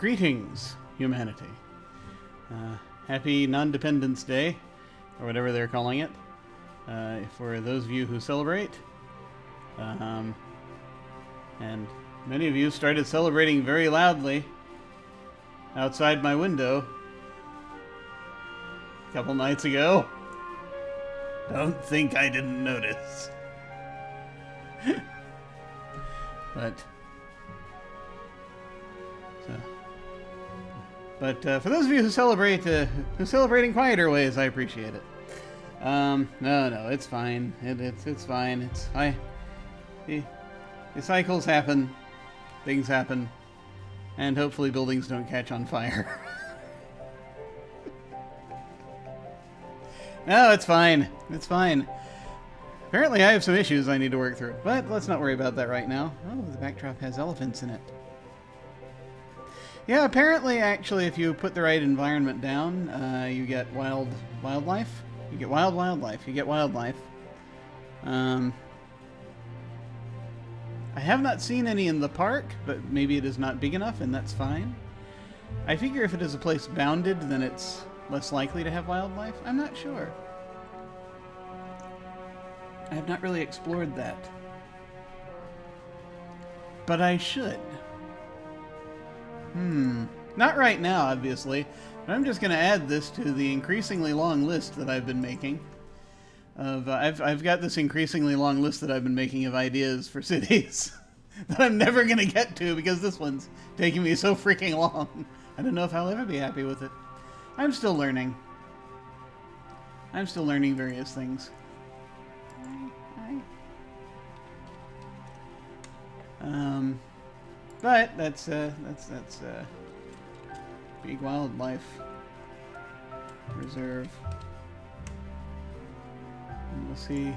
Greetings, humanity. Happy Non-Dependence Day, or whatever they're calling it, for those of you who celebrate. And many of you started celebrating very loudly outside my window a couple nights ago. Don't think I didn't notice. But for those of you who celebrate in quieter ways, I appreciate it. No, it's fine. It's fine. The cycles happen, things happen, and hopefully buildings don't catch on fire. No, it's fine. It's fine. Apparently I have some issues I need to work through, but let's not worry about that right now. Oh, the backdrop has elephants in it. Yeah, apparently, actually, if you put the right environment down, you get wildlife. You get wildlife. You get wildlife. I have not seen any in the park, but maybe it is not big enough, and that's fine. I figure if it is a place bounded, then it's less likely to have wildlife. I'm not sure. I have not really explored that. But I should. Not right now, obviously. But I'm just going to add this to the increasingly long list that I've been making. I've got this increasingly long list that I've been making of ideas for cities that I'm never going to get to because this one's taking me so freaking long. I don't know if I'll ever be happy with it. I'm still learning. I'm still learning various things. But that's big wildlife reserve. And we'll see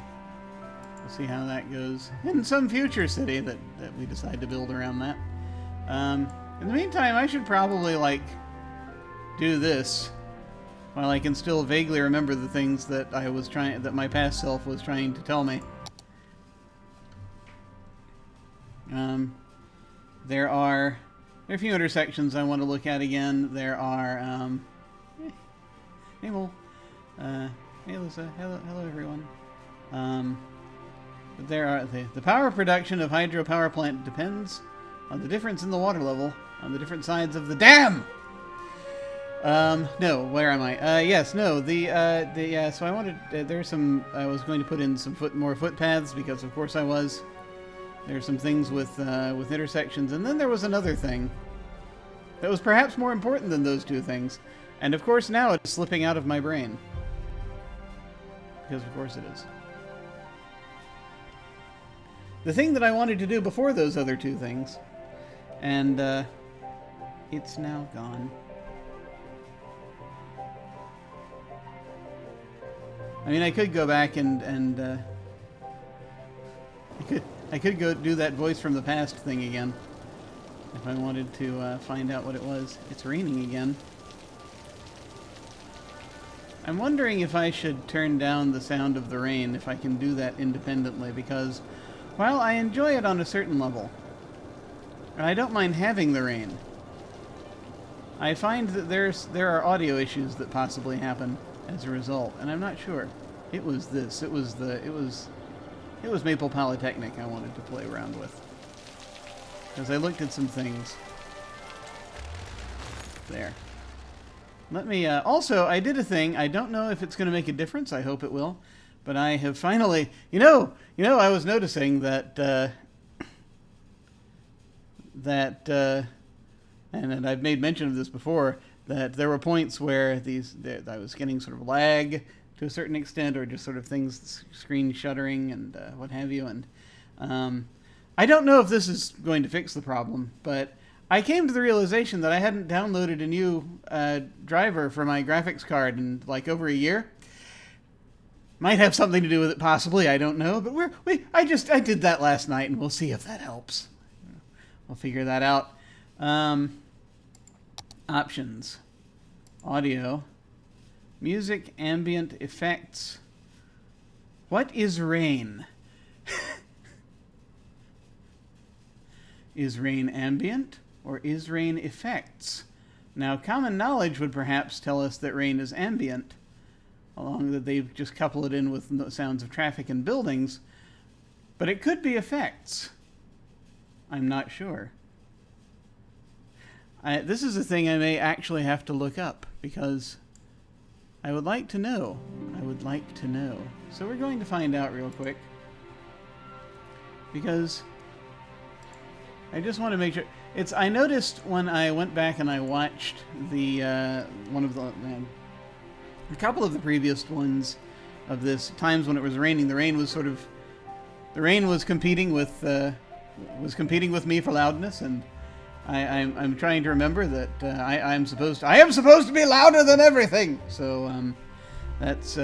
how that goes in some future city that we decide to build around that. In the meantime, I should probably do this while I can still vaguely remember the things that my past self was trying to tell me. There are a few intersections I want to look at again. There are, hey Lisa, hello everyone. But there are, the power production of hydropower plant depends on the difference in the water level on the different sides of the dam! No, where am I? Yes, no, so I wanted, I was going to put in some more footpaths because of course I was. There's some things with intersections, and then there was another thing that was perhaps more important than those two things. And of course now it's slipping out of my brain. Because of course it is. The thing that I wanted to do before those other two things, and it's now gone. I mean, I could go back and I could go do that voice from the past thing again if I wanted to find out what it was. It's raining again. I'm wondering if I should turn down the sound of the rain, if I can do that independently, because while I enjoy it on a certain level, and I don't mind having the rain, I find that there are audio issues that possibly happen as a result, and I'm not sure. It was Maple Polytechnic I wanted to play around with. Because I looked at some things. There. Let me, also, I did a thing. I don't know if it's going to make a difference. I hope it will. But I have finally, I was noticing that, and I've made mention of this before, that there were points where I was getting sort of lag to a certain extent, or just sort of things, screen shuddering and what have you. And I don't know if this is going to fix the problem, but I came to the realization that I hadn't downloaded a new driver for my graphics card in over a year. Might have something to do with it, possibly. I don't know, but I did that last night, and we'll see if that helps. We'll figure that out. Options, audio. Music, ambient, effects. What is rain? Is rain ambient? or is rain effects? Now, common knowledge would perhaps tell us that rain is ambient, along that they've just coupled it in with sounds of traffic and buildings, but it could be effects. I'm not sure. This is a thing I may actually have to look up, because I would like to know. I would like to know. So we're going to find out real quick, because I just want to make sure. I noticed when I went back and I watched the a couple of the previous ones of this, times when it was raining, the rain was competing with me for loudness, and I'm trying to remember that I am supposed to be louder than everything. So that's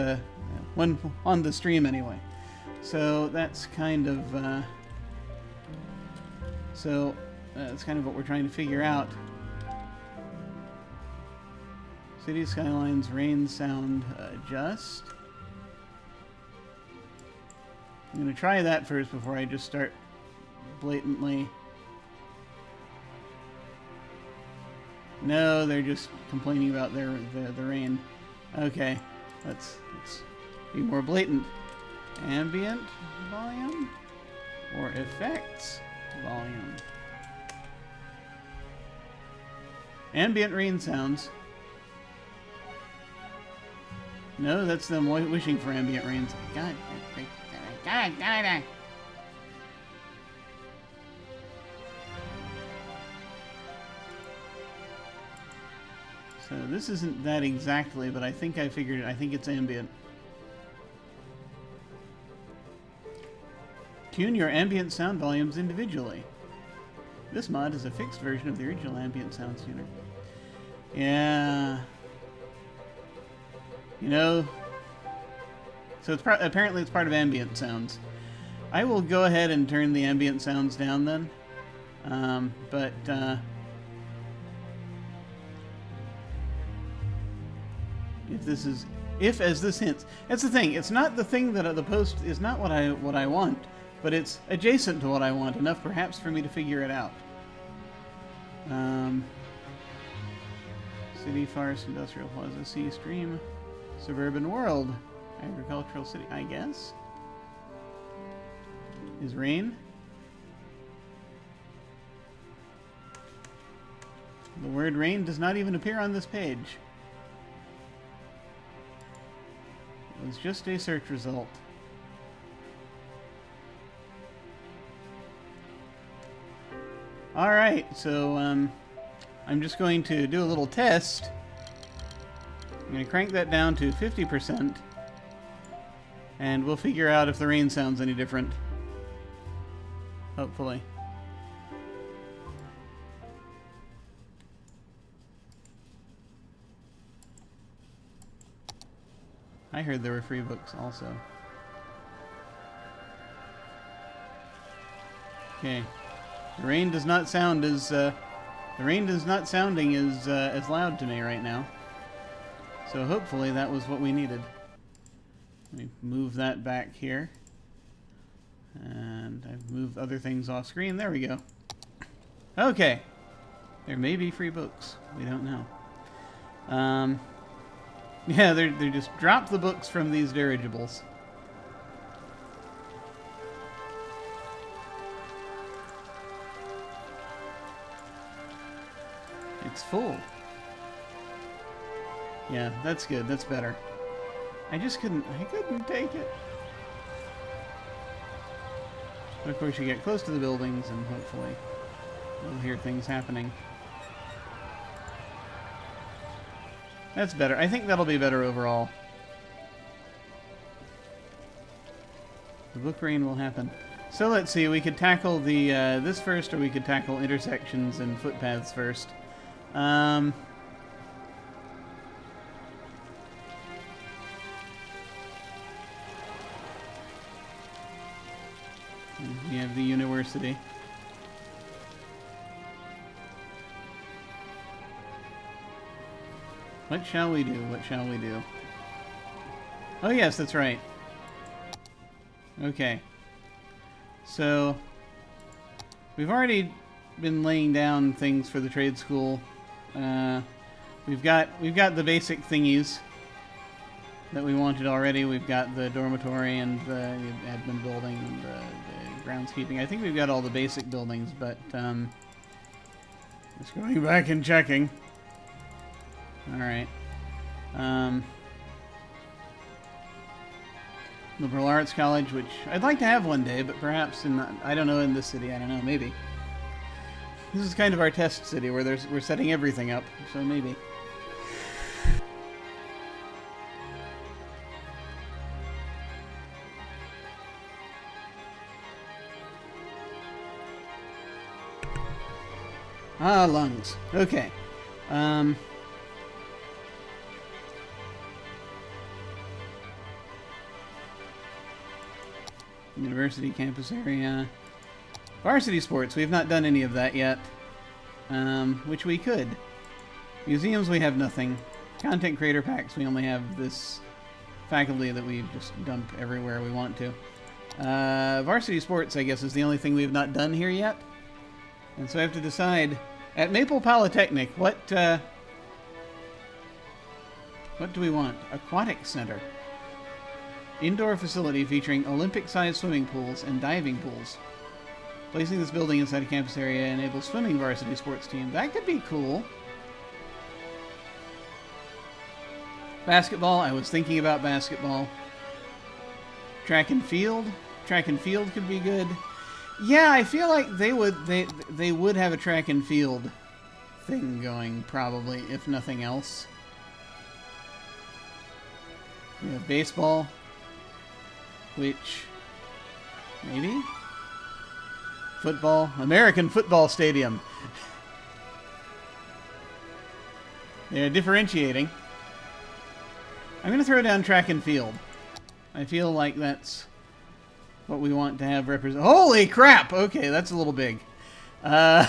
when on the stream anyway. So that's kind of that's kind of what we're trying to figure out. City Skylines rain sound adjust. I'm going to try that first before I just start blatantly. No, they're just complaining about the rain. Okay, let's be more blatant. Ambient volume or effects volume? Ambient rain sounds. No, that's them wishing for ambient rains. God. So this isn't that exactly, but I think I figured it. I think it's ambient. Tune your ambient sound volumes individually. This mod is a fixed version of the original ambient sound tuner. Yeah. You know, so it's apparently it's part of ambient sounds. I will go ahead and turn the ambient sounds down then. If as this hints, that's the thing. It's not the thing that the post is not what I want, but it's adjacent to what I want enough, perhaps, for me to figure it out. City, forest, industrial plaza, sea, stream, suburban world, agricultural city, I guess. Is rain? The word rain does not even appear on this page. It was just a search result. Alright, so I'm just going to do a little test. I'm going to crank that down to 50%, and we'll figure out if the rain sounds any different. Hopefully. I heard there were free books also. Okay. The rain does not sound as sounding as loud to me right now. So hopefully that was what we needed. Let me move that back here. And I've moved other things off screen. There we go. Okay. There may be free books. We don't know. Yeah, they just dropped the books from these dirigibles. It's full. Yeah, that's good. That's better. I couldn't take it. But of course, you get close to the buildings, and hopefully you'll hear things happening. That's better. I think that'll be better overall. The book rain will happen. So let's see. We could tackle the this first, or we could tackle intersections and footpaths first. We have the university. What shall we do? What shall we do? Oh yes, that's right. Okay. So we've already been laying down things for the trade school. We've got the basic thingies that we wanted already. We've got the dormitory and the admin building and the groundskeeping. I think we've got all the basic buildings, but just going back and checking. All right. Liberal Arts College, which I'd like to have one day, but perhaps I don't know, in this city. I don't know, maybe. This is kind of our test city where we're setting everything up, so maybe. Ah, lungs. Okay. University campus area. Varsity sports. We have not done any of that yet. Which we could. Museums, we have nothing. Content creator packs, we only have this faculty that we just dump everywhere we want to. Varsity sports, I guess, is the only thing we have not done here yet. And so I have to decide, at Maple Polytechnic, what do we want? Aquatic Center. Indoor facility featuring Olympic-sized swimming pools and diving pools. Placing this building inside a campus area enables swimming varsity sports team. That could be cool. Basketball. I was thinking about basketball. Track and field. Track and field could be good. Yeah, I feel like they would have a track and field thing going, probably, if nothing else. We have baseball, which maybe football, American Football Stadium. They're differentiating. I'm going to throw down track and field. I feel like that's what we want to have represent. Holy crap! Okay, that's a little big. I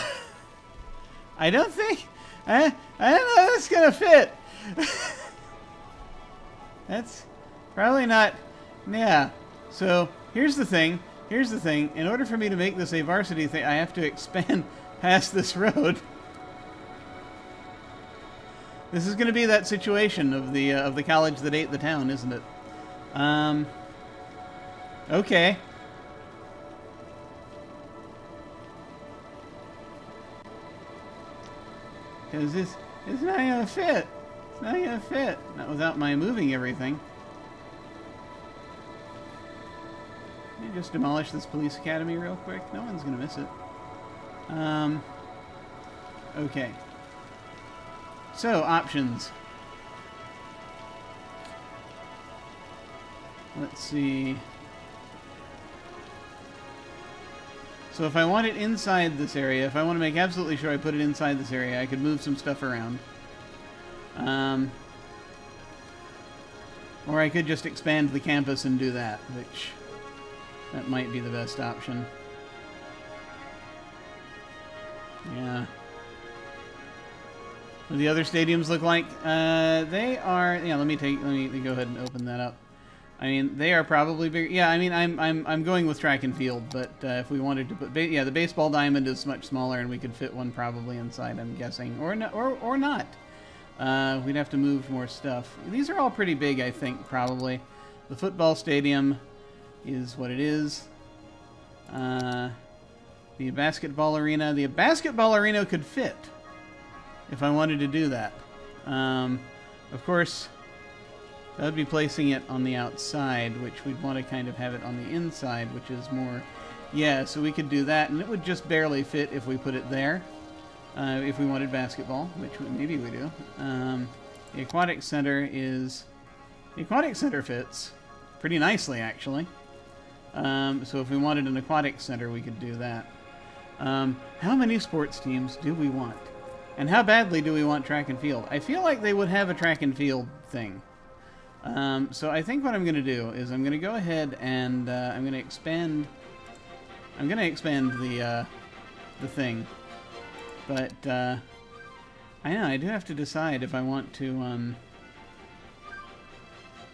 don't think I don't know if it's gonna fit. That's probably not. Yeah. So here's the thing. Here's the thing. In order for me to make this a varsity thing, I have to expand past this road. This is going to be that situation of the college that ate the town, isn't it? Okay. Because it's not going to fit. It's not going to fit. Not without my moving everything. Let me just demolish this police academy real quick. No one's going to miss it. Okay. So, options. Let's see. So if I want it inside this area, if I want to make absolutely sure I put it inside this area, I could move some stuff around. Or I could just expand the campus and do that, which that might be the best option. Yeah. What do the other stadiums look like? They are. Yeah, let me go ahead and open that up. I mean, they are probably bigger. Yeah, I mean, I'm going with track and field, but if we wanted to put, yeah, the baseball diamond is much smaller, and we could fit one probably inside. I'm guessing, or no, or not. We'd have to move more stuff. These are all pretty big, I think, probably. The football stadium is what it is. The basketball arena. The basketball arena could fit if I wanted to do that. Of course, that would be placing it on the outside, which we'd want to kind of have it on the inside, which is more... Yeah, so we could do that, and it would just barely fit if we put it there. If we wanted basketball, which maybe we do. The aquatic center is... The aquatic center fits pretty nicely, actually. So if we wanted an aquatic center, we could do that. How many sports teams do we want? And how badly do we want track and field? I feel like they would have a track and field thing. So I think what I'm going to do is I'm going to go ahead and I'm going to expand. I'm going to expand the thing, but I know I do have to decide if I want to.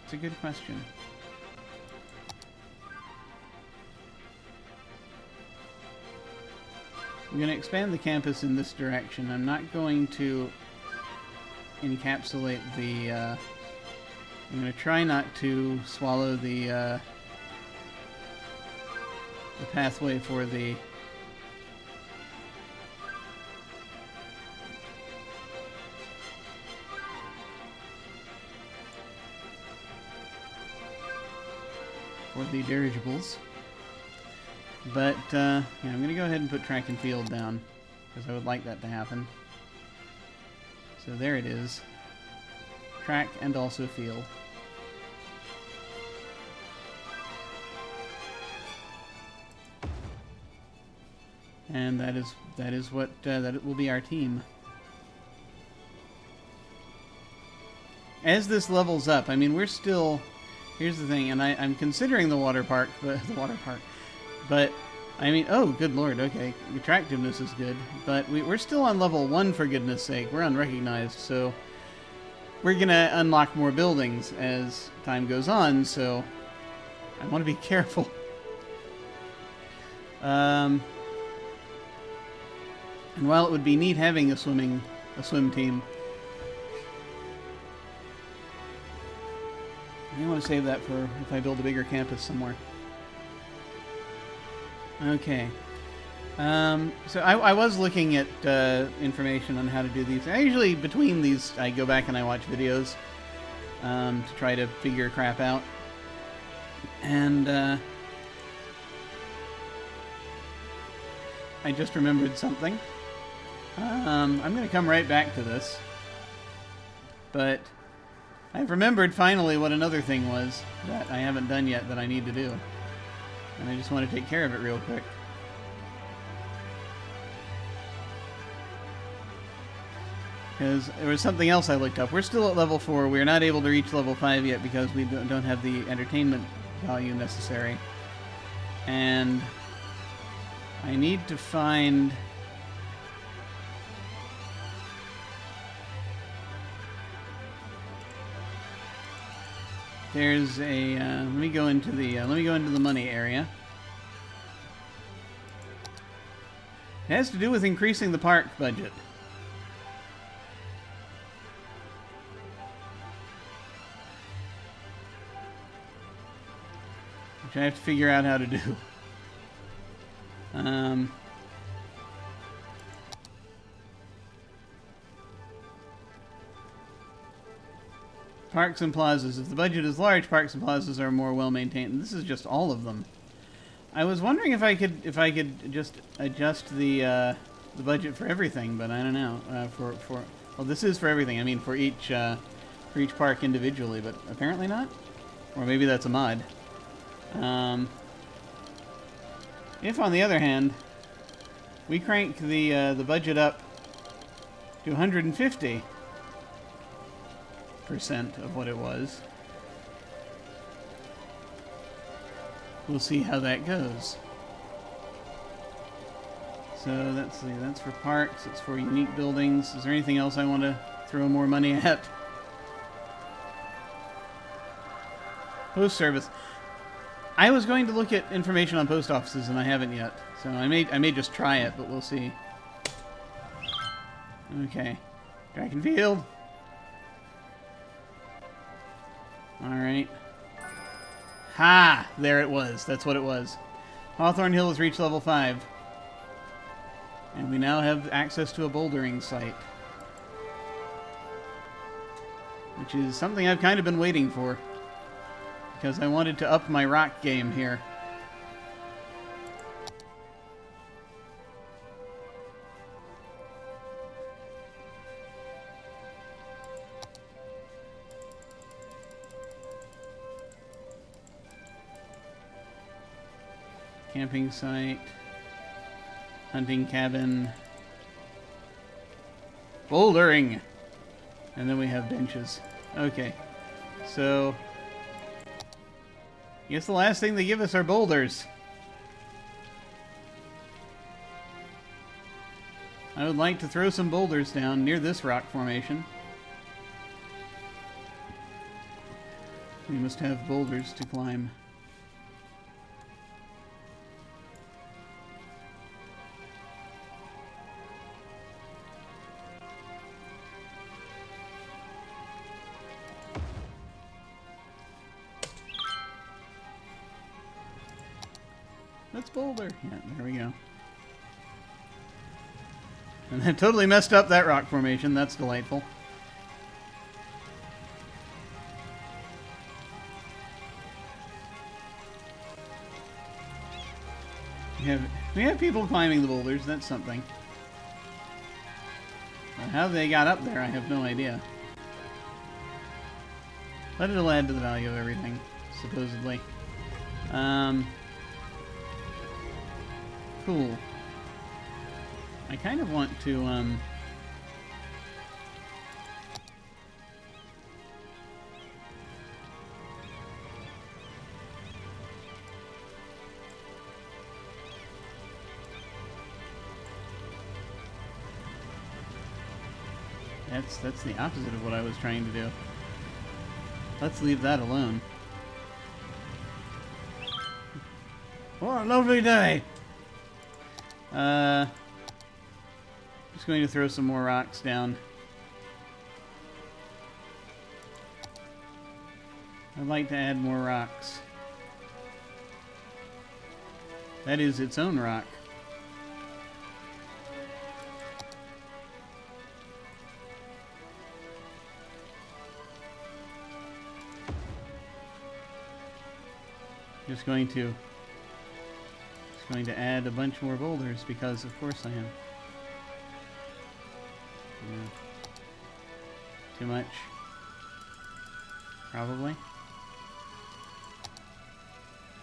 It's a good question. I'm going to expand the campus in this direction. I'm not going to encapsulate the... I'm going to try not to swallow the pathway for the... dirigibles. But, yeah, I'm going to go ahead and put track and field down, because I would like that to happen. So there it is. Track and also field. And that is what that it will be our team. As this levels up, I mean, we're still... Here's the thing, and I'm considering the water park, but I mean, oh, good lord, okay, attractiveness is good, but we're still on level 1, for goodness sake. We're unrecognized, so we're gonna unlock more buildings as time goes on, so I want to be careful. And while it would be neat having a swim team, I want to save that for if I build a bigger campus somewhere. Okay. So I was looking at information on how to do these. I usually, between these, I go back and I watch videos to try to figure crap out. And I just remembered something. I'm going to come right back to this. But I've remembered finally what another thing was that I haven't done yet that I need to do. And I just want to take care of it real quick. Because there was something else I looked up. We're still at level 4. We're not able to reach level 5 yet because we don't have the entertainment value necessary. And I need to find... There's a let me go into the money area. It has to do with increasing the park budget. Which I have to figure out how to do. Parks and plazas. If the budget is large, parks and plazas are more well maintained. And this is just all of them. I was wondering if I could just adjust the budget for everything, but I don't know. Well, this is for everything. I mean, for each park individually, but apparently not. Or maybe that's a mod. If, on the other hand, we crank the budget up to 150%. Of what it was. We'll see how that goes. So that's for parks, it's for unique buildings. Is there anything else I want to throw more money at? Post service. I was going to look at information on post offices and I haven't yet. So I may just try it, but we'll see. Okay. Track and field. Alright. Ha! There it was. That's what it was. Hawthorne Hill has reached level 5. And we now have access to a bouldering site. Which is something I've kind of been waiting for. Because I wanted to up my rock game here. Camping site, hunting cabin, bouldering, and then we have benches. Okay, so I guess the last thing they give us are boulders. I would like to throw some boulders down near this rock formation. We must have boulders to climb. Let's boulder. Yeah, there we go. And that totally messed up that rock formation. That's delightful. We have people climbing the boulders. That's something. How they got up there, I have no idea. But it'll add to the value of everything, supposedly. Cool. I kind of want to, That's the opposite of what I was trying to do. Let's leave that alone. What a lovely day! Just going to throw some more rocks down. I'd like to add more rocks. That is its own rock. Just going to add a bunch more boulders because of course I am. Yeah. Too much? Probably.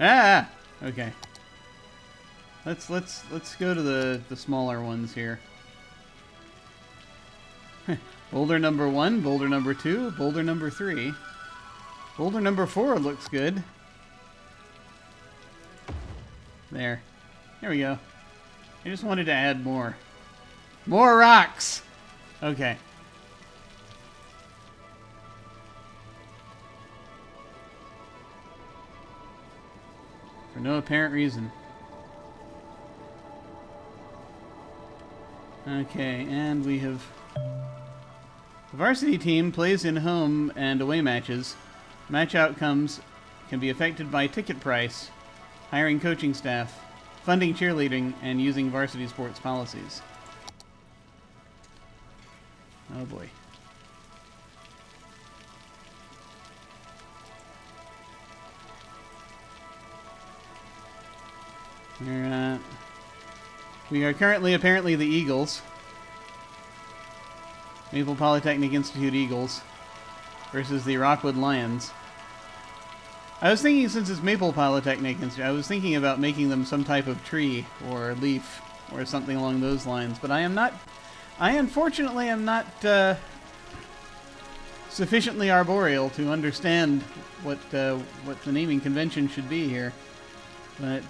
Ah! Okay. Let's go to the smaller ones here. Boulder number 1, boulder number 2, boulder number 3. Boulder number 4 looks good. There. There we go. I just wanted to add more. More rocks! Okay. For no apparent reason. Okay, and we have... The varsity team plays in home and away matches. Match outcomes can be affected by ticket price, hiring coaching staff, funding cheerleading, and using varsity sports policies. Oh boy. We are currently apparently the Eagles. Maple Polytechnic Institute Eagles versus the Rockwood Lions. I was thinking, since it's Maple Polytechnic Institute, I was thinking about making them some type of tree or leaf or something along those lines, but I unfortunately am not sufficiently arboreal to understand what the naming convention should be here. But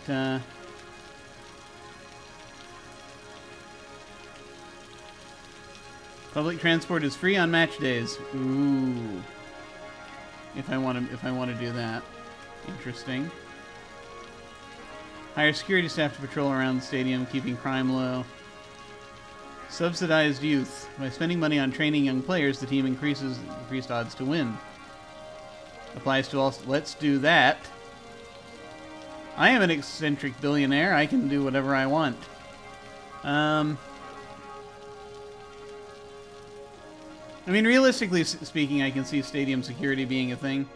public transport is free on match days. Ooh. If I want to do that. Interesting. Hire security staff to patrol around the stadium, keeping crime low. Subsidized youth. By spending money on training young players, the team increased odds to win. Applies to all... Let's do that. I am an eccentric billionaire. I can do whatever I want. I mean, realistically speaking, I can see stadium security being a thing.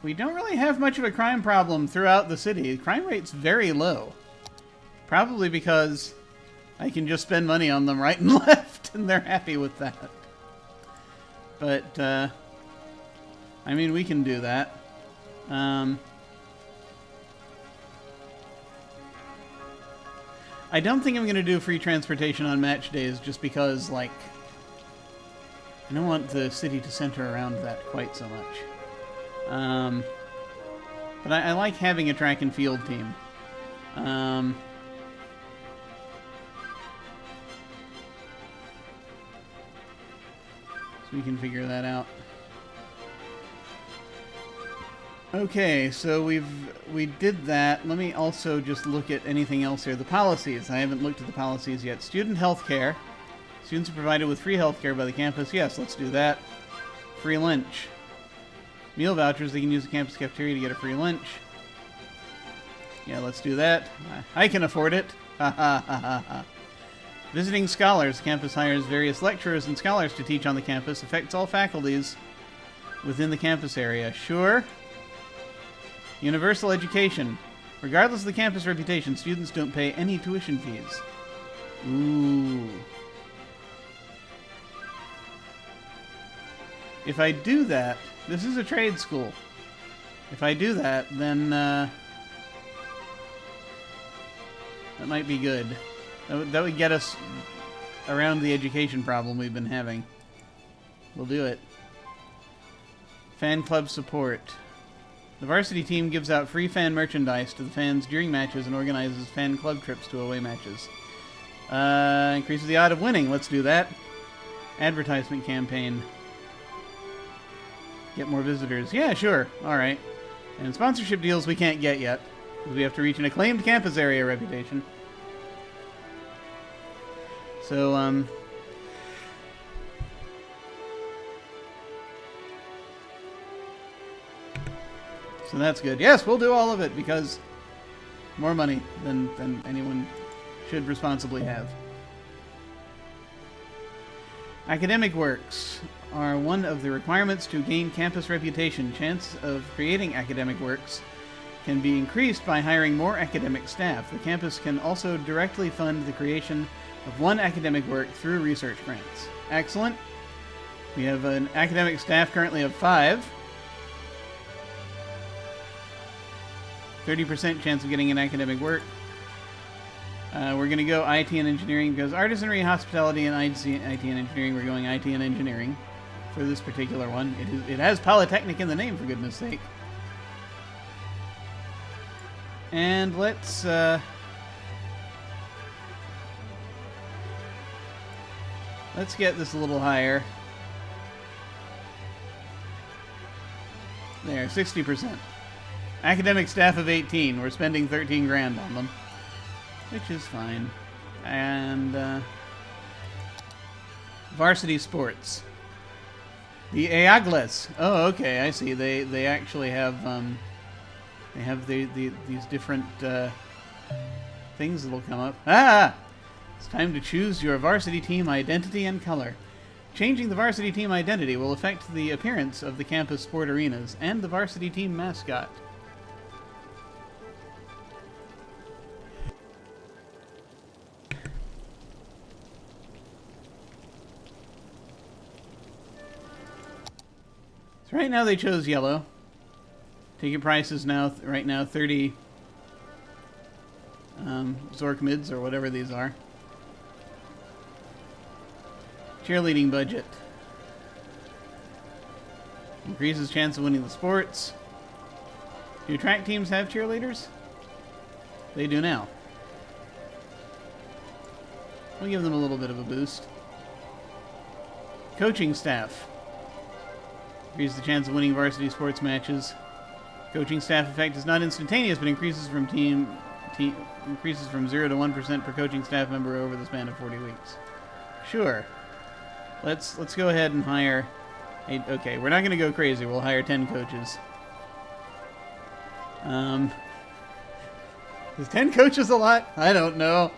We don't really have much of a crime problem throughout the city. The crime rate's very low. Probably because I can just spend money on them right and left, and they're happy with that. But, I mean, we can do that. I don't think I'm going to do free transportation on match days just because, like, I don't want the city to center around that quite so much. But I like having a track and field team. So we can figure that out. Okay, so we did that. Let me also just look at anything else here. The policies. I haven't looked at the policies yet. Student health care. Students are provided with free health care by the campus. Yes, let's do that. Free lunch. meal vouchers. They can use the campus cafeteria to get a free lunch. Yeah, let's do that. I can afford it. Ha ha ha ha ha. Visiting scholars. The campus hires various lecturers and scholars to teach on the campus. Affects all faculties within the campus area. Sure. Universal education. Regardless of the campus reputation, students don't pay any tuition fees. Ooh. If I do that, this is a trade school. If I do that, then that might be good. That would get us around the education problem we've been having. We'll do it. Fan club support. The varsity team gives out free fan merchandise to the fans during matches and organizes fan club trips to away matches. Increases the odds of winning. Let's do that. Advertisement campaign. Get more visitors. Yeah, sure. Alright. And sponsorship deals we can't get yet, because we have to reach an acclaimed campus area reputation. So, so that's good. Yes, we'll do all of it, because more money than anyone should responsibly have. Academic works are one of the requirements to gain campus reputation. Chance of creating academic works can be increased by hiring more academic staff. The campus can also directly fund the creation of one academic work through research grants. Excellent. We have an academic staff currently of 5. 30% chance of getting an academic work. We're going to go IT and engineering because artisanry, hospitality, and IT and engineering. We're going IT and engineering for this particular one. It has Polytechnic in the name, for goodness sake. And let's get this a little higher. There, 60%. Academic staff of 18. We're spending 13 grand on them, which is fine. And varsity sports. The agonizes. Oh, okay, I see. They actually have these different things that'll come up. Ah! It's time to choose your varsity team identity and color. Changing the varsity team identity will affect the appearance of the campus sport arenas and the varsity team mascot. So right now they chose yellow. Ticket price is now right now 30 Zorkmids or whatever these are. Cheerleading budget. Increases chance of winning the sports. Do track teams have cheerleaders? They do now. We'll give them a little bit of a boost. Coaching staff. Increases the chance of winning varsity sports matches. Coaching staff effect is not instantaneous, but increases from 0 to 1% per coaching staff member over the span of 40 weeks. Sure. Let's go ahead and hire. Okay, we're not going to go crazy. We'll hire 10 coaches. Is 10 coaches a lot? I don't know.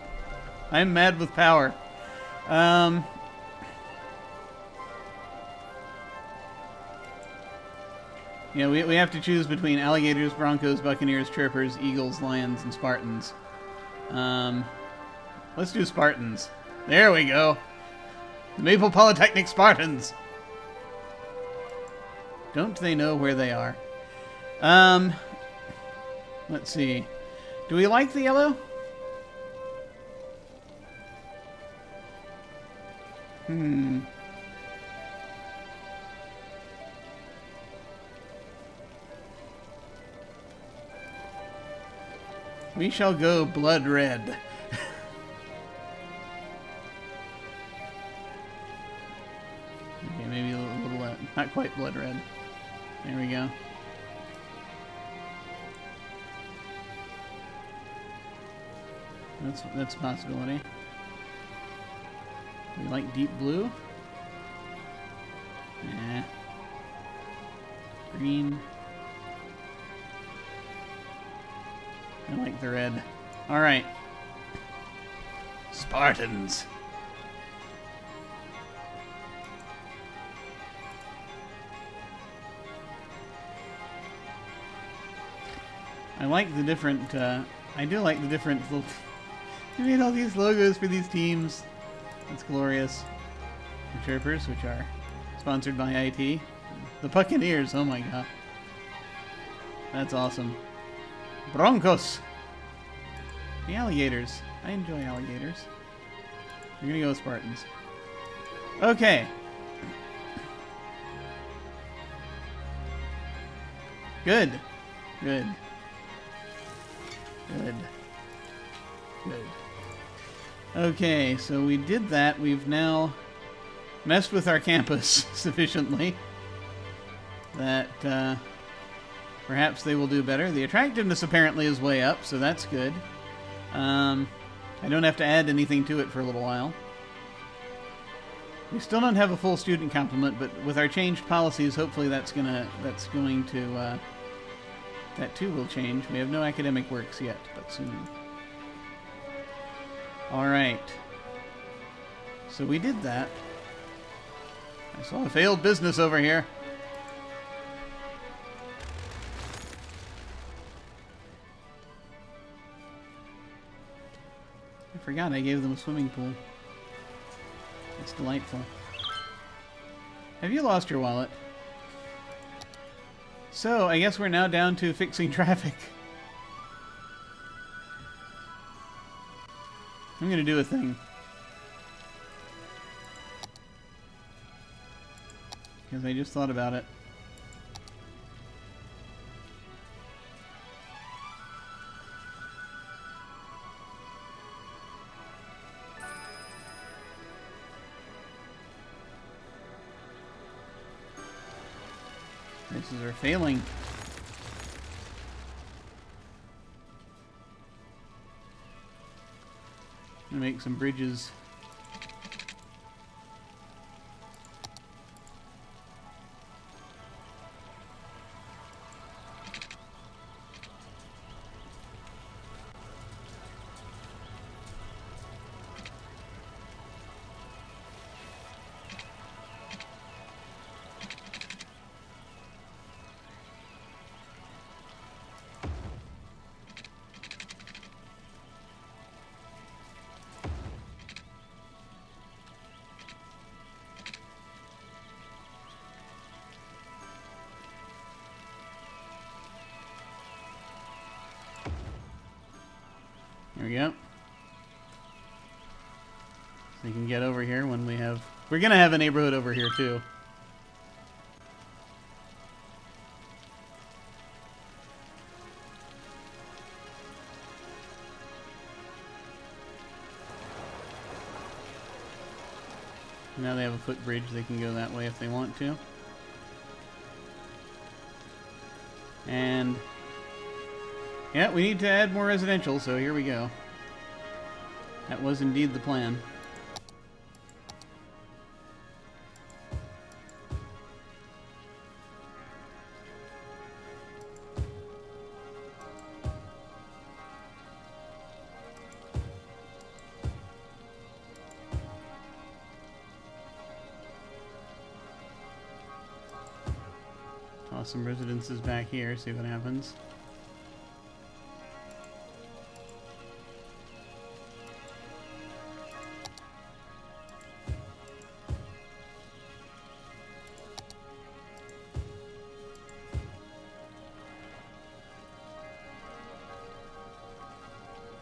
I'm mad with power. Yeah, we have to choose between alligators, Broncos, Buccaneers, Chirpers, Eagles, Lions, and Spartans. Let's do Spartans. There we go. The Maple Polytechnic Spartans. Don't they know where they are? Let's see. Do we like the yellow? We shall go blood red. Okay, maybe a little not quite blood red. There we go. That's a possibility. We like deep blue. Nah. Green. I like the red. Alright. Spartans. I like the different, I do like the different little... You made all these logos for these teams. That's glorious. The Chirpers, which are sponsored by IT. The Buccaneers, oh my god. That's awesome. Broncos. The Alligators. I enjoy alligators. We're gonna go with Spartans. Okay. Good. Good. Good. Good. Okay, so we did that. We've now messed with our campus sufficiently that perhaps they will do better. The attractiveness apparently is way up, so that's good. I don't have to add anything to it for a little while. We still don't have a full student complement, but with our changed policies, hopefully that's going to that too will change. We have no academic works yet, but soon. Alright. So we did that. I saw a failed business over here. I forgot I gave them a swimming pool. It's delightful. Have you lost your wallet? So, I guess we're now down to fixing traffic. I'm gonna do a thing. Because I just thought about it. Places are failing. I'm gonna make some bridges. There we go. So you can get over here when we have... We're going to have a neighborhood over here, too. Now they have a footbridge. They can go that way if they want to. And... yeah, we need to add more residential, so here we go. That was indeed the plan. Toss some residences back here, see what happens.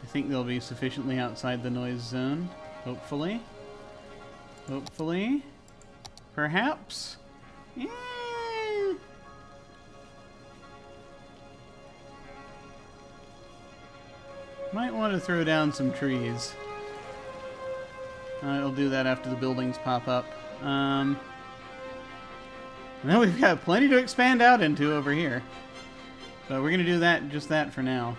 I think they'll be sufficiently outside the noise zone. Hopefully. Hopefully. Perhaps. Yeah. Might want to throw down some trees. I'll do that after the buildings pop up. Now we've got plenty to expand out into over here. But we're going to do that, just that for now.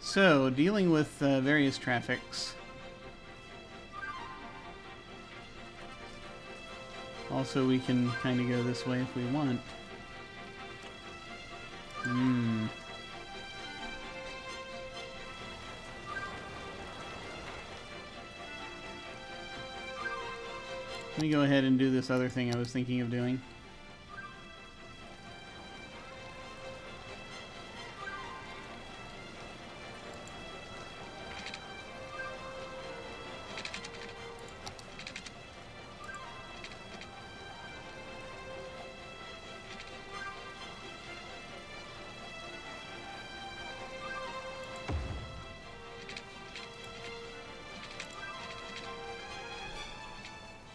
So, dealing with various traffics. Also, we can kind of go this way if we want. Let me go ahead and do this other thing I was thinking of doing.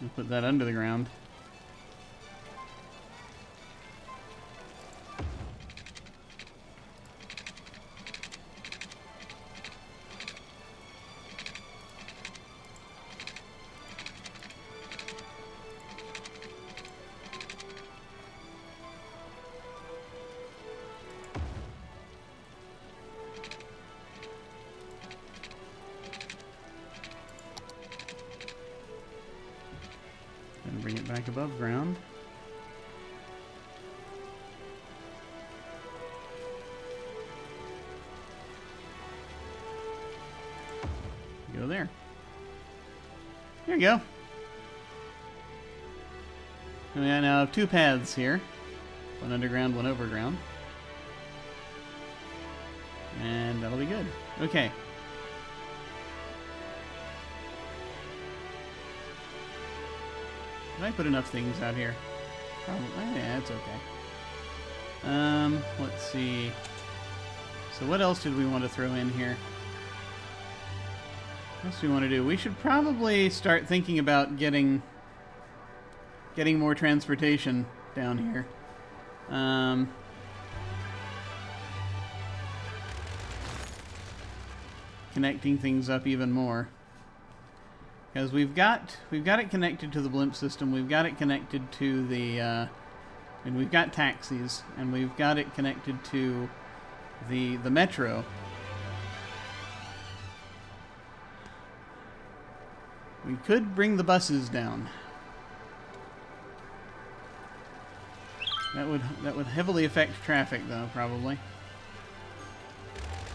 I'll put that under the ground. And bring it back above ground. Go there. There you go. And we now have two paths here. One underground, one overground. And that'll be good. Okay. Did I put enough things out here? Probably. Yeah, that's okay. Let's see. So what else did we want to throw in here? What else do we want to do? We should probably start thinking about getting more transportation down here. Connecting things up even more. Because we've got it connected to the blimp system, we've got it connected to the, and we've got taxis, and we've got it connected to the metro. We could bring the buses down. That would heavily affect traffic, though, probably.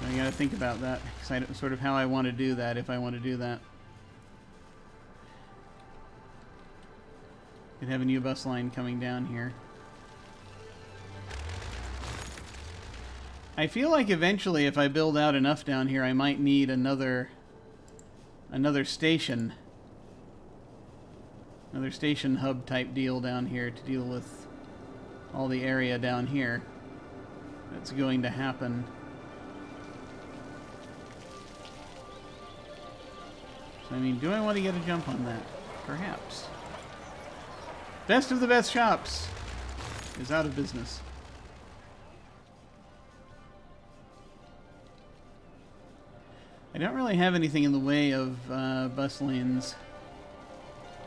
So I gotta think about that. Sort of how I want to do that, if I want to do that. Could have a new bus line coming down here. I feel like eventually, if I build out enough down here, I might need another station. Another station hub type deal down here to deal with all the area down here. That's going to happen. So, I mean, do I want to get a jump on that? Perhaps. Best of the best shops is out of business. I don't really have anything in the way of bus lanes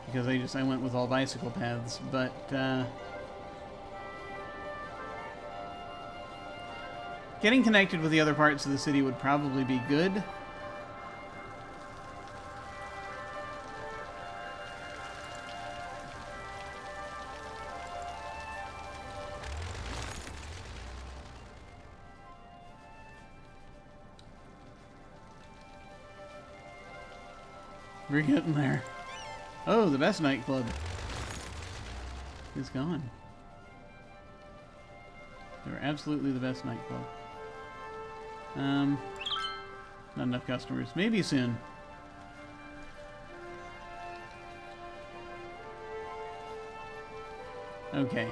because I went with all bicycle paths, but getting connected with the other parts of the city would probably be good. We're getting there. Oh, the best nightclub is gone. They were absolutely the best nightclub. Not enough customers. Maybe soon. Okay.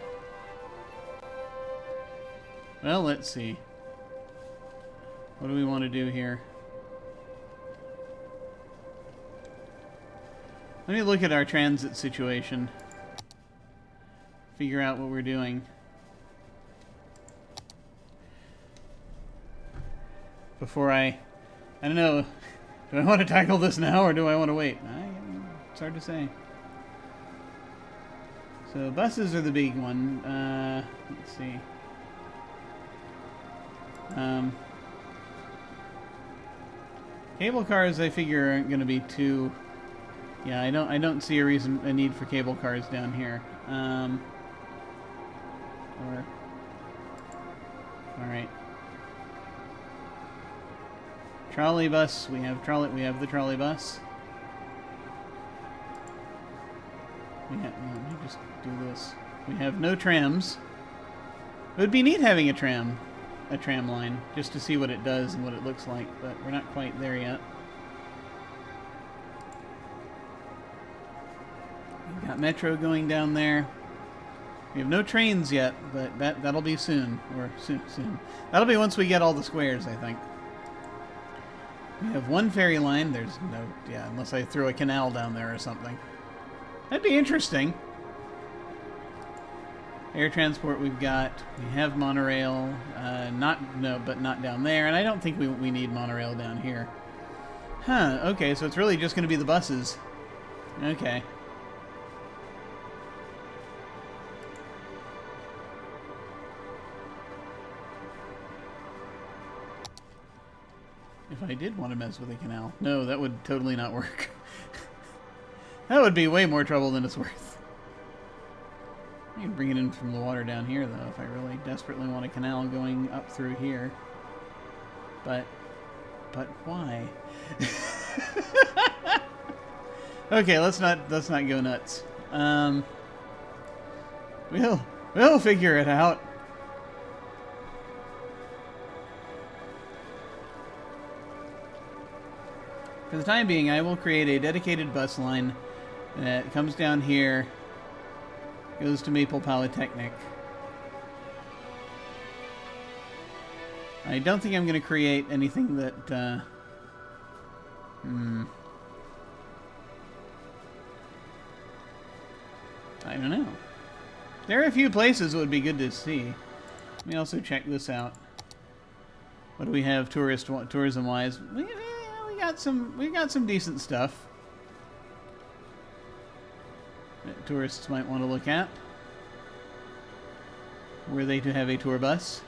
Well, let's see. What do we want to do here? Let me look at our transit situation. Figure out what we're doing. Before I don't know. Do I want to tackle this now or do I want to wait? It's hard to say. So buses are the big one. Let's see. Cable cars, I figure, aren't going to be too. Yeah, I don't see a need for cable cars down here. Or... Alright. Trolley bus. We have the trolley bus. Let me just do this. We have no trams. It would be neat having a tram line, just to see what it does and what it looks like, but we're not quite there yet. We've got metro going down there. We have no trains yet, but that'll be soon, or soon. That'll be once we get all the squares, I think. We have one ferry line. There's no, yeah, unless I throw a canal down there or something. That'd be interesting. Air transport we've got. We have monorail. But not down there. And I don't think we need monorail down here. Huh, okay, so it's really just going to be the buses. Okay. If I did want to mess with a canal. No, that would totally not work. That would be way more trouble than it's worth. I can bring it in from the water down here, though, if I really desperately want a canal going up through here. But why? Okay, let's not go nuts. We'll figure it out. For the time being, I will create a dedicated bus line that comes down here, goes to Maple Polytechnic. I don't think I'm going to create anything that, I don't know. There are a few places that would be good to see. Let me also check this out. What do we have tourism-wise? We got some decent stuff that tourists might want to look at. Were they to have a tour bus?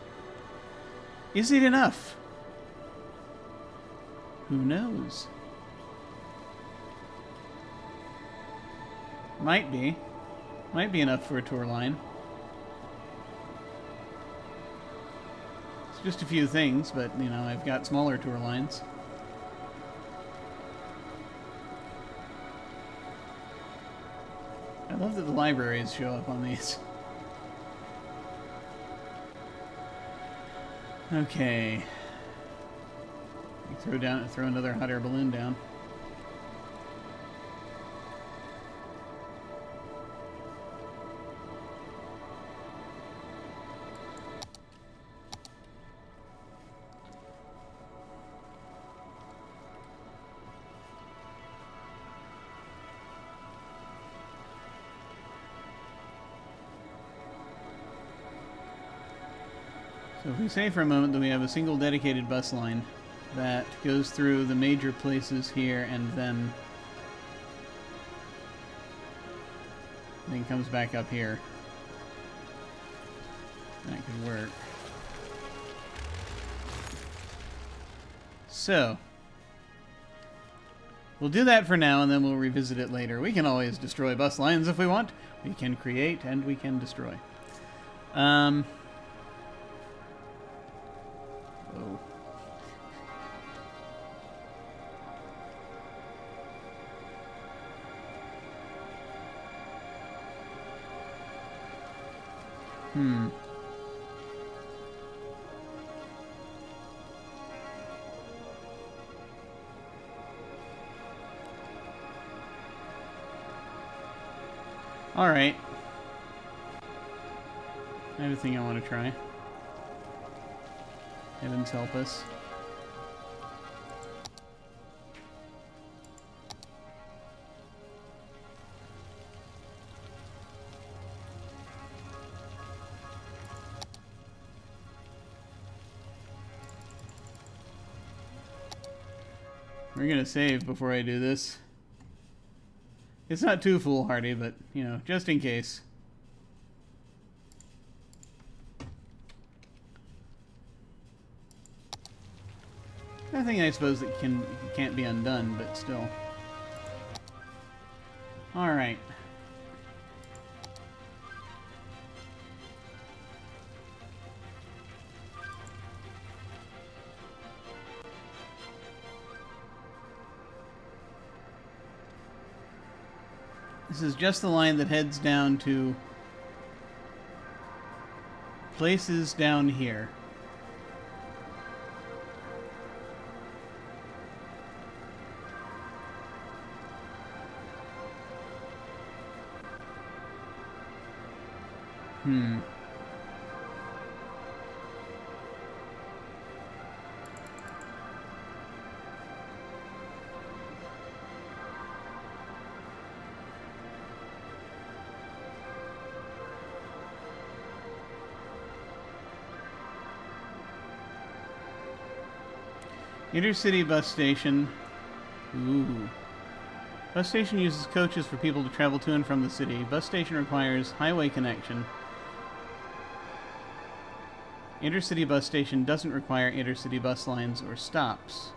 Is it enough? Who knows? Might be. Might be enough for a tour line. It's just a few things, but, you know, I've got smaller tour lines. I love that the libraries show up on these. Okay. Throw another hot air balloon down. So if we say for a moment that we have a single dedicated bus line that goes through the major places here and then comes back up here. That could work. So we'll do that for now and then we'll revisit it later. We can always destroy bus lines if we want. We can create and we can destroy. Oh. All right. I have a thing I want to try. Heavens help us. We're gonna save before I do this. It's not too foolhardy, but, you know, just in case. Nothing I suppose that can't be undone, but still. Alright. This is just the line that heads down to places down here. Intercity bus station. Ooh. Bus station uses coaches for people to travel to and from the city. Bus station requires highway connection. Intercity bus station doesn't require intercity bus lines or stops.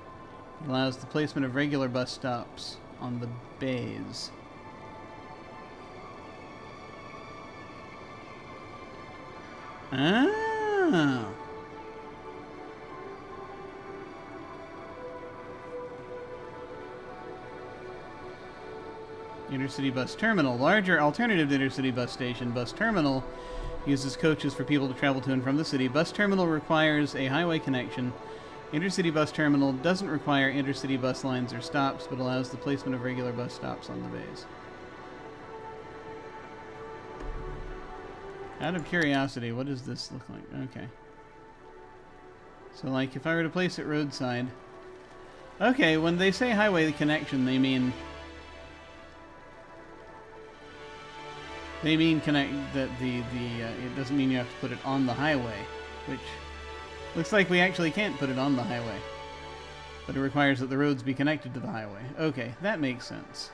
It allows the placement of regular bus stops on the bays. Ah. Intercity bus terminal. Larger alternative to intercity bus station. Bus terminal uses coaches for people to travel to and from the city. Bus terminal requires a highway connection. Intercity bus terminal doesn't require intercity bus lines or stops, but allows the placement of regular bus stops on the bays. Out of curiosity, what does this look like? Okay. So, like, if I were to place it roadside... Okay, when they say highway connection, they mean connect that it doesn't mean you have to put it on the highway, which looks like we actually can't put it on the highway. But it requires that the roads be connected to the highway. Okay, that makes sense.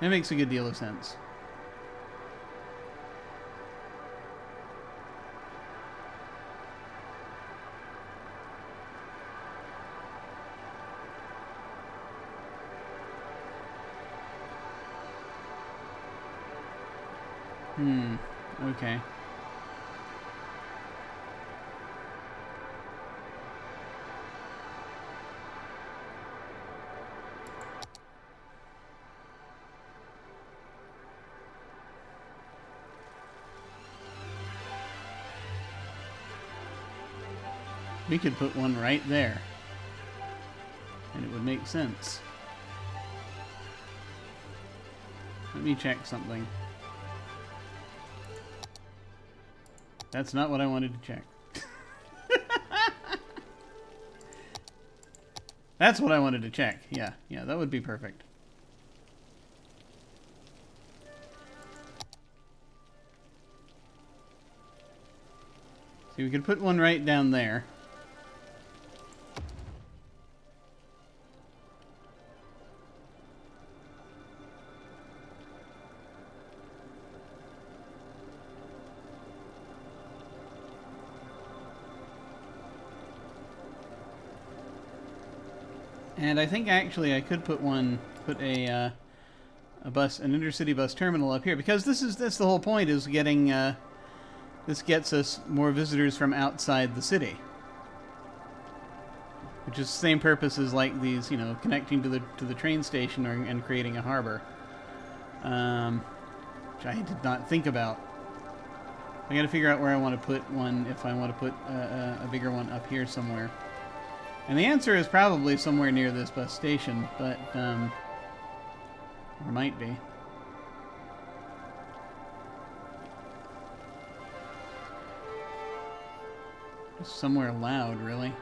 That makes a good deal of sense. Okay. We could put one right there, and it would make sense. Let me check something. That's not what I wanted to check. That's what I wanted to check. Yeah, that would be perfect. See, we could put one right down there. And I think actually I could put an intercity bus terminal up here, because that's the whole point, is getting this gets us more visitors from outside the city, which is the same purpose as like these, connecting to the train station and creating a harbor, which I did not think about. I got to figure out where I want to put one, if I want to put a bigger one up here somewhere. And the answer is probably somewhere near this bus station, but, or might be. Just somewhere loud, really.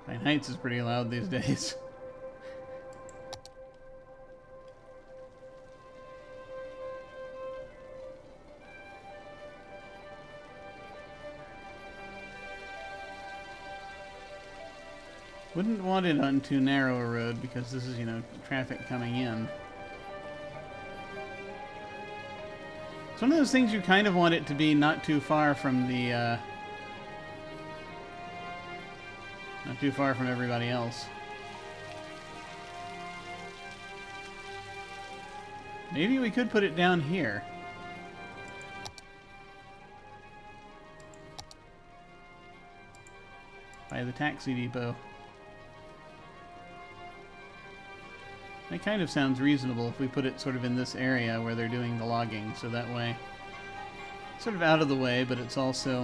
Pine Heights is pretty loud these days. Wouldn't want it on too narrow a road, because this is, traffic coming in. It's one of those things you kind of want it to be not too far from the, not too far from everybody else. Maybe we could put it down here. By the taxi depot. That kind of sounds reasonable if we put it sort of in this area where they're doing the logging, so that way it's sort of out of the way, but it's also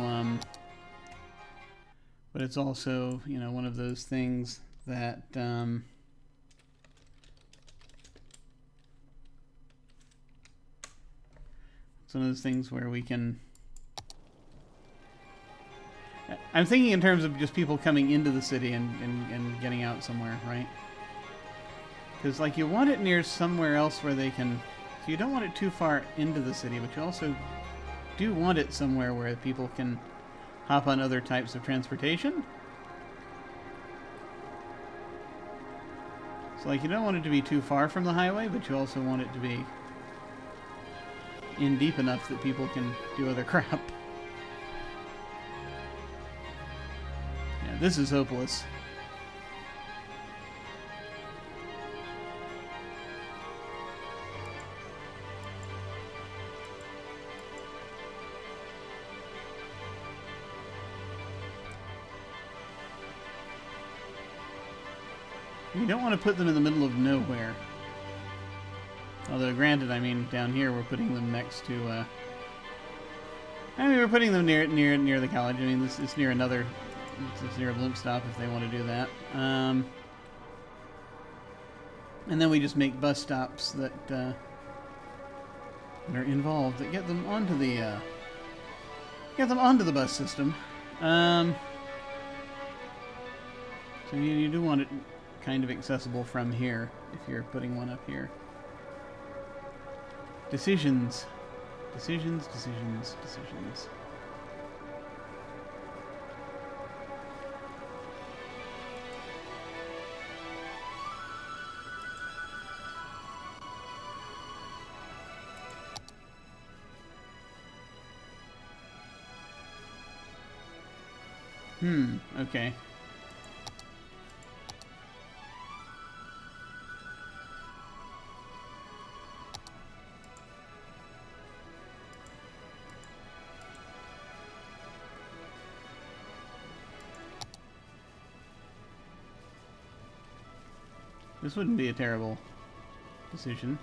you know, one of those things that it's one of those things where we can. I'm thinking in terms of just people coming into the city and getting out somewhere, right? Because, like, you want it near somewhere else where they can... So you don't want it too far into the city, but you also do want it somewhere where people can hop on other types of transportation. So, like, you don't want it to be too far from the highway, but you also want it to be in deep enough that people can do other crap. Yeah, this is hopeless. You don't want to put them in the middle of nowhere. Although, granted, I mean, down here we're putting them next to. I mean, we're putting them near the college. I mean, this is near another. It's near a blimp stop if they want to do that. And then we just make bus stops that are involved that get them onto the bus system. So you do want it kind of accessible from here if you're putting one up here. Decisions. Decisions. Okay. This wouldn't be a terrible decision.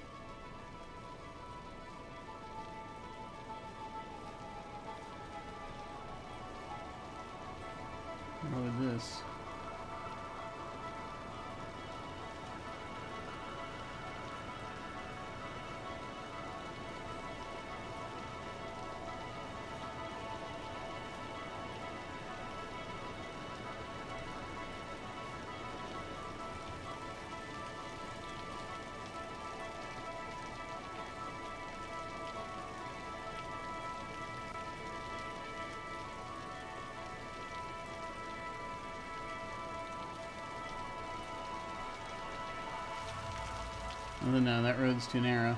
What with this? Oh, no, that road's too narrow.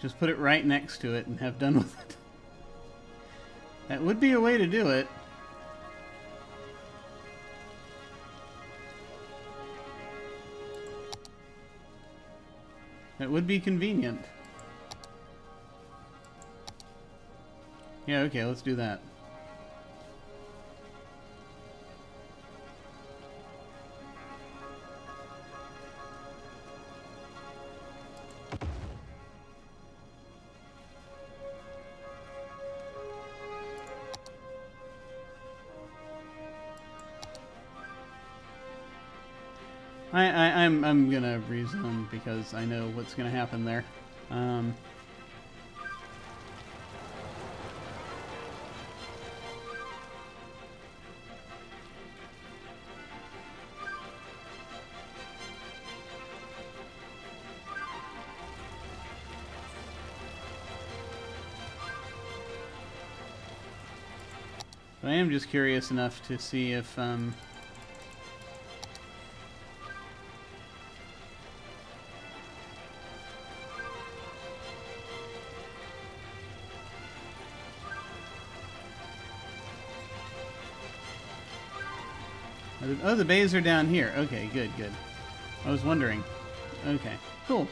Just put it right next to it and have done with it. That would be a way to do it. That would be convenient. Yeah, okay, let's do that. I'm gonna rezone because I know what's gonna happen there. I am just curious enough to see if oh, the bays are down here. Okay, good, good. I was wondering. Okay, cool.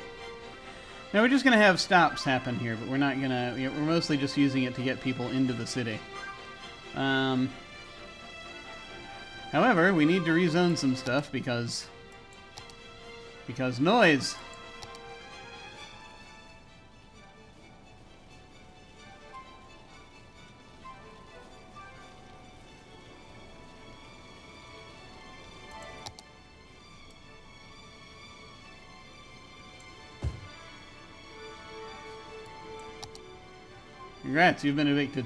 Now we're just gonna have stops happen here, but we're not gonna. We're mostly just using it to get people into the city. However, we need to rezone some stuff because noise. Congrats, you've been evicted.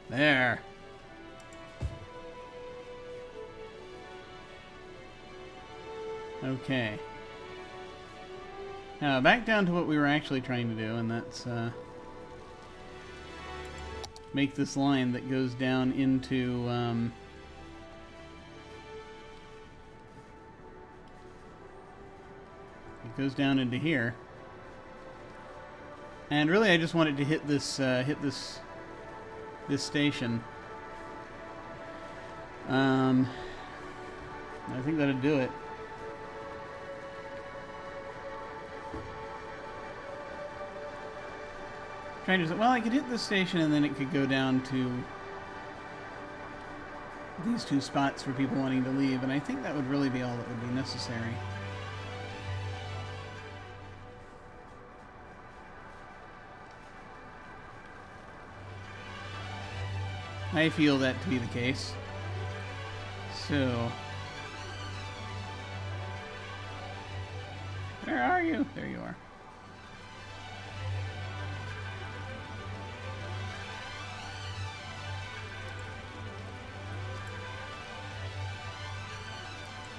There. Okay. Now, back down to what we were actually trying to do, and that's make this line that goes down into it goes down into here. And really, I just wanted to hit this this station. I think that'd do it. Trying to, well, I could hit this station and then it could go down to these two spots for people wanting to leave, and I think that would really be all that would be necessary. I feel that to be the case. So, where are you? There you are.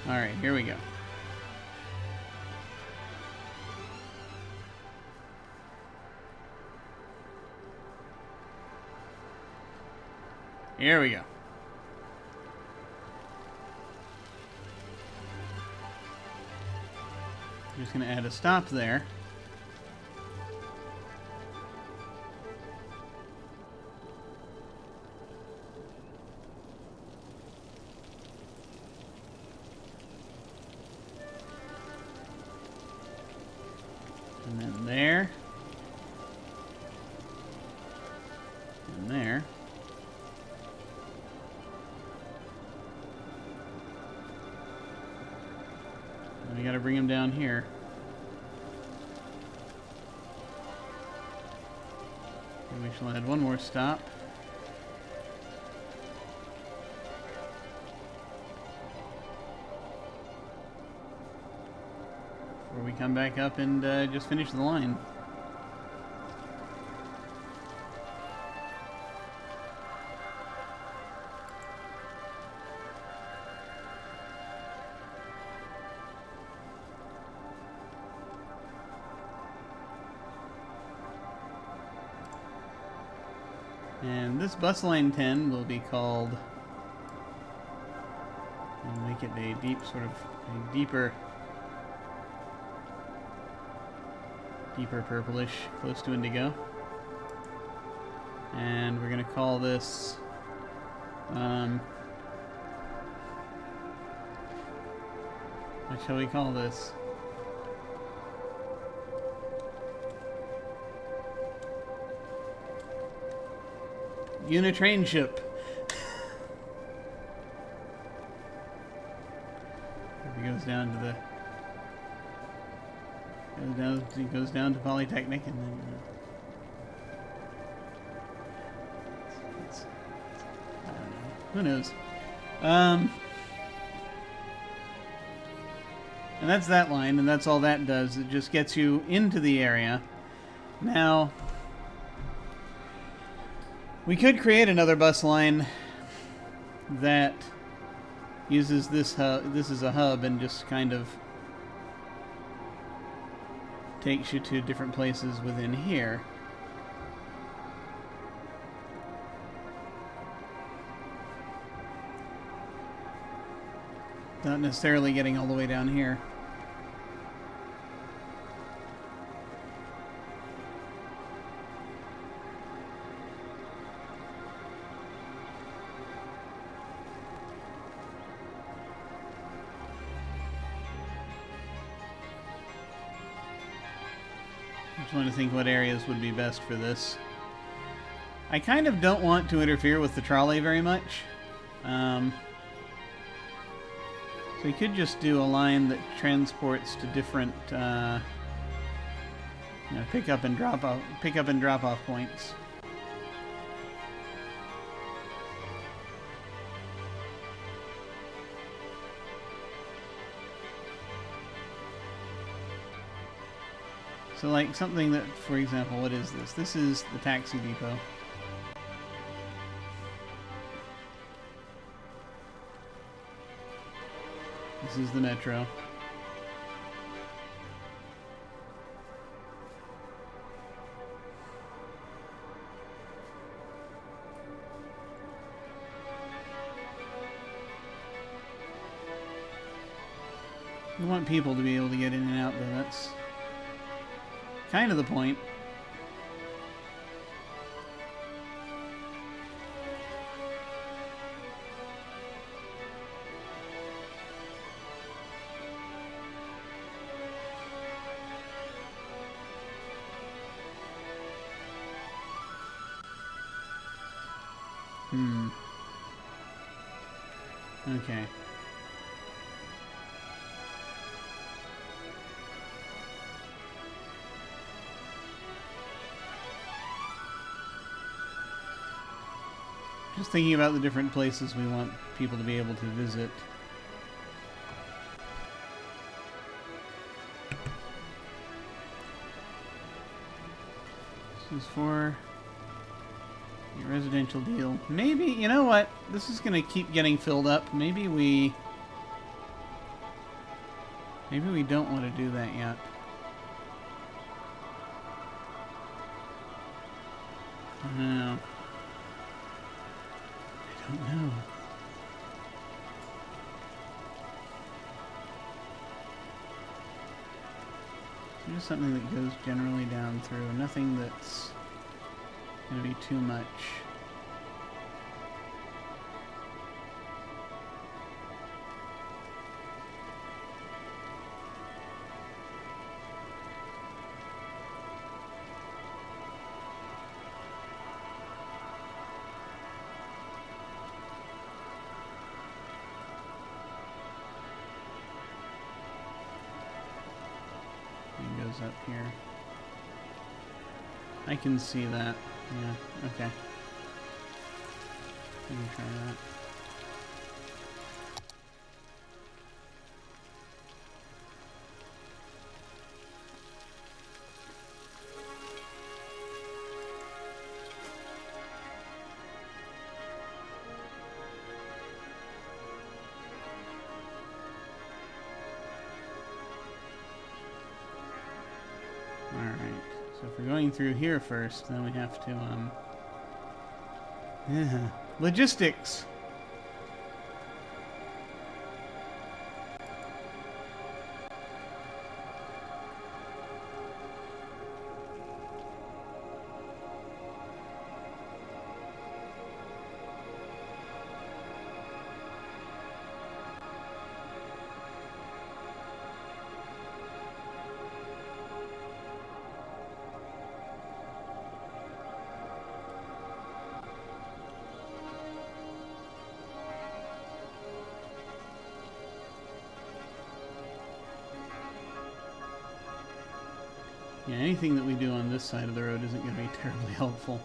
All right, here we go. Here we go. I'm just going to add a stop there. And then there. And there. We gotta bring him down here. And we shall add one more stop. Before we come back up and just finish the line. And this bus line 10 will be called, we'll make it a deep, sort of, a deeper purplish, close to indigo. And we're going to call this, what shall we call this? Unitrain ship. It goes down to the goes down to Polytechnic, and then Who knows? And that's that line, and that's all that does. It just gets you into the area. Now, we could create another bus line that uses this hub. This is a hub, and just kind of takes you to different places within here. Not necessarily getting all the way down here. Just want to think what areas would be best for this. I kind of don't want to interfere with the trolley very much. So you could just do a line that transports to different, pick up and drop off points. So like something that, for example, what is this? This is the taxi depot. This is the metro. We want people to be able to get in and out, though. That's kind of the point. Okay. Just thinking about the different places we want people to be able to visit. This is for a residential deal. Maybe, you know what? This is going to keep getting filled up. Maybe we don't want to do that yet. I don't know. I don't know. Just something that goes generally down through. Nothing that's going to be too much. Up here. I can see that. Yeah, okay. Let me try that. Going through here first, then we have to, logistics. Yeah, anything that we do on this side of the road isn't going to be terribly helpful.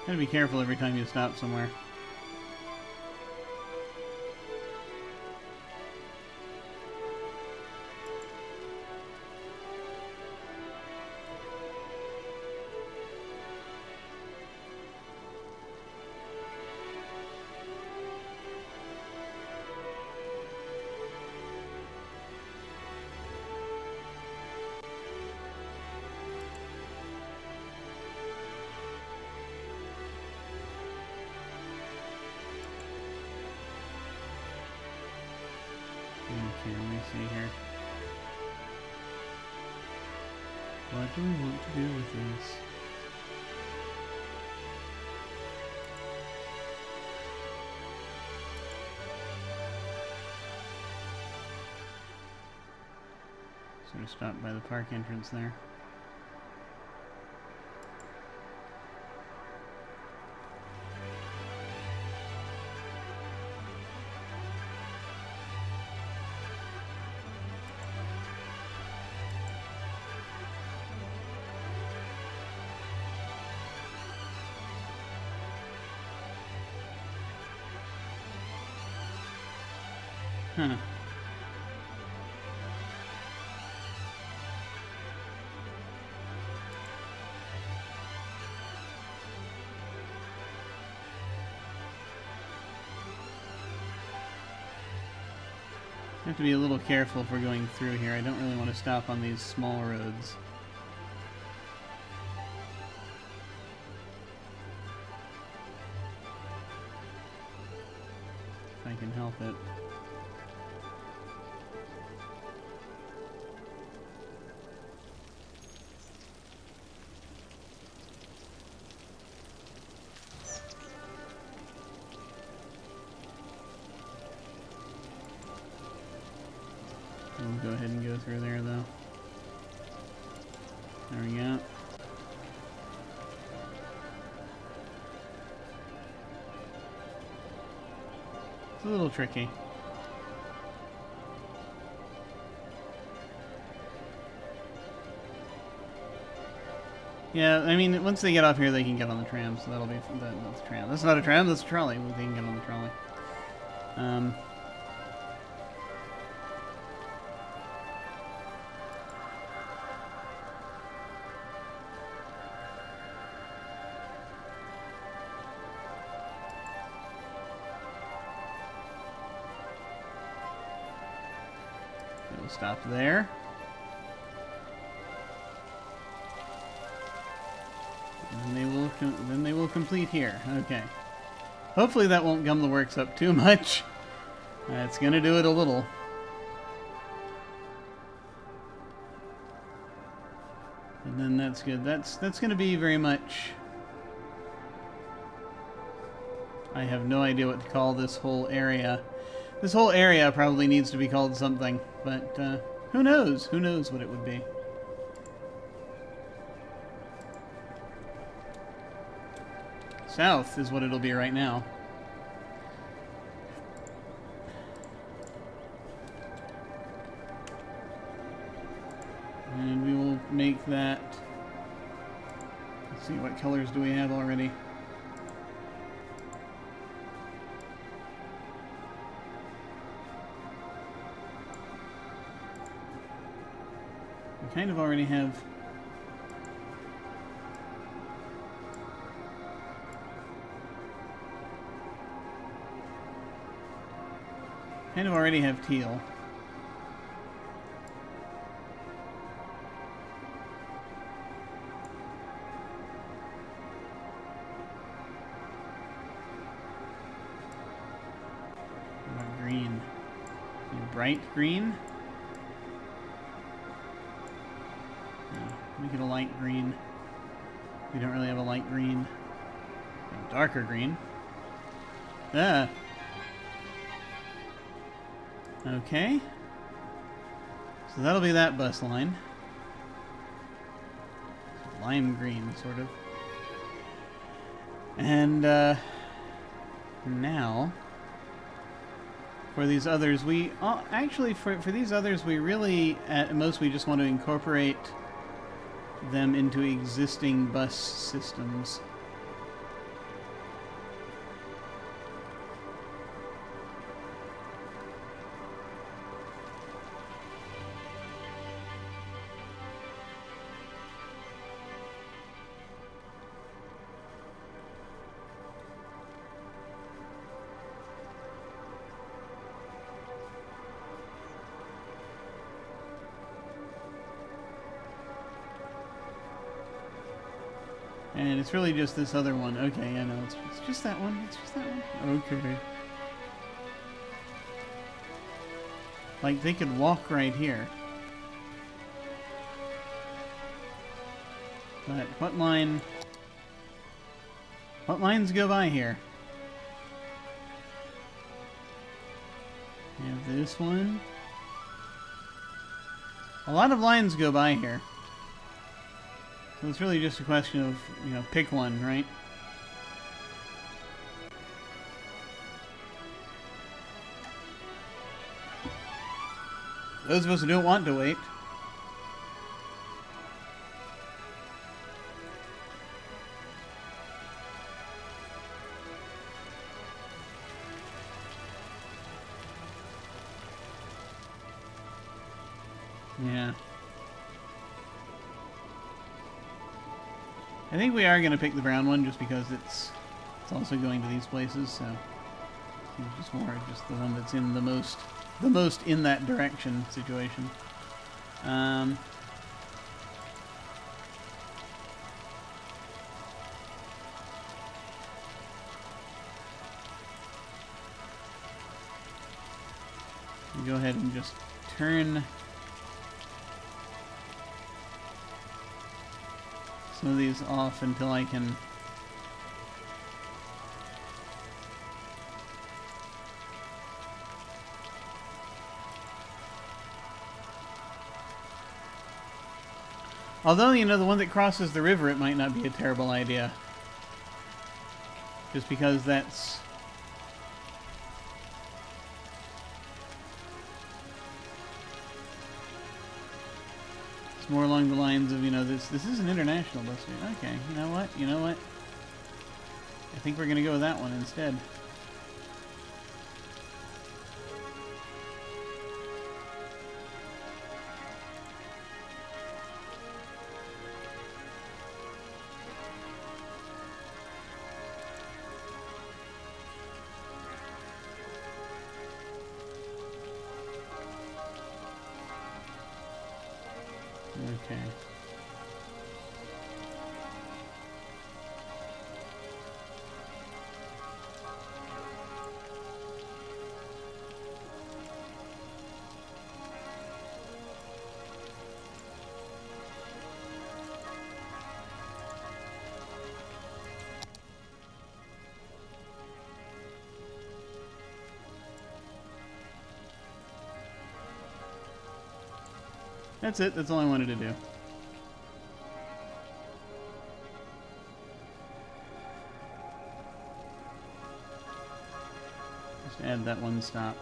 Gotta be careful every time you stop somewhere. Okay, let me see here. What do we want to do with this? Sort of stop by the park entrance there. Huh. Have to be a little careful if we're going through here. I don't really want to stop on these small roads. If I can help it. We'll go ahead and go through there, though. There we go. It's a little tricky. Yeah, I mean, once they get off here, they can get on the tram, so that'll be... That's a tram. That's not a tram, that's a trolley. They can get on the trolley. We'll stop there. And they will complete here. Okay. Hopefully that won't gum the works up too much. It's gonna do it a little. And then that's good. That's gonna be very much... I have no idea what to call this whole area. This whole area probably needs to be called something, but who knows? Who knows what it would be? South is what it'll be right now. And we will make that... Let's see, what colors do we have already? We kind of already have... Kind of already have teal. What about green? A bright green? No, make it a light green. We don't really have a light green. A darker green. Ah! Okay. So that'll be that bus line. Lime green, sort of. And, now, for these others, we... actually, for these others, we really, at most, we just want to incorporate them into existing bus systems. And it's really just this other one. Okay, yeah, no, it's just that one. It's just that one. Okay. Like, they could walk right here. But what line... What lines go by here? We have this one. A lot of lines go by here. So it's really just a question of, you know, pick one, right? Those of us who don't want to wait. Yeah. I think we are going to pick the brown one just because it's also going to these places, so it's just more just the one that's in the most in that direction situation. Go ahead and just turn some of these off until I can although, you know, the one that crosses the river, it might not be a terrible idea. Just because that's... It's more along the lines of, you know, this is an international bus route. Okay, you know what? You know what? I think we're going to go with that one instead. Okay. That's it. That's all I wanted to do. Just add that one stop.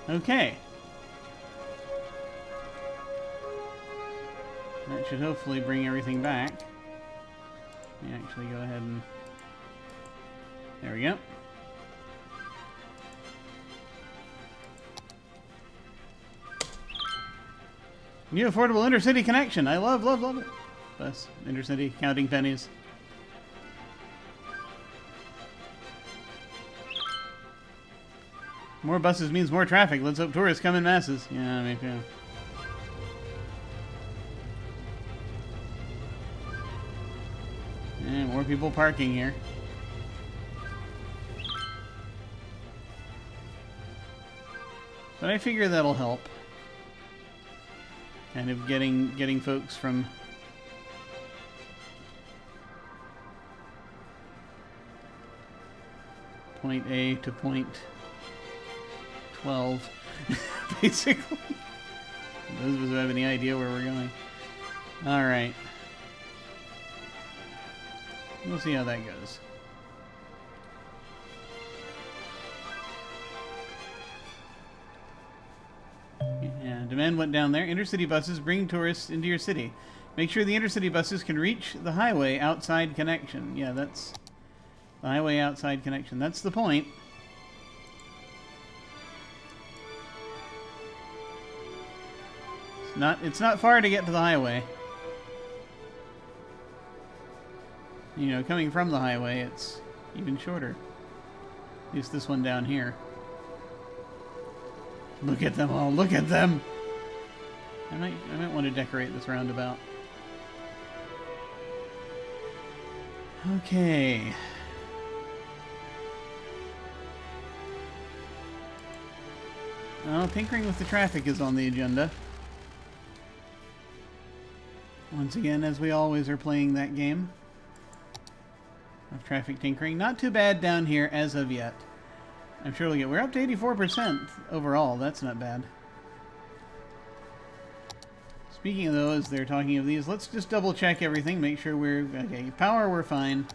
Okay. That should hopefully bring everything back. Let me actually go ahead and... There we go. New affordable intercity connection. I love it. Bus, intercity, counting pennies. More buses means more traffic. Let's hope tourists come in masses. Yeah, me too. And more people parking here. But I figure that'll help. Kind of getting folks from point A to point 12, basically. Those of us who have any idea where we're going. All right. We'll see how that goes. Yeah, demand went down there. Intercity buses bring tourists into your city. Make sure the intercity buses can reach the highway outside connection. Yeah, that's the highway outside connection. That's the point. It's not far to get to the highway. You know, coming from the highway, it's even shorter. At least this one down here. Look at them all. Look at them. I might want to decorate this roundabout. Okay. Well, tinkering with the traffic is on the agenda. Once again, as we always are playing that game of traffic tinkering. Not too bad down here as of yet. I'm sure we'll get... We're up to 84% overall. That's not bad. Speaking of those, they're talking of these. Let's just double check everything. Make sure we're... Okay, power, we're fine.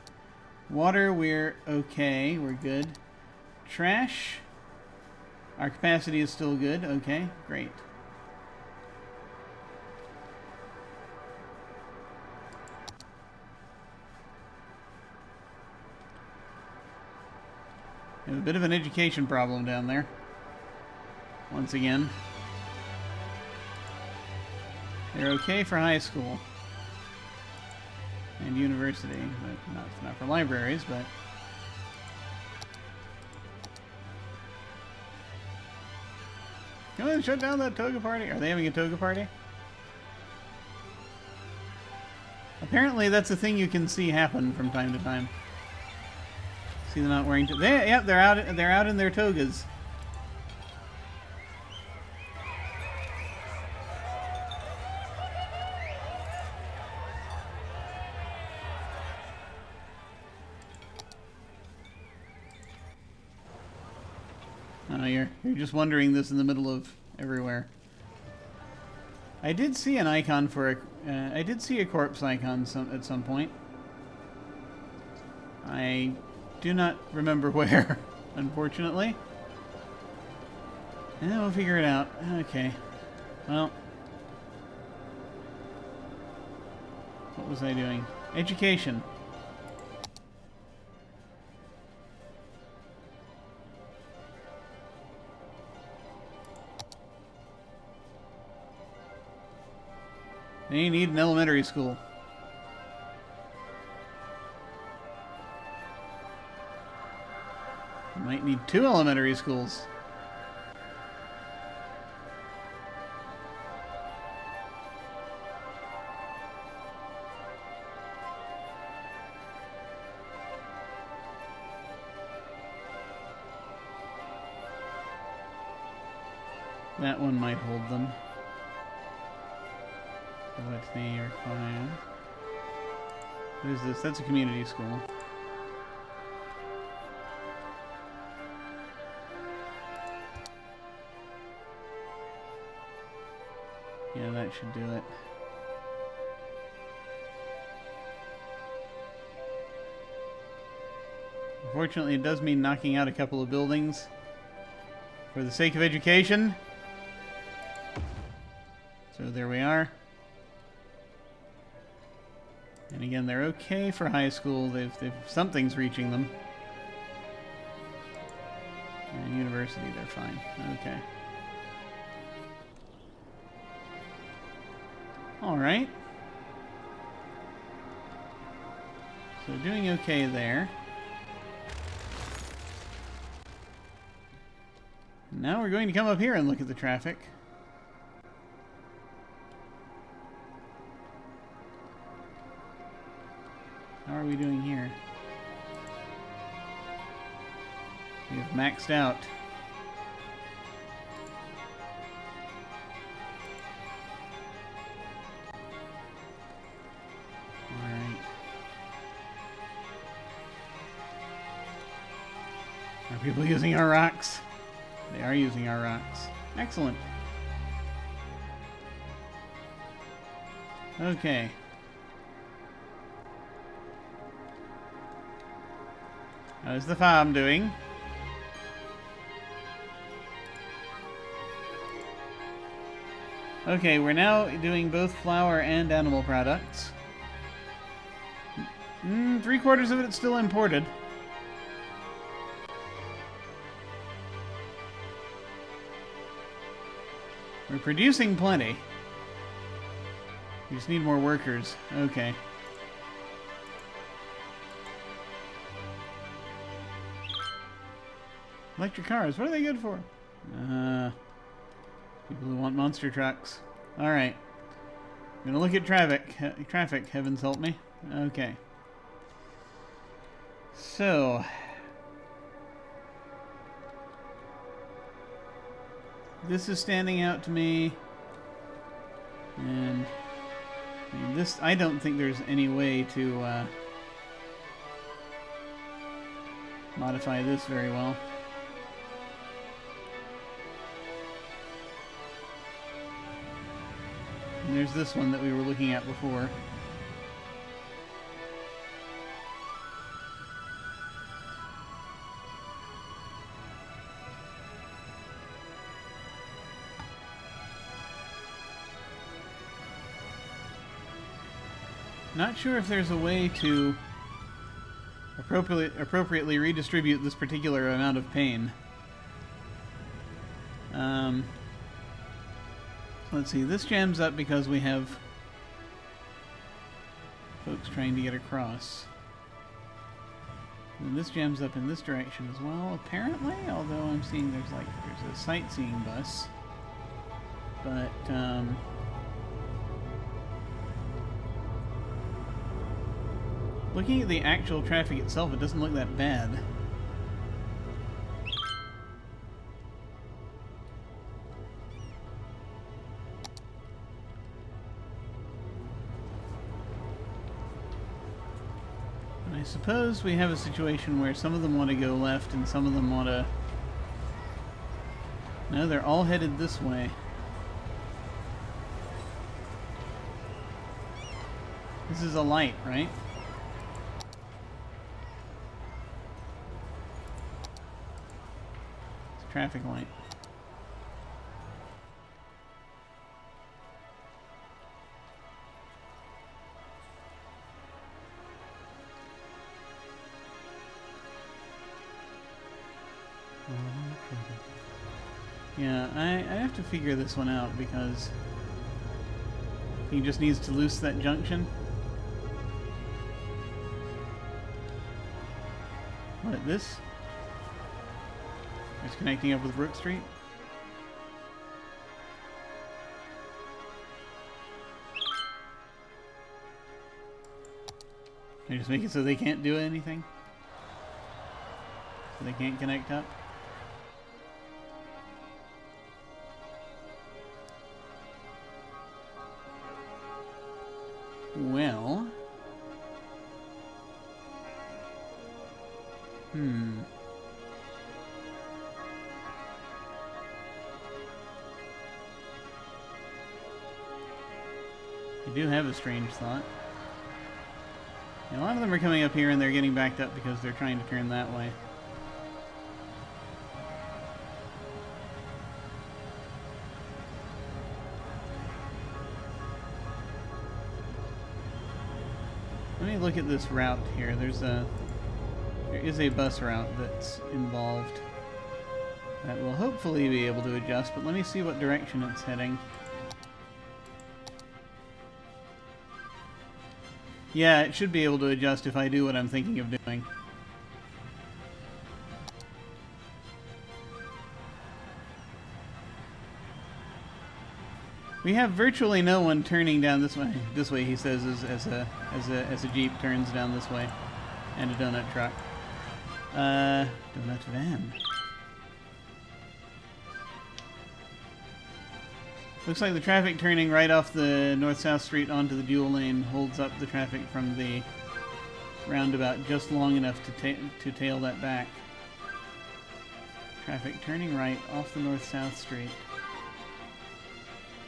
Water, we're okay. We're good. Trash... Our capacity is still good. Okay, great. We have a bit of an education problem down there. Once again. They're okay for high school. And university. But not for libraries, but... Come on, shut down that toga party. Are they having a toga party? Apparently that's a thing you can see happen from time to time. See them out wearing... Yep, they're out in their togas. Oh, you're just wondering this in the middle of everywhere. I did see an icon for a... I did see a corpse icon at some point. I do not remember where, unfortunately. Yeah, we'll figure it out. Okay. Well. What was I doing? Education. They need an elementary school. Might need 2 elementary schools. That one might hold them. What they require. What is this? That's a community school. Yeah, that should do it. Unfortunately, it does mean knocking out a couple of buildings for the sake of education. So there we are. And again, they're okay for high school. They've something's reaching them. And university, they're fine. Okay. All right. So doing okay there. Now we're going to come up here and look at the traffic. How are we doing here? We have maxed out. Alright. Are people using our rocks? They are using our rocks. Excellent. Okay. How's the farm doing? Okay, we're now doing both flour and animal products. 3/4 of it's still imported. We're producing plenty. We just need more workers. Okay. Electric cars, what are they good for? People who want monster trucks. Alright. I'm gonna look at traffic. Traffic, heavens help me. Okay. So, this is standing out to me, and I mean, this, I don't think there's any way to modify this very well. And there's this one that we were looking at before. Not sure if there's a way to appropriately redistribute this particular amount of pain. Let's see, this jams up because we have folks trying to get across. And this jams up in this direction as well, apparently, although I'm seeing there's a sightseeing bus. But, looking at the actual traffic itself, it doesn't look that bad. I suppose we have a situation where some of them want to go left and some of them want to... No, they're all headed this way. This is a light, right? It's a traffic light. Yeah, I have to figure this one out because he just needs to loose that junction. What, this? It's connecting up with Brook Street? Can I just make it so they can't do anything? So they can't connect up? Well... I do have a strange thought. A lot of them are coming up here and they're getting backed up because they're trying to turn that way. Let me look at this route here. There is a bus route that's involved that will hopefully be able to adjust, but let me see what direction it's heading. Yeah, it should be able to adjust if I do what I'm thinking of doing. We have virtually no one turning down this way. This way, he says, as a Jeep turns down this way, and a donut truck. Donut van. Looks like the traffic turning right off the north-south street onto the dual lane holds up the traffic from the roundabout just long enough to tail that back. Traffic turning right off the north-south street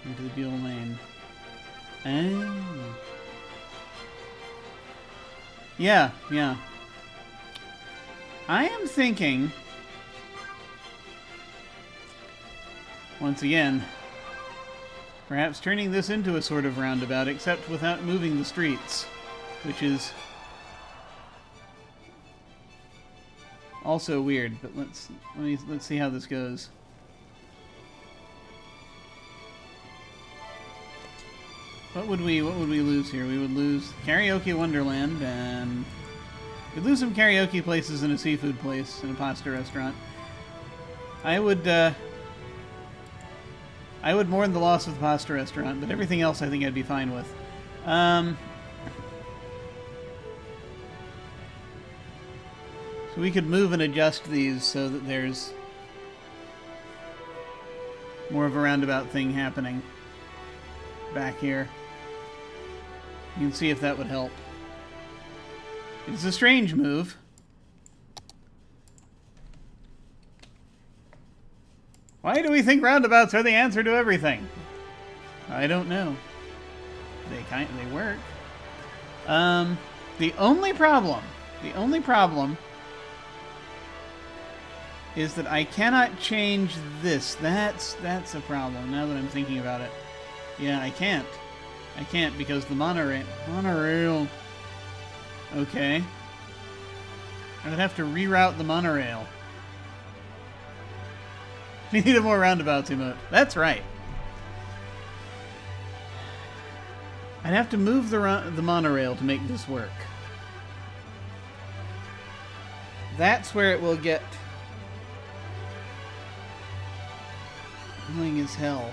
into the dual lane. Oh. Yeah. I am thinking, once again, perhaps turning this into a sort of roundabout, except without moving the streets, which is also weird. But let's see how this goes. What would we lose here? We would lose Karaoke Wonderland, and we'd lose some karaoke places and a seafood place and a pasta restaurant. I would mourn the loss of the pasta restaurant, but everything else I think I'd be fine with. We could move and adjust these so that there's more of a roundabout thing happening back here. You can see if that would help. It's a strange move. Why do we think roundabouts are the answer to everything? I don't know. They work. The only problem is that I cannot change this. That's a problem now that I'm thinking about it. Yeah, I can't. I can't because the monorail. Okay. I would have to reroute the monorail. We need a more roundabouts emote. That's right. I'd have to move the monorail to make this work. That's where it will get annoying as hell.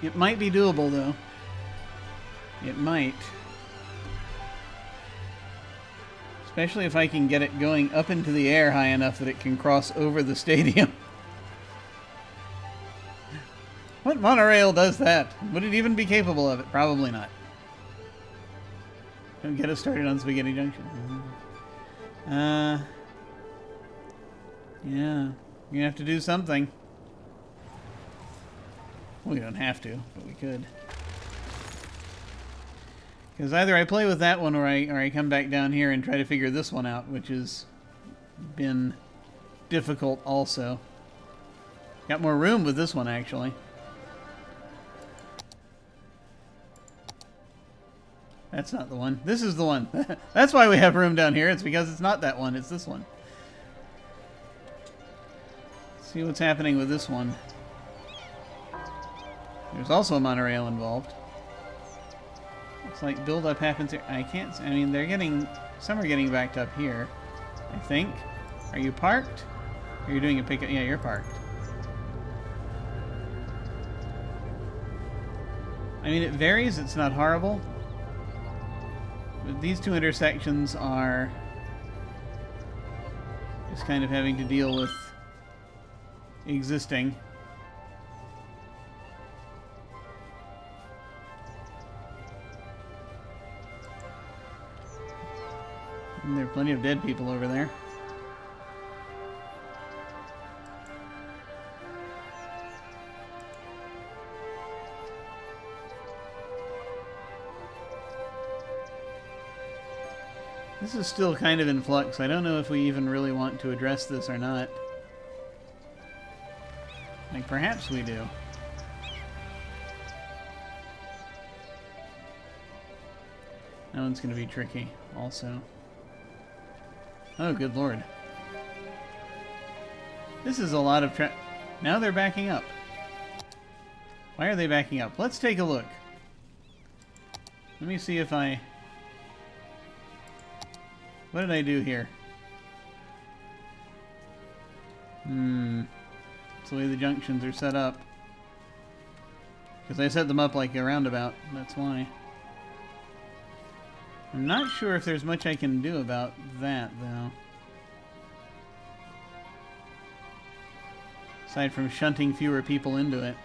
It might be doable, though. It might. Especially if I can get it going up into the air high enough that it can cross over the stadium. What monorail does that? Would it even be capable of it? Probably not. Don't get us started on Spaghetti Junction. Yeah. You're gonna have to do something. We don't have to, but we could. Because either I play with that one or I come back down here and try to figure this one out, which has been difficult also. Got more room with this one, actually. That's not the one. This is the one. That's why we have room down here. It's because it's not that one. It's this one. Let's see what's happening with this one. There's also a monorail involved. Looks like build-up happens here. I can't... I mean, they're getting... Some are getting backed up here, I think. Are you parked? Or are you doing a pickup? Yeah, you're parked. I mean, it varies. It's not horrible. But these two intersections are just kind of having to deal with existing. And there are plenty of dead people over there. This is still kind of in flux. I don't know if we even really want to address this or not. Like, perhaps we do. That one's going to be tricky, also. Oh, good lord. This is a lot of now they're backing up. Why are they backing up? Let's take a look. Let me see if I... What did I do here? It's the way the junctions are set up. Because I set them up like a roundabout. That's why. I'm not sure if there's much I can do about that, though. Aside from shunting fewer people into it.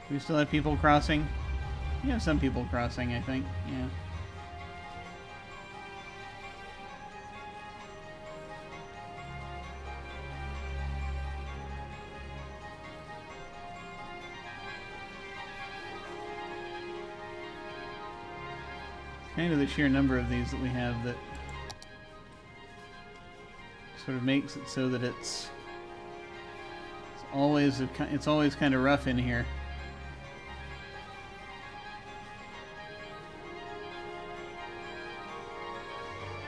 Do we still have people crossing? We have some people crossing, I think. Yeah. Kind of the sheer number of these that we have that sort of makes it so that it's always kind of rough in here.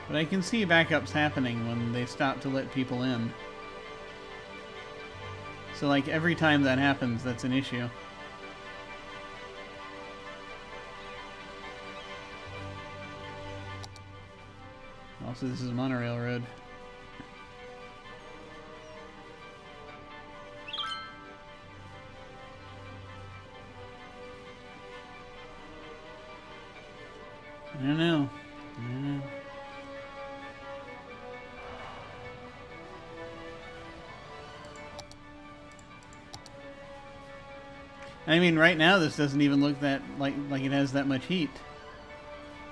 But I can see backups happening when they stop to let people in. So like every time that happens, that's an issue. Also, this is a monorail road. I don't know. I mean, right now this doesn't even look that like it has that much heat.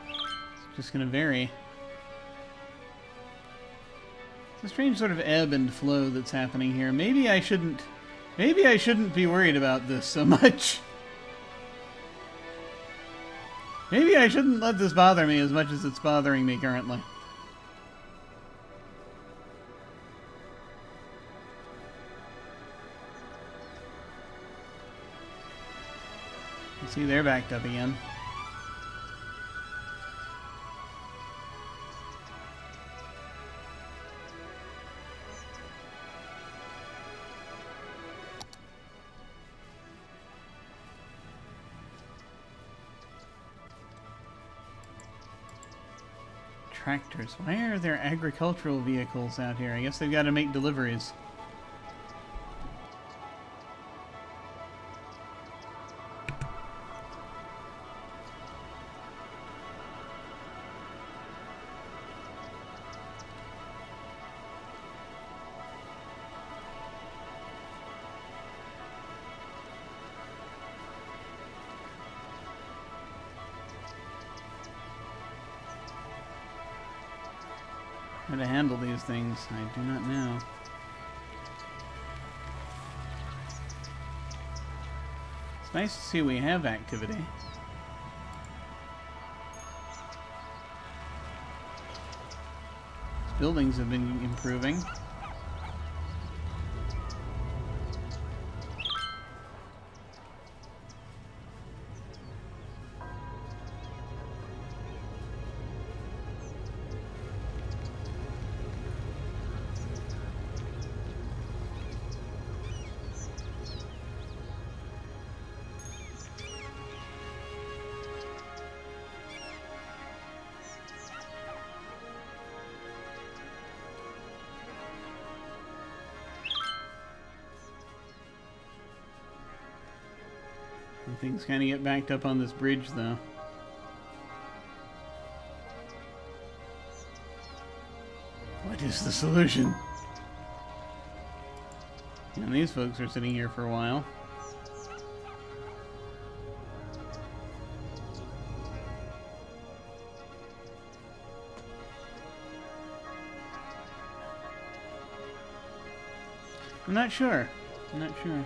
It's just gonna vary. It's a strange sort of ebb and flow that's happening here. Maybe I shouldn't be worried about this so much. Maybe I shouldn't let this bother me as much as it's bothering me currently. See, they're backed up again. Tractors. Why are there agricultural vehicles out here? I guess they've got to make deliveries. How to handle these things, I do not know. It's nice to see we have activity. Buildings have been improving. Things kind of get backed up on this bridge, though. What is the solution? And these folks are sitting here for a while. I'm not sure. I'm not sure.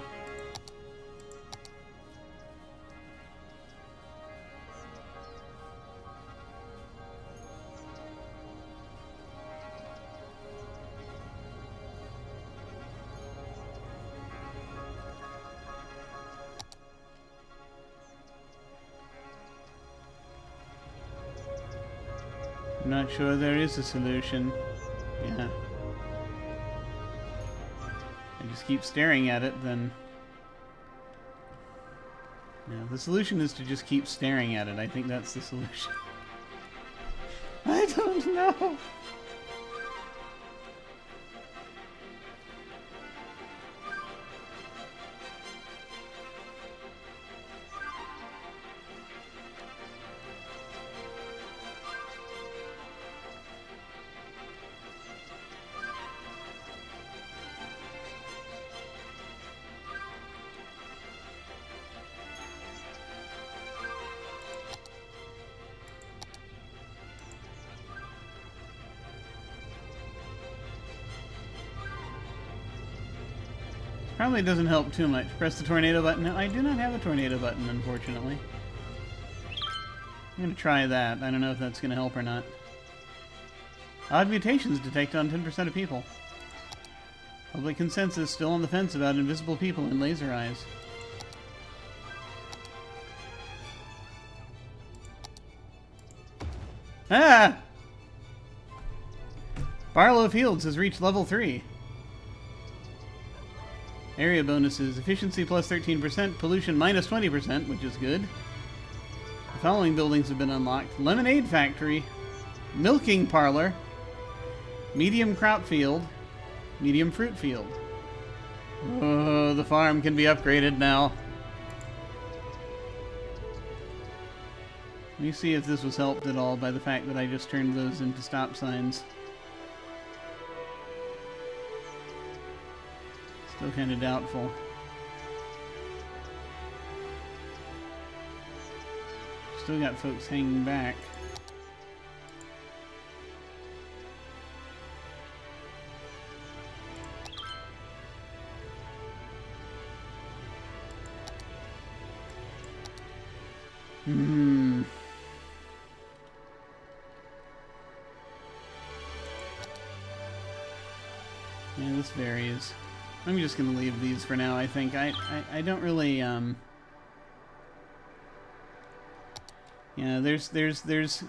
I'm not sure there is a solution. Yeah. I just keep staring at it, then... Yeah, the solution is to just keep staring at it. I think that's the solution. I don't know! Probably doesn't help too much. Press the tornado button. No, I do not have a tornado button, unfortunately. I'm going to try that. I don't know if that's going to help or not. Odd mutations detected on 10% of people. Public consensus still on the fence about invisible people and laser eyes. Ah! Barlow Fields has reached level 3. Area bonuses, efficiency plus 13%, pollution minus 20%, which is good. The following buildings have been unlocked. Lemonade Factory, Milking Parlor, Medium crop field. Medium fruit field. Oh, the farm can be upgraded now. Let me see if this was helped at all by the fact that I just turned those into stop signs. Still kind of doubtful. Still got folks hanging back. Yeah, this varies. I'm just gonna leave these for now, I think. I don't really, yeah, there's this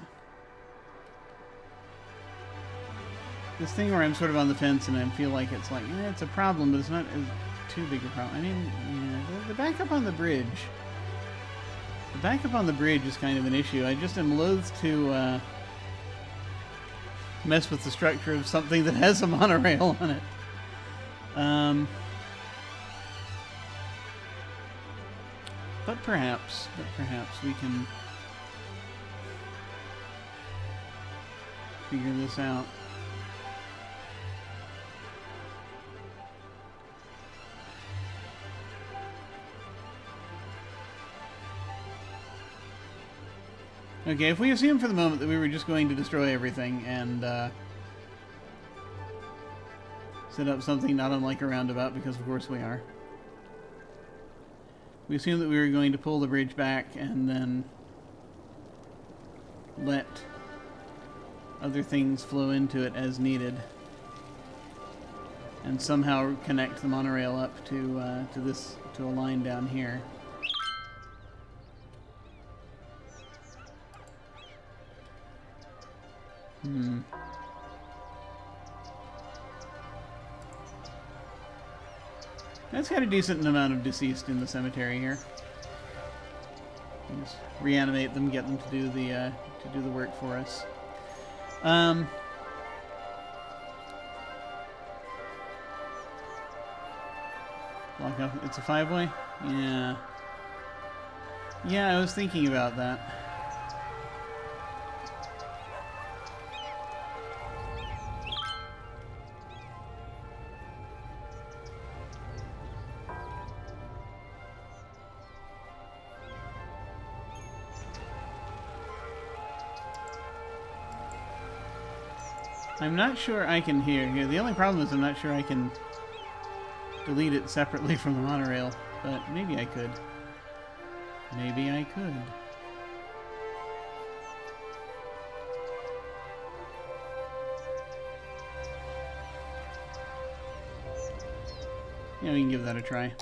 thing where I'm sort of on the fence and I feel like it's like, yeah, it's a problem, but it's not too big a problem. I mean, yeah, the backup on the bridge. The backup on the bridge is kind of an issue. I just am loath to mess with the structure of something that has a monorail on it. But perhaps we can figure this out. Okay, if we assume for the moment that we were just going to destroy everything and set up something not unlike a roundabout, because of course we are. We assume that we were going to pull the bridge back and then let other things flow into it as needed, and somehow connect the monorail up to a line down here. That's got a decent amount of deceased in the cemetery here. Just reanimate them, get them to do the work for us. Lock up. It's a 5-way? Yeah. Yeah, I was thinking about that. I'm not sure I can hear here. The only problem is I'm not sure I can delete it separately from the monorail, but maybe I could. Maybe I could. Yeah, we can give that a try.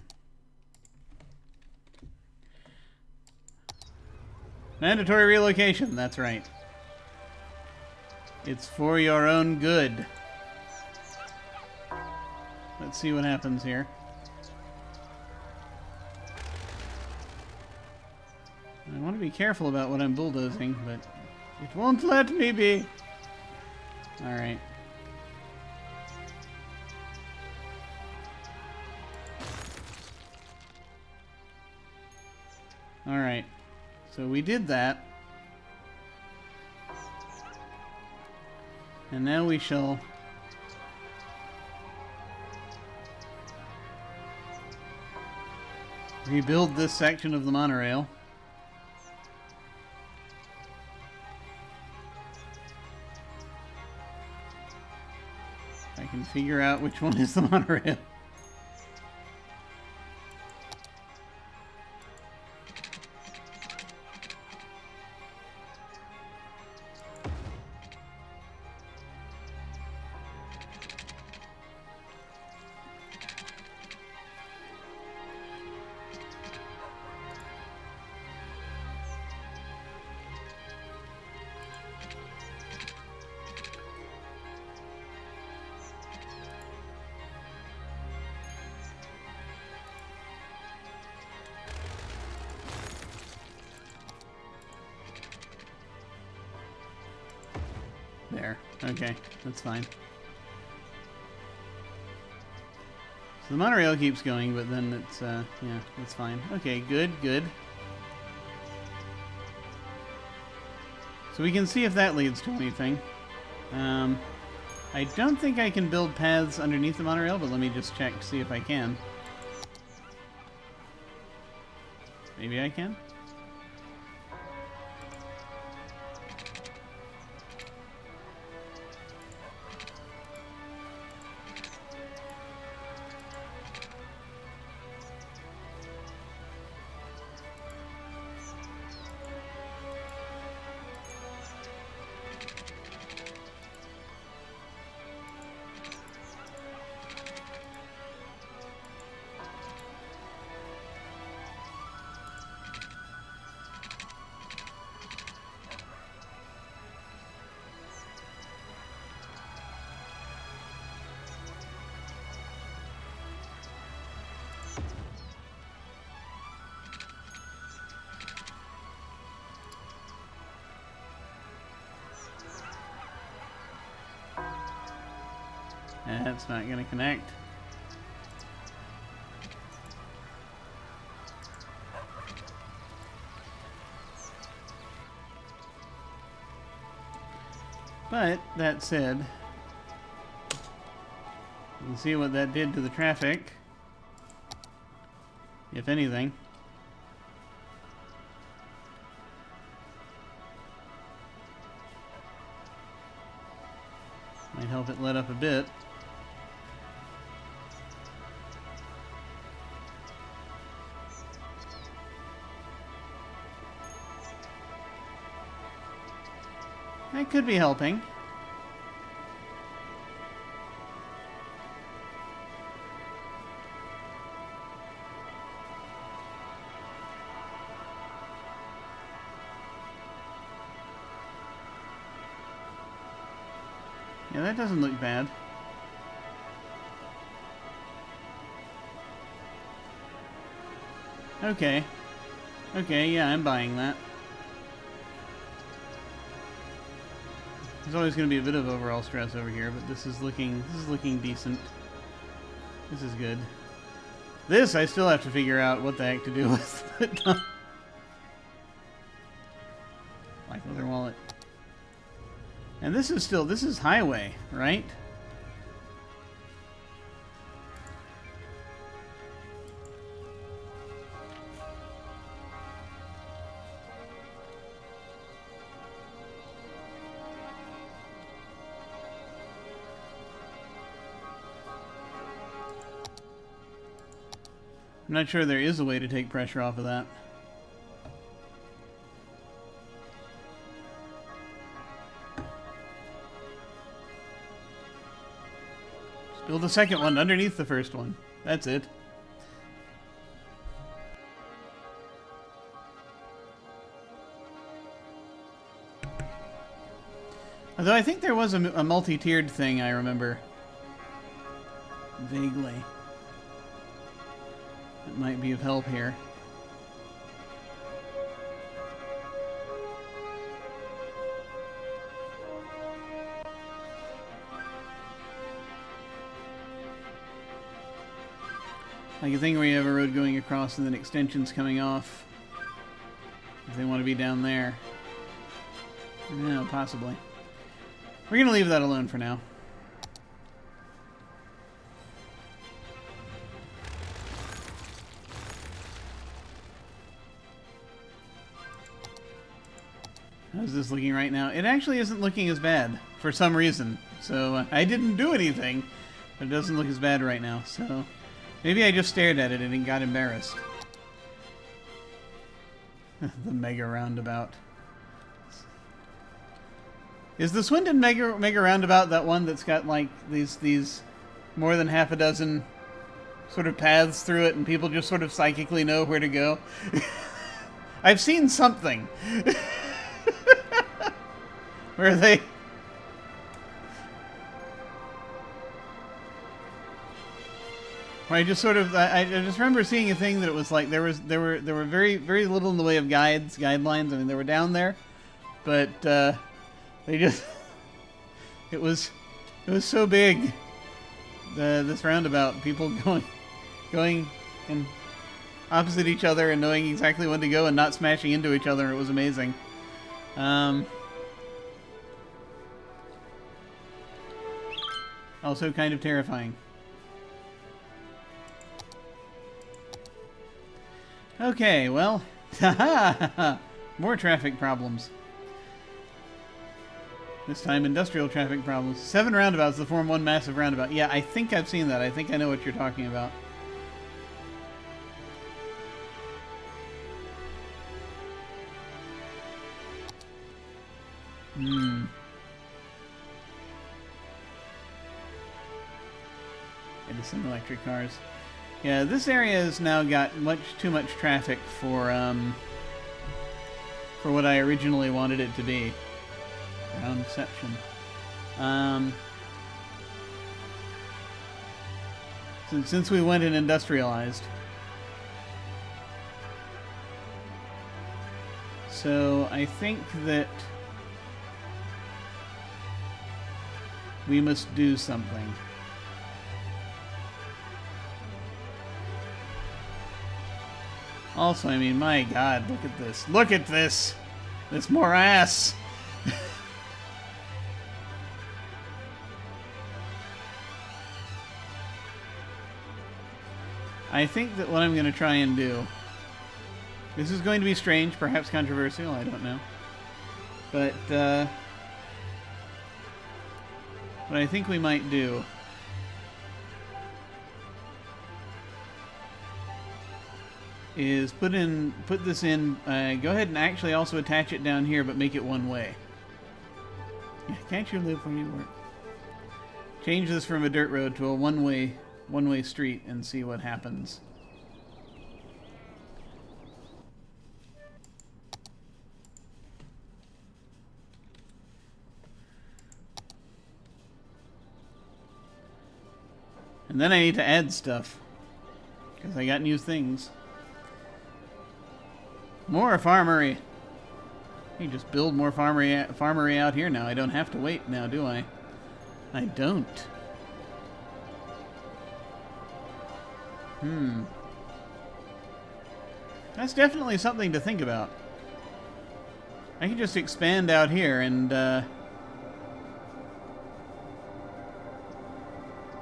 Mandatory relocation, that's right. It's for your own good. Let's see what happens here. I want to be careful about what I'm bulldozing, but it won't let me be. Alright. Alright. So we did that. And now we shall rebuild this section of the monorail. I can figure out which one is the monorail. There. Okay, that's fine. the monorail keeps going, but then it's, yeah, it's fine. Okay, good, good. So we can see if that leads to anything. I don't think I can build paths underneath the monorail, but let me just check to see if I can. Maybe I can? That's not going to connect. But, that said, you can see what that did to the traffic, if anything. Might help it let up a bit. That could be helping. Yeah, that doesn't look bad. Okay. Okay, yeah, I'm buying that. There's always going to be a bit of overall stress over here, but this is looking decent. This is good. This I still have to figure out what the heck to do with. Like leather wallet. And this is highway, right? I'm not sure there is a way to take pressure off of that. Just build a second one underneath the first one. That's it. Although I think there was a multi-tiered thing I remember. Vaguely. That might be of help here. Like a thing where you have a road going across and then extensions coming off. If they want to be down there. No, possibly. We're going to leave that alone for now. How's this looking right now? It actually isn't looking as bad for some reason. So I didn't do anything, but it doesn't look as bad right now. So maybe I just stared at it and got embarrassed. The mega roundabout. Is the Swindon mega roundabout that one that's got like these more than half a dozen sort of paths through it and people just sort of psychically know where to go? I've seen something. Where they... Where I just sort of... I just remember seeing a thing that it was like there were very little in the way of guidelines. I mean, they were down there, but they just... It was so big. This roundabout, people going... going in opposite each other and knowing exactly when to go and not smashing into each other. It was amazing. Also kind of terrifying. Okay, well, more traffic problems. This time, industrial traffic problems. 7 roundabouts that form one massive roundabout. Yeah, I think I've seen that. I think I know what you're talking about. Into some electric cars. Yeah, this area has now got much too much traffic for what I originally wanted it to be. Roundception. Since we went and industrialized. So I think that we must do something. Also, I mean, my God, look at this. Look at this! This morass! I think that what I'm going to try and do... This is going to be strange, perhaps controversial, I don't know. But, what I think we might do... is put this in, go ahead and actually also attach it down here, but make it one way. Yeah, can't you live where you work? Change this from a dirt road to a one-way street and see what happens. And then I need to add stuff, because I got new things. More farmery. You just build more farmery out here now. I don't have to wait now, do I? I don't. That's definitely something to think about. I can just expand out here and,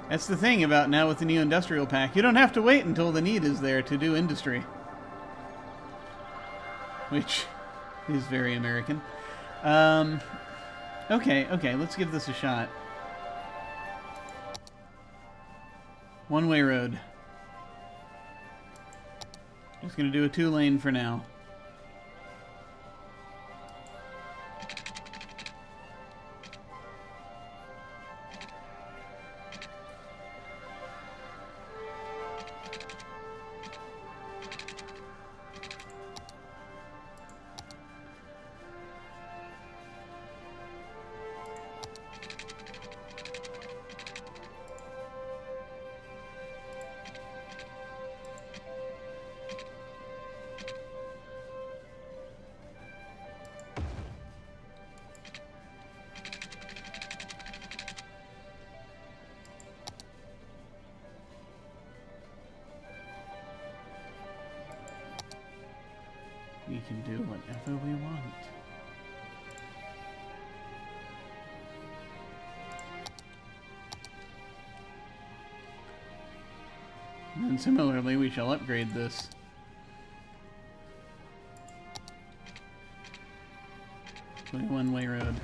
that's the thing about now with the new industrial pack. You don't have to wait until the need is there to do industry. Which is very American. Okay, let's give this a shot. One-way road. Just gonna do a 2-lane for now. We can do whatever we want. And then similarly, we shall upgrade this. To a one-way road.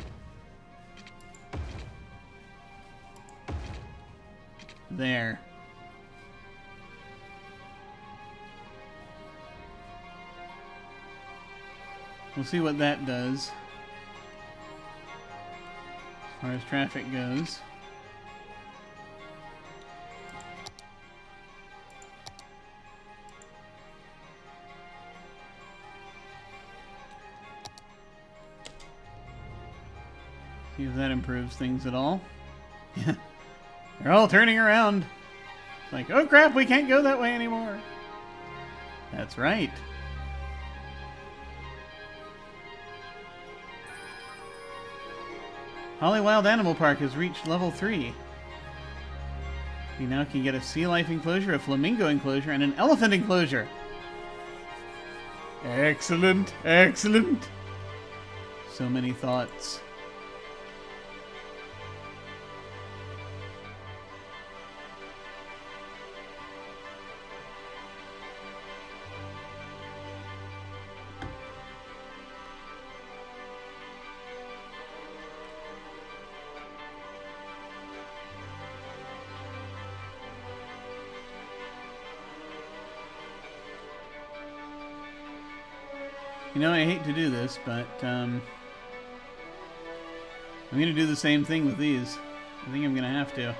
There. We'll see what that does as far as traffic goes. See if that improves things at all. Yeah, they're all turning around. It's like, oh crap, we can't go that way anymore. That's right. Holly Wild Animal Park has reached level 3. We now can get a sea life enclosure, a flamingo enclosure, and an elephant enclosure. Excellent, excellent. So many thoughts. You know, I hate to do this, but I'm going to do the same thing with these. I think I'm going to have to.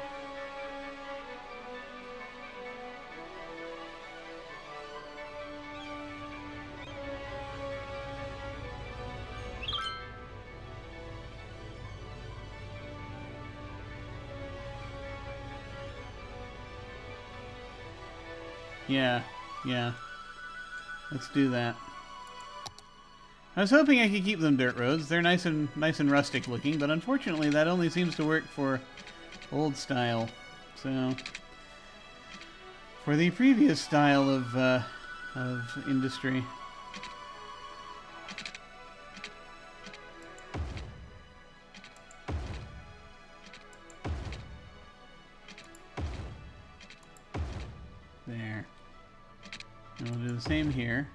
Yeah. Let's do that. I was hoping I could keep them dirt roads. They're nice and rustic looking, but unfortunately that only seems to work for old style. So for the previous style of industry. There. And we'll do the same here.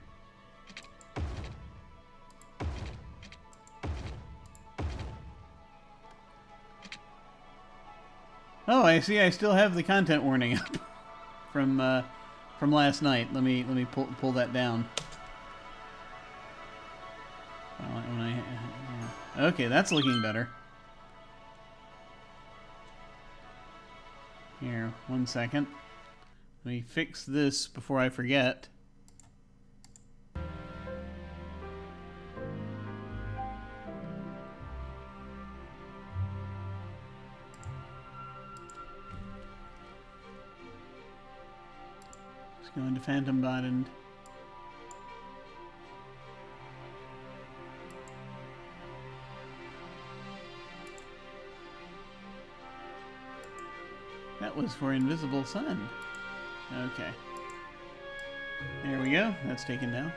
Oh, I see. I still have the content warning up from last night. Let me pull that down. Okay, that's looking better. Here, 1 second. Let me fix this before I forget. Go into Phantom Bottom. That was for Invisible Sun. Okay. There we go. That's taken down.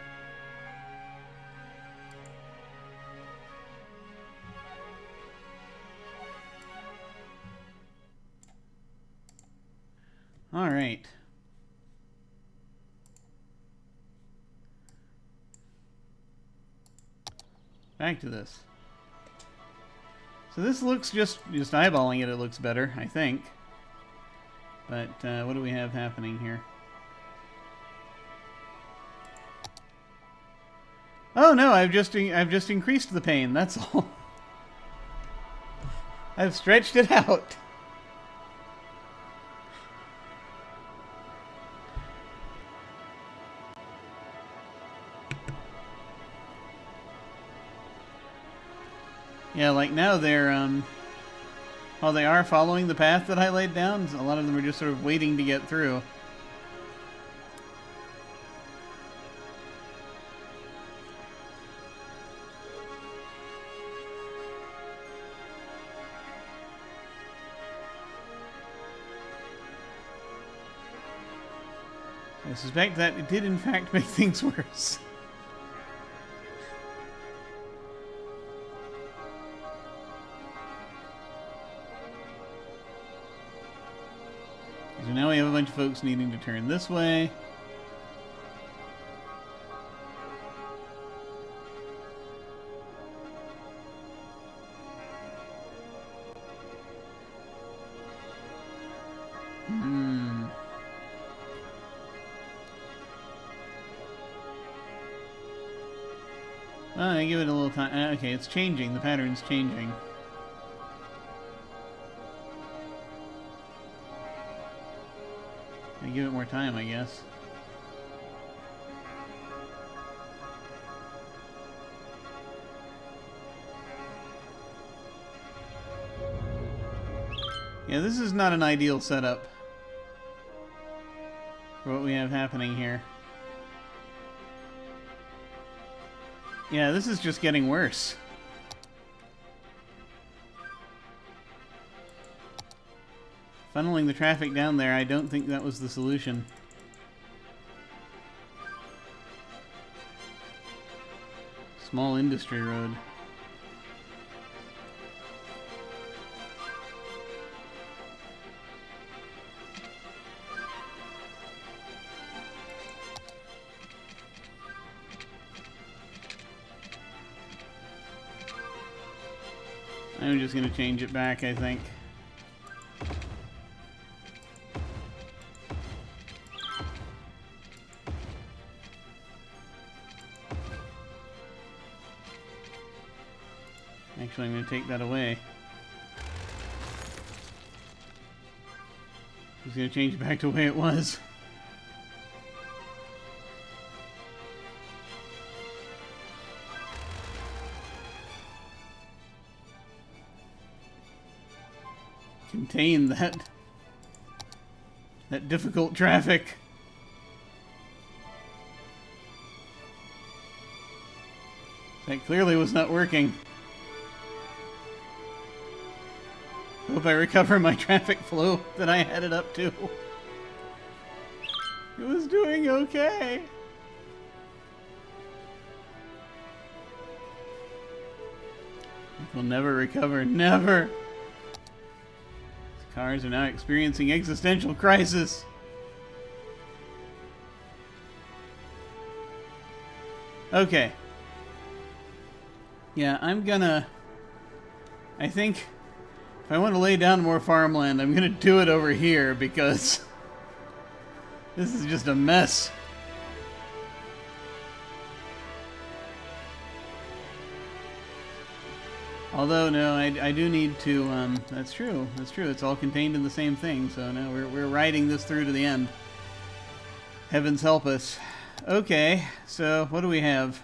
All right. Back to this. So this looks just eyeballing it looks better, I think. But what do we have happening here? Oh no, I've just increased the pane. That's all. I've stretched it out. Yeah, like now they're, while they are following the path that I laid down, a lot of them are just sort of waiting to get through. I suspect that it did in fact make things worse. So now we have a bunch of folks needing to turn this way. Well, I give it a little time. Okay, it's changing. The pattern's changing. I give it more time, I guess. Yeah, this is not an ideal setup for what we have happening here. Yeah, this is just getting worse. Funneling the traffic down there, I don't think that was the solution. Small industry road. I'm just going to change it back, I think. Actually, I'm going to take that away. I'm just going to change it back to the way it was. Contain that difficult traffic. That clearly was not working. Hope I recover my traffic flow that I had it up to. It was doing okay. It will never recover. Never. These cars are now experiencing existential crisis. Okay. Yeah, I think if I want to lay down more farmland, I'm going to do it over here because this is just a mess. Although, no, I do need to, that's true, it's all contained in the same thing, so no, we're riding this through to the end. Heavens help us. Okay, so what do we have?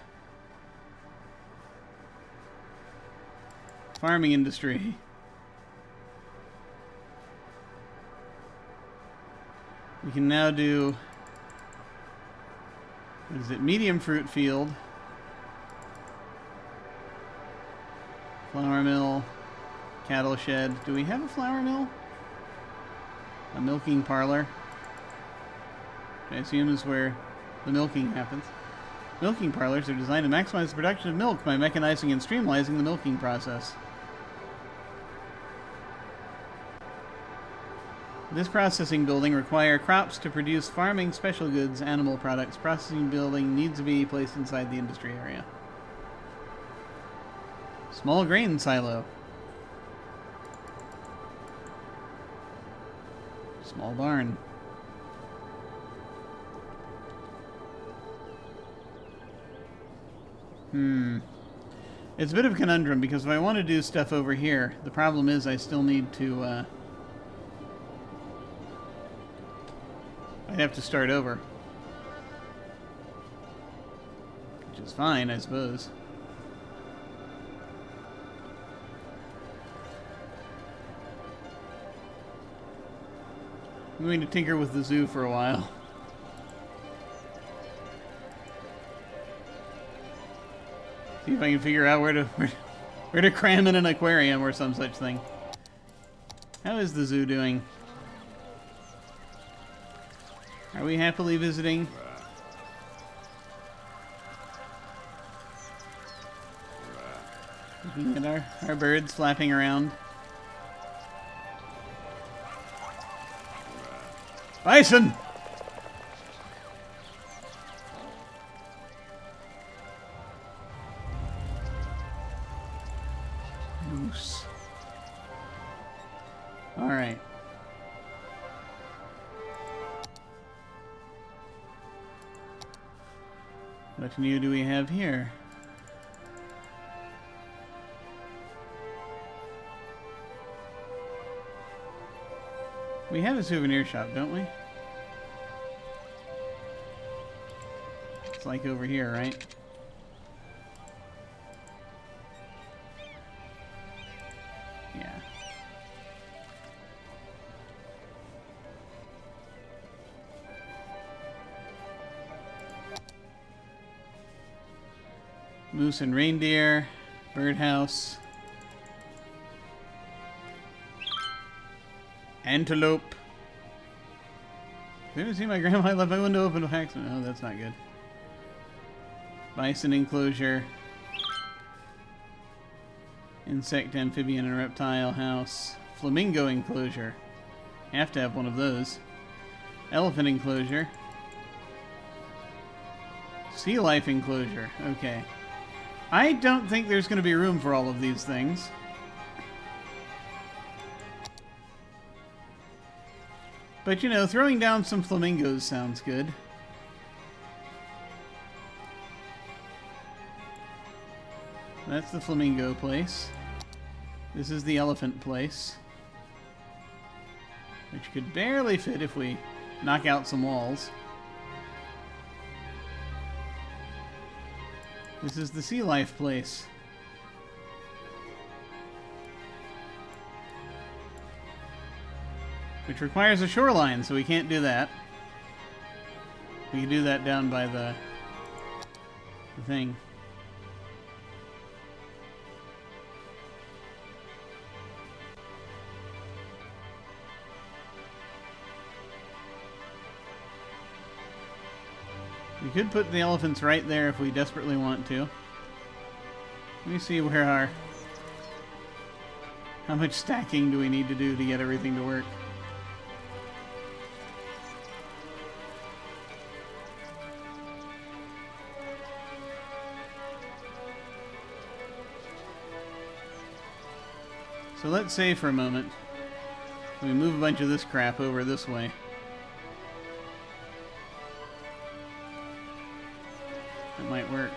Farming industry. We can now do, what is it, medium fruit field, flour mill, cattle shed. Do we have a flour mill? A milking parlor, which I assume is where the milking happens. Milking parlors are designed to maximize the production of milk by mechanizing and streamlining the milking process. This processing building requires crops to produce farming special goods, animal products. Processing building needs to be placed inside the industry area. Small grain silo. Small barn. It's a bit of a conundrum because if I want to do stuff over here, the problem is I still need to, I'd have to start over. Which is fine, I suppose. I'm going to tinker with the zoo for a while. See if I can figure out where to cram in an aquarium or some such thing. How is the zoo doing? Are we happily visiting? Looking at our birds flapping around. Bison! Moose. Alright. What new do we have here? We have a souvenir shop, don't we? It's like over here, right? Yeah. Moose and reindeer, birdhouse. Antelope. Did you see my grandma? I left my window open by accident. Oh, that's not good. Bison enclosure. Insect, amphibian, and reptile house. Flamingo enclosure. Have to have one of those. Elephant enclosure. Sea life enclosure. Okay. I don't think there's going to be room for all of these things. But, you know, throwing down some flamingos sounds good. That's the flamingo place. This is the elephant place. Which could barely fit if we knock out some walls. This is the sea life place. Which requires a shoreline, so we can't do that. We can do that down by the thing. We could put the elephants right there if we desperately want to. Let me see where how much stacking do we need to do to get everything to work. So let's say for a moment we move a bunch of this crap over this way. That might work.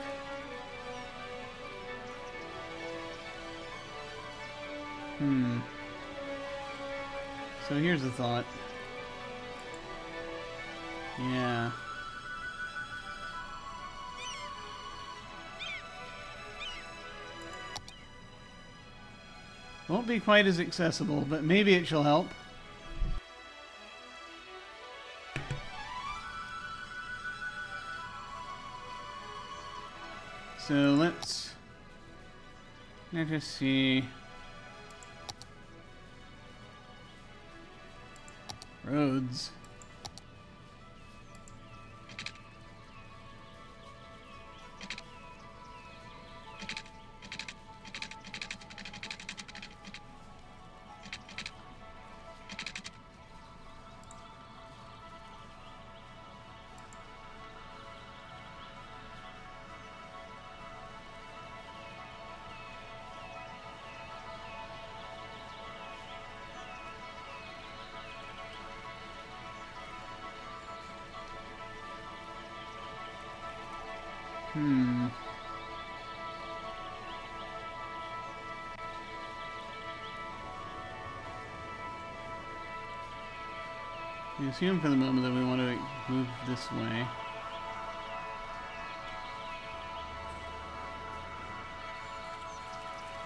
So here's the thought. Yeah. Won't be quite as accessible, but maybe it shall help. So let's just see. Roads. We assume for the moment that we want to move this way.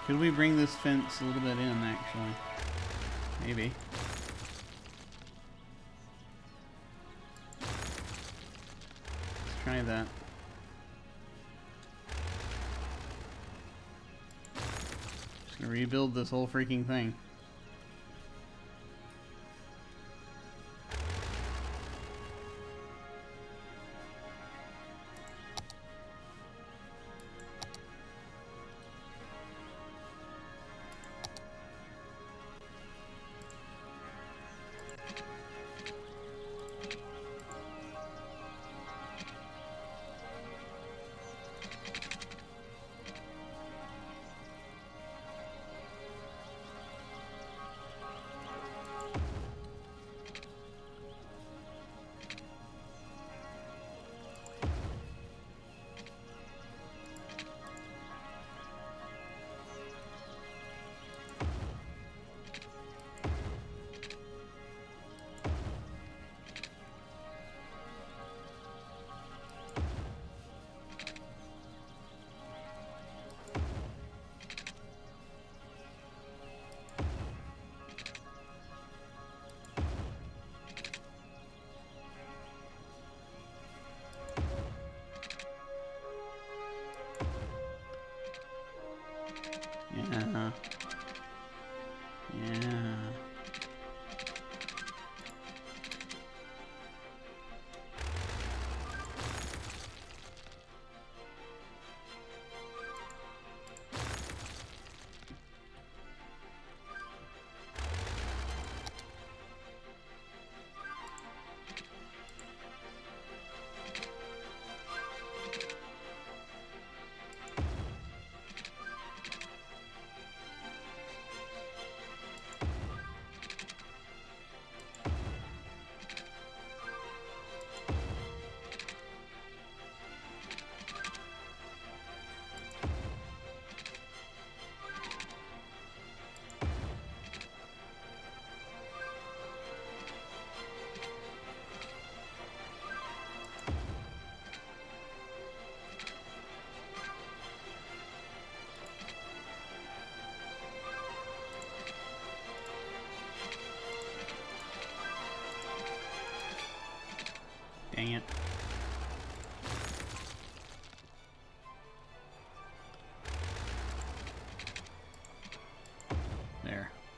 Could we bring this fence a little bit in, actually? Maybe. Let's try that. Just gonna rebuild this whole freaking thing.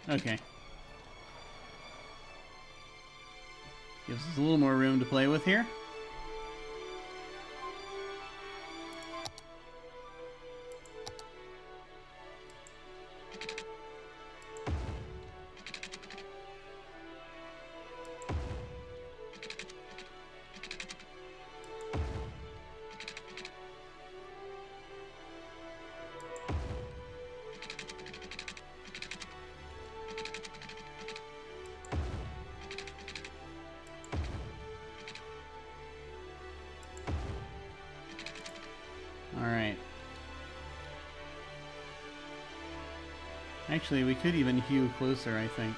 Okay. Gives us a little more room to play with here. Alright. Actually, we could even hew closer, I think.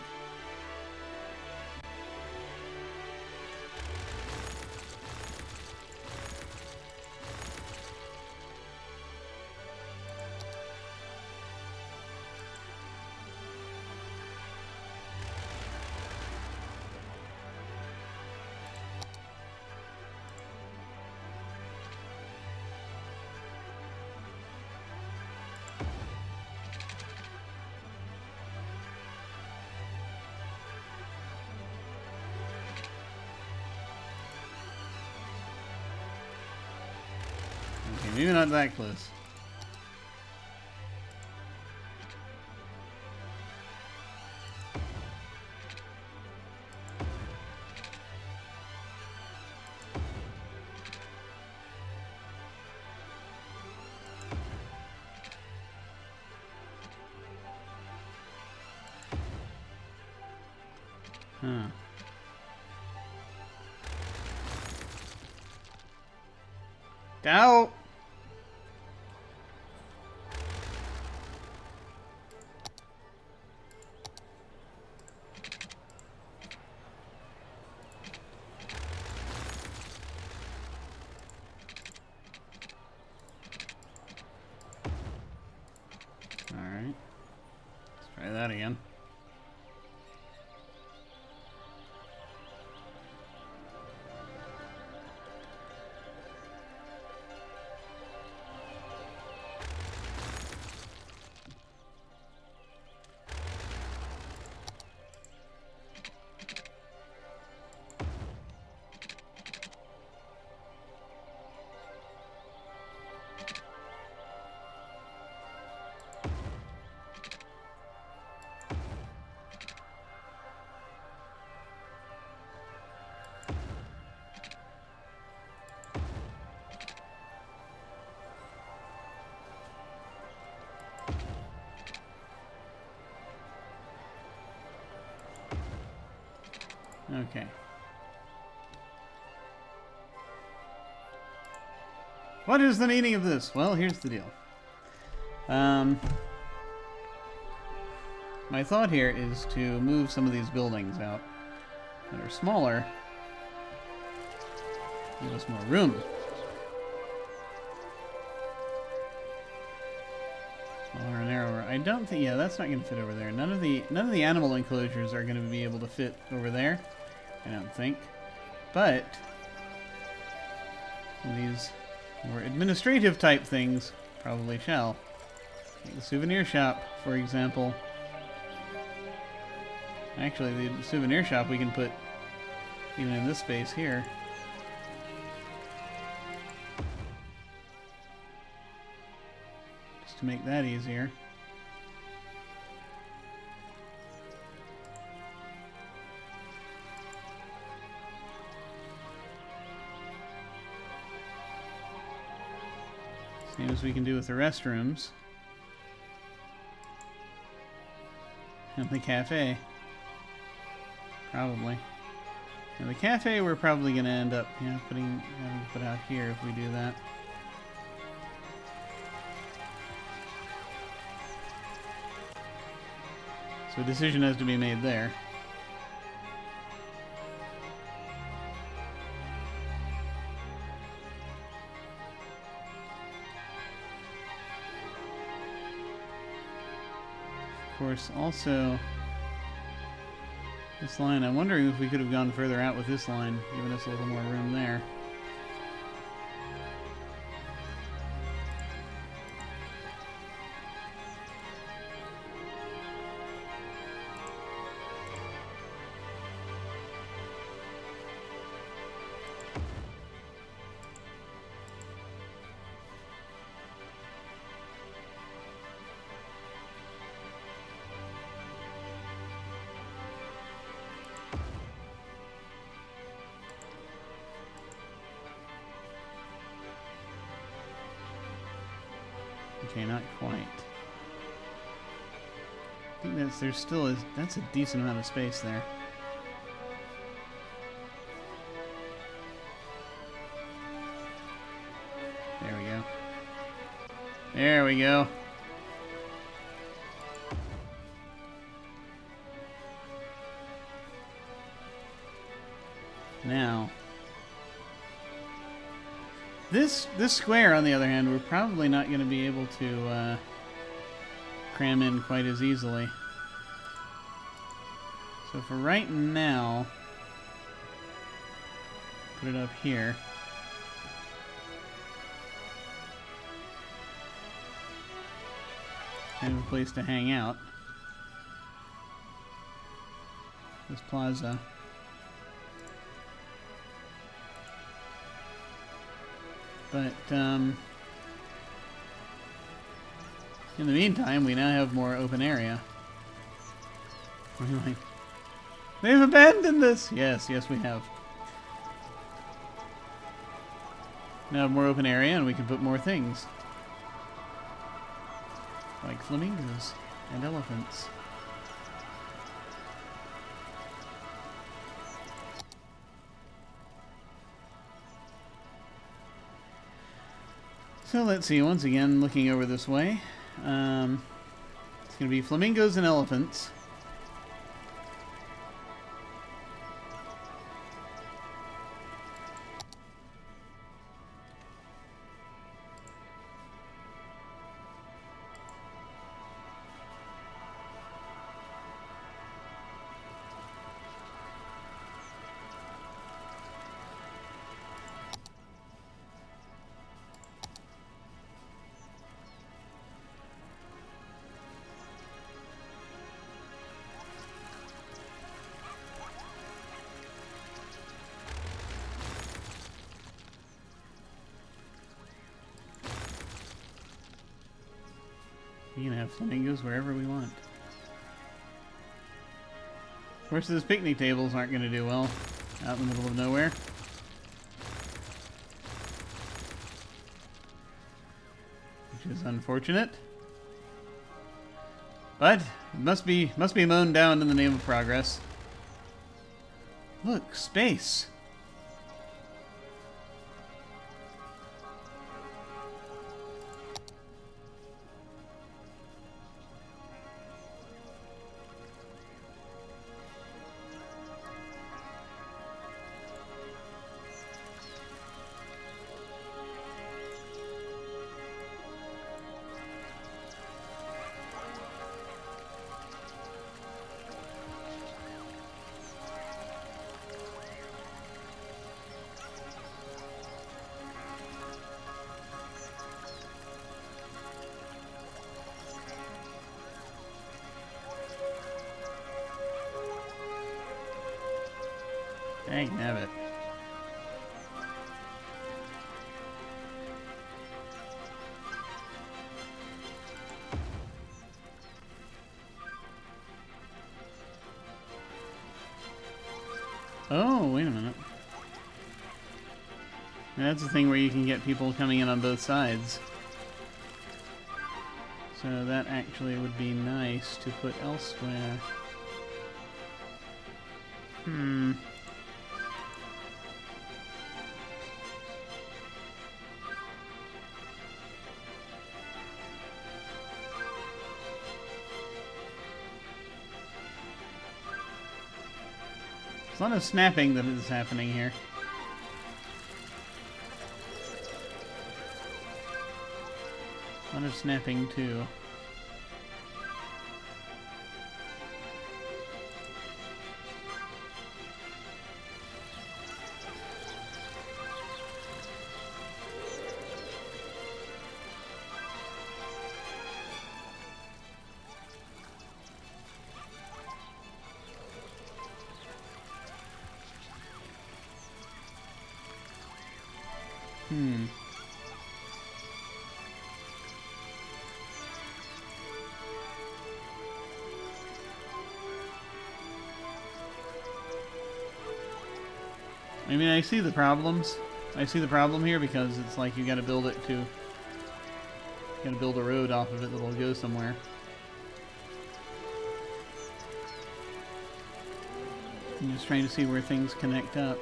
Okay, maybe not that close. Huh. Ow! Alright. Let's try that again. Okay. What is the meaning of this? Well, here's the deal. My thought here is to move some of these buildings out that are smaller. Give us more room. Smaller and narrower. I don't think. Yeah, that's not going to fit over there. None of the animal enclosures are going to be able to fit over there. I don't think. But some of these more administrative type things probably shall. Like the souvenir shop, for example. Actually, the souvenir shop we can put even in this space here. Just to make that easier. Same as we can do with the restrooms. And the cafe. Probably. And the cafe we're probably going to end up, having to put out here if we do that. So a decision has to be made there. Of course, also this line, I'm wondering if we could have gone further out with this line, giving us a little more room there. Okay, not quite. I think that's a decent amount of space there. There we go. There we go. Now, this square, on the other hand, we're probably not going to be able to cram in quite as easily. So for right now, put it up here. Kind of a place to hang out. This plaza. But, in the meantime, we now have more open area. We're like, they've abandoned this! Yes, yes we have. Now have more open area and we can put more things. Like flamingos and elephants. So let's see, once again, looking over this way. It's going to be flamingos and elephants. We can have flamingos wherever we want. Of course, those picnic tables aren't going to do well out in the middle of nowhere. Which is unfortunate. But it must be mown down in the name of progress. Look, space. Dang nabbit. Oh, wait a minute. That's the thing where you can get people coming in on both sides. So that actually would be nice to put elsewhere. There's a lot of snapping that is happening here. A lot of snapping too. I mean, I see the problems. I see the problem here because it's like you got to build it to Gonna build a road off of it that'll go somewhere. I'm just trying to see where things connect up.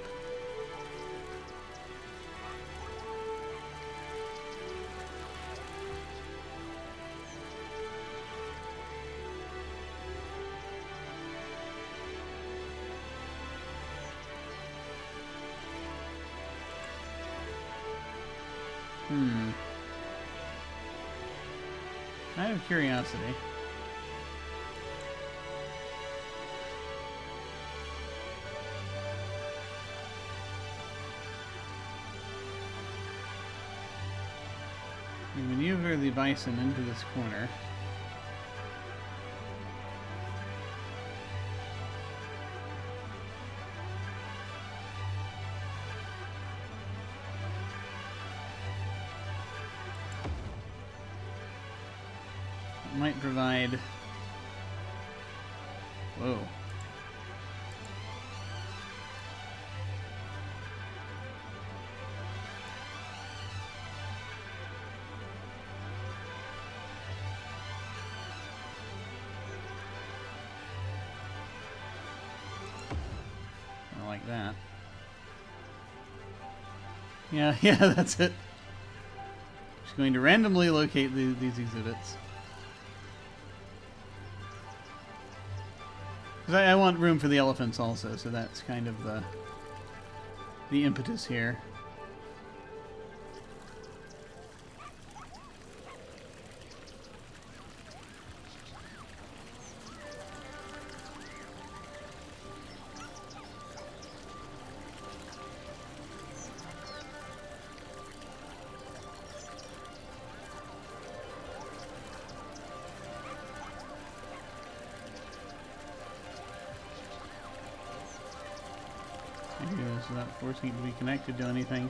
Out of curiosity. You maneuver the bison into this corner. Might provide... Whoa. I like that. Yeah, that's it. Just going to randomly locate these exhibits. Because I want room for the elephants also, so that's kind of the impetus here. Without forcing it to be connected to anything.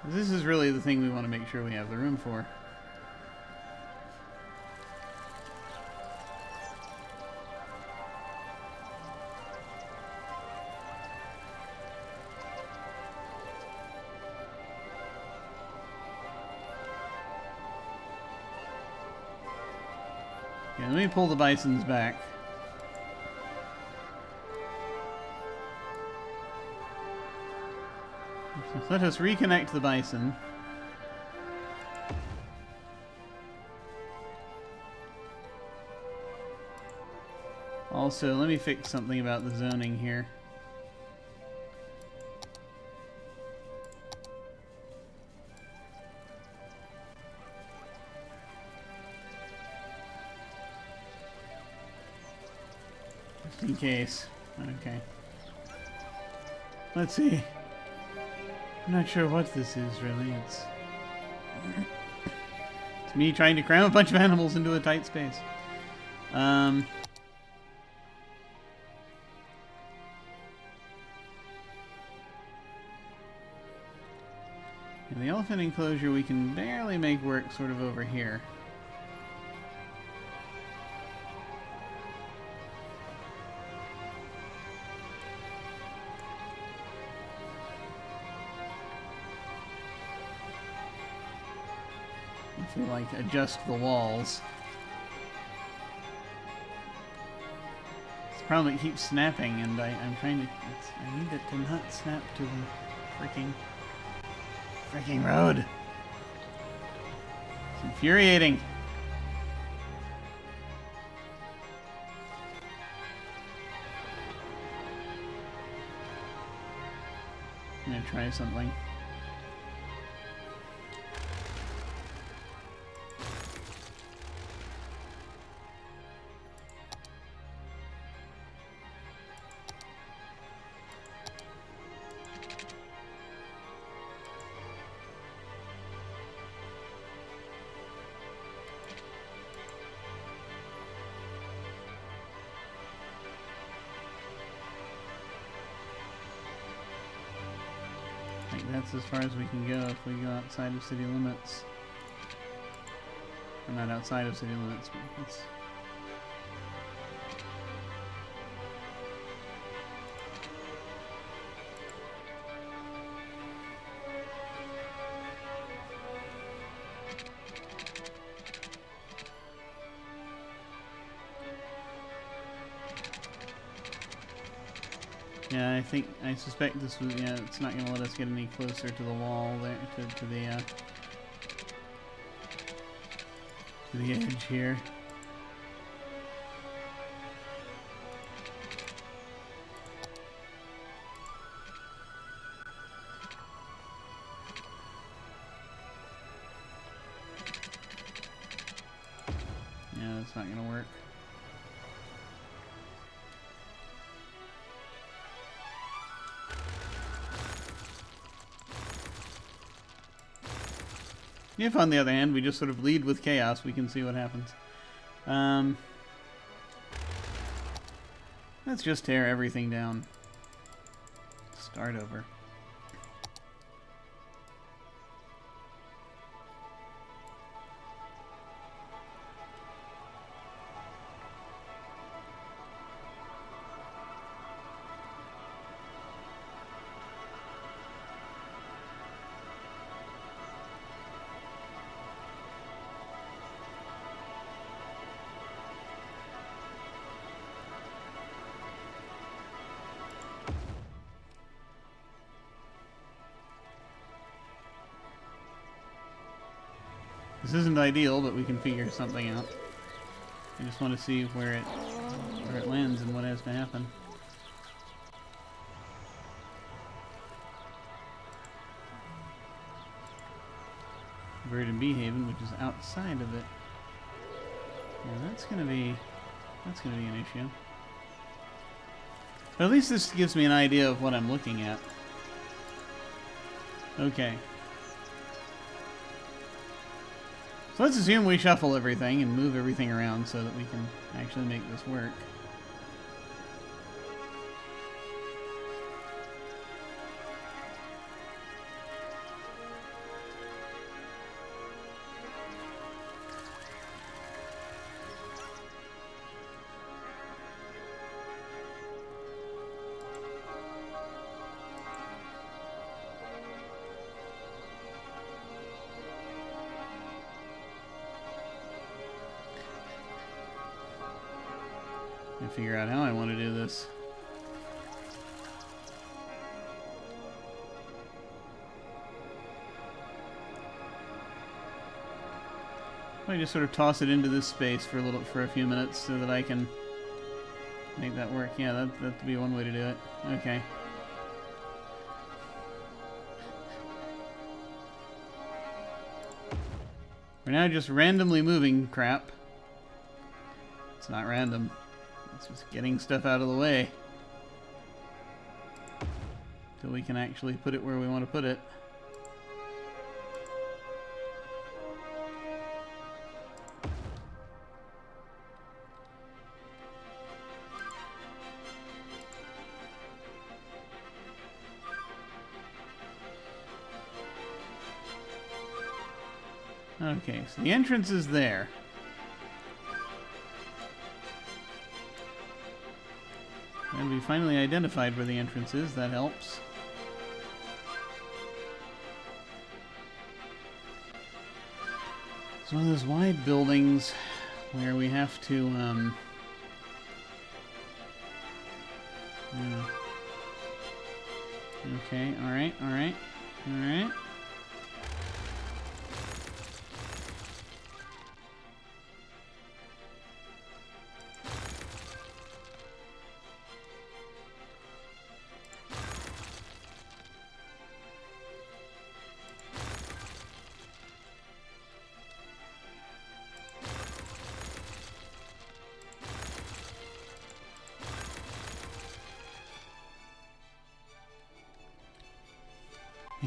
This is really the thing we want to make sure we have the room for. Okay, let me pull the bisons back. Let us reconnect the bison. Also, let me fix something about the zoning here. Just in case. Okay. Let's see. I'm not sure what this is, really. It's me trying to cram a bunch of animals into a tight space. And the elephant enclosure we can barely make work sort of over here. If we like adjust the walls. It's the problem, it keeps snapping, and I'm trying to. I need it to not snap to the freaking road. It's infuriating. I'm gonna try something. Like, that's as far as we can go if we go outside of city limits. Or not outside of city limits, but it's... Yeah, I suspect this was, yeah, it's not going to let us get any closer to the wall there, to the edge here. Yeah, that's not going to work. If, on the other hand, we just sort of lead with chaos, we can see what happens. Let's just tear everything down. Start over. This isn't ideal, but we can figure something out. I just want to see where it lands and what has to happen. Bird and Bee Haven, which is outside of it. Yeah, that's gonna be an issue. But at least this gives me an idea of what I'm looking at. Okay. So let's assume we shuffle everything and move everything around so that we can actually make this work. Figure out how I want to do this. I just sort of toss it into this space for a few minutes so that I can make that work. Yeah, that'd be one way to do it. Okay. We're now just randomly moving crap. It's not random. It's just getting stuff out of the way till we can actually put it where we want to put it. Okay, so the entrance is there. And we finally identified where the entrance is. That helps. It's one of those wide buildings where we have to, yeah. Okay, alright, alright, alright.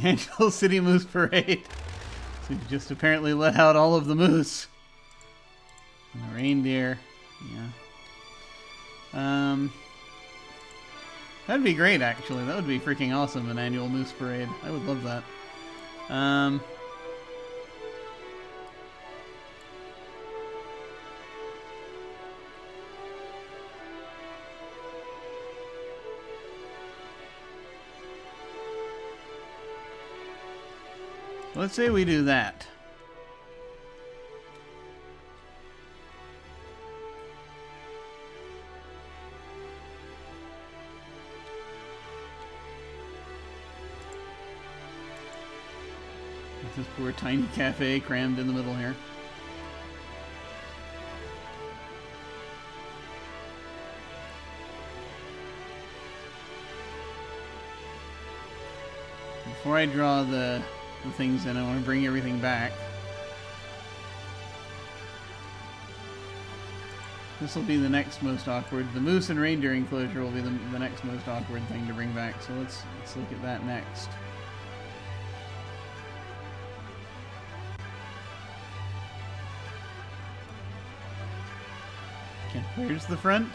Angel City Moose Parade. So we just apparently let out all of the moose. And the reindeer. Yeah. That'd be great, actually. That would be freaking awesome, an annual moose parade. I would love that. Let's say we do that. This poor tiny cafe crammed in the middle here. Before I draw the things in, I want to bring everything back. This will be the next most awkward. The moose and reindeer enclosure will be the next most awkward thing to bring back. So let's look at that next. Okay, where's the front?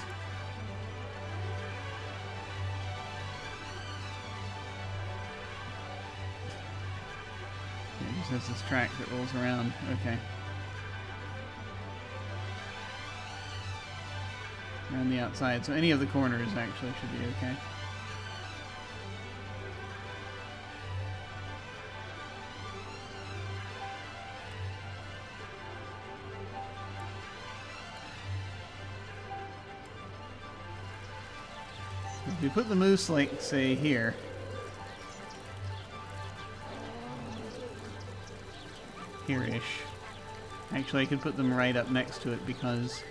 It just has this track that rolls around. Okay. Around the outside, so any of the corners actually should be okay. If we put the moose, like, say, here. Here-ish. Actually, I could put them right up next to it because...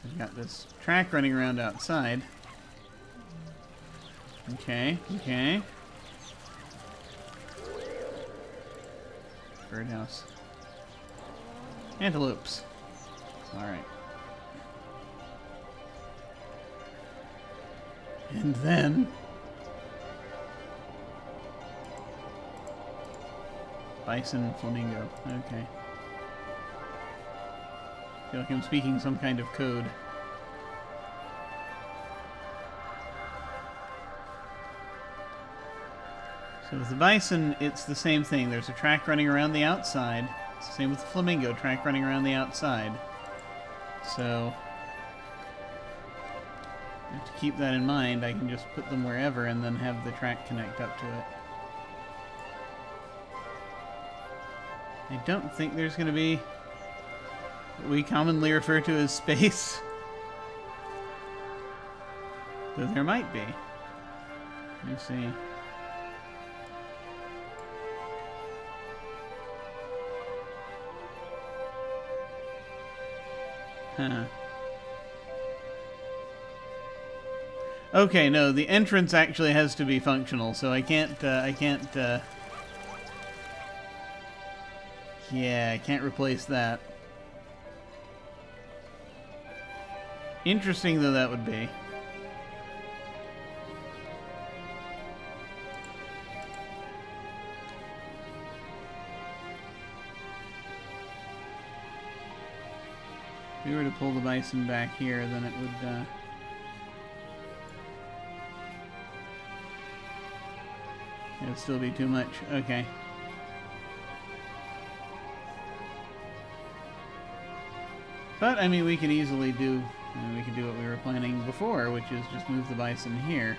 I've got this track running around outside. Okay, okay. Birdhouse. Antelopes. Alright. And then... bison, flamingo. Okay. I feel like I'm speaking some kind of code. So with the bison, it's the same thing. There's a track running around the outside. It's the same with the flamingo, track running around the outside. So, I have to keep that in mind. I can just put them wherever and then have the track connect up to it. I don't think there's going to be what we commonly refer to as space. Though there might be. Let me see. Huh. Okay, no, the entrance actually has to be functional, so I can't, yeah, I can't replace that. Interesting though that would be. If we were to pull the bison back here, then it would, it would still be too much. Okay. But, I mean, we could easily do, we could do what we were planning before, which is just move the bison here.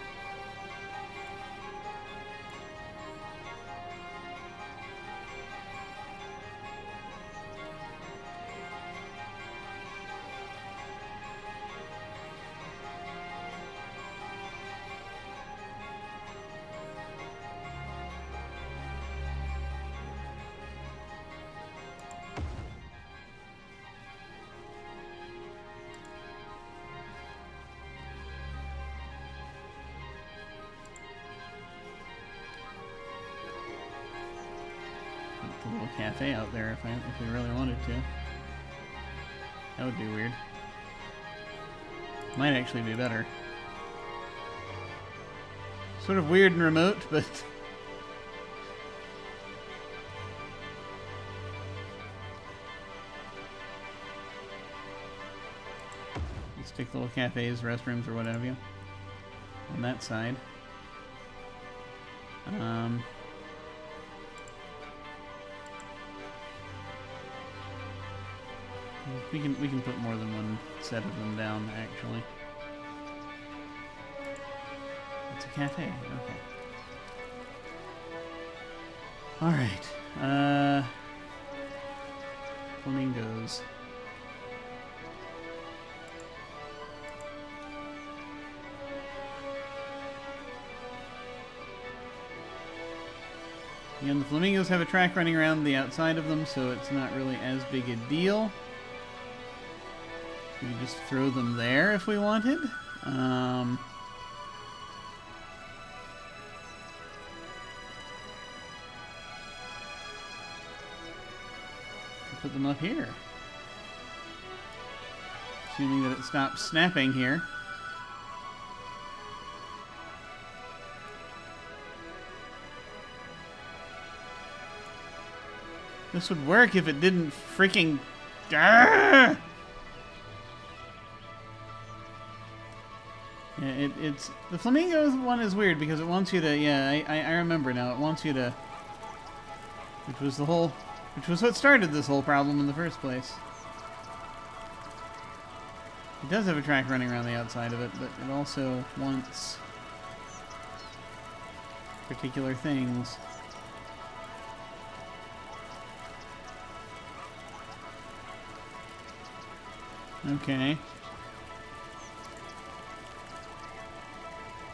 A little cafe out there if we really wanted to. That would be weird. Might actually be better. Sort of weird and remote, but stick little cafes, restrooms, or what have you on that side. We can put more than one set of them down, actually. It's a cafe. Okay. All right. Flamingos. Again, the flamingos have a track running around the outside of them, so it's not really as big a deal. We could just throw them there if we wanted. Put them up here. Assuming that it stops snapping here. This would work if it didn't freaking... Yeah, it's... The flamingo one is weird because it wants you to... Yeah, I remember now. It wants you to... Which was what started this whole problem in the first place. It does have a track running around the outside of it, but it also wants particular things. Okay.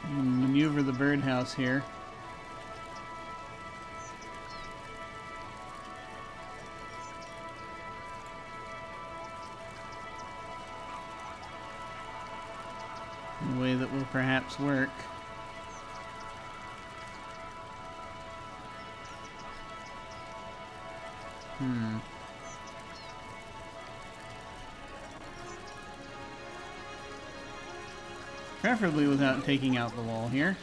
Maneuver the birdhouse here. In a way that will perhaps work. Preferably without taking out the wall here.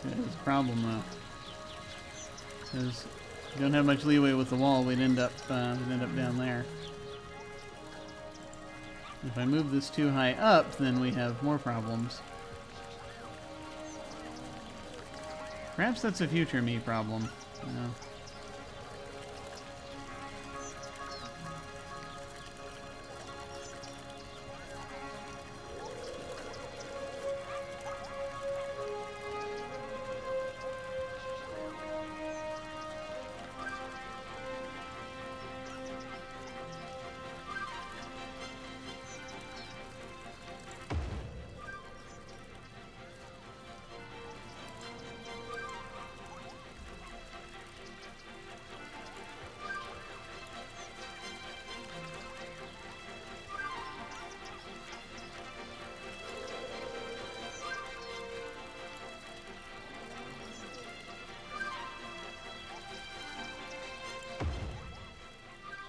It's a problem though, because you don't have much leeway with the wall. We'd end up down there. If I move this too high up, then we have more problems. Perhaps that's a future me problem. No.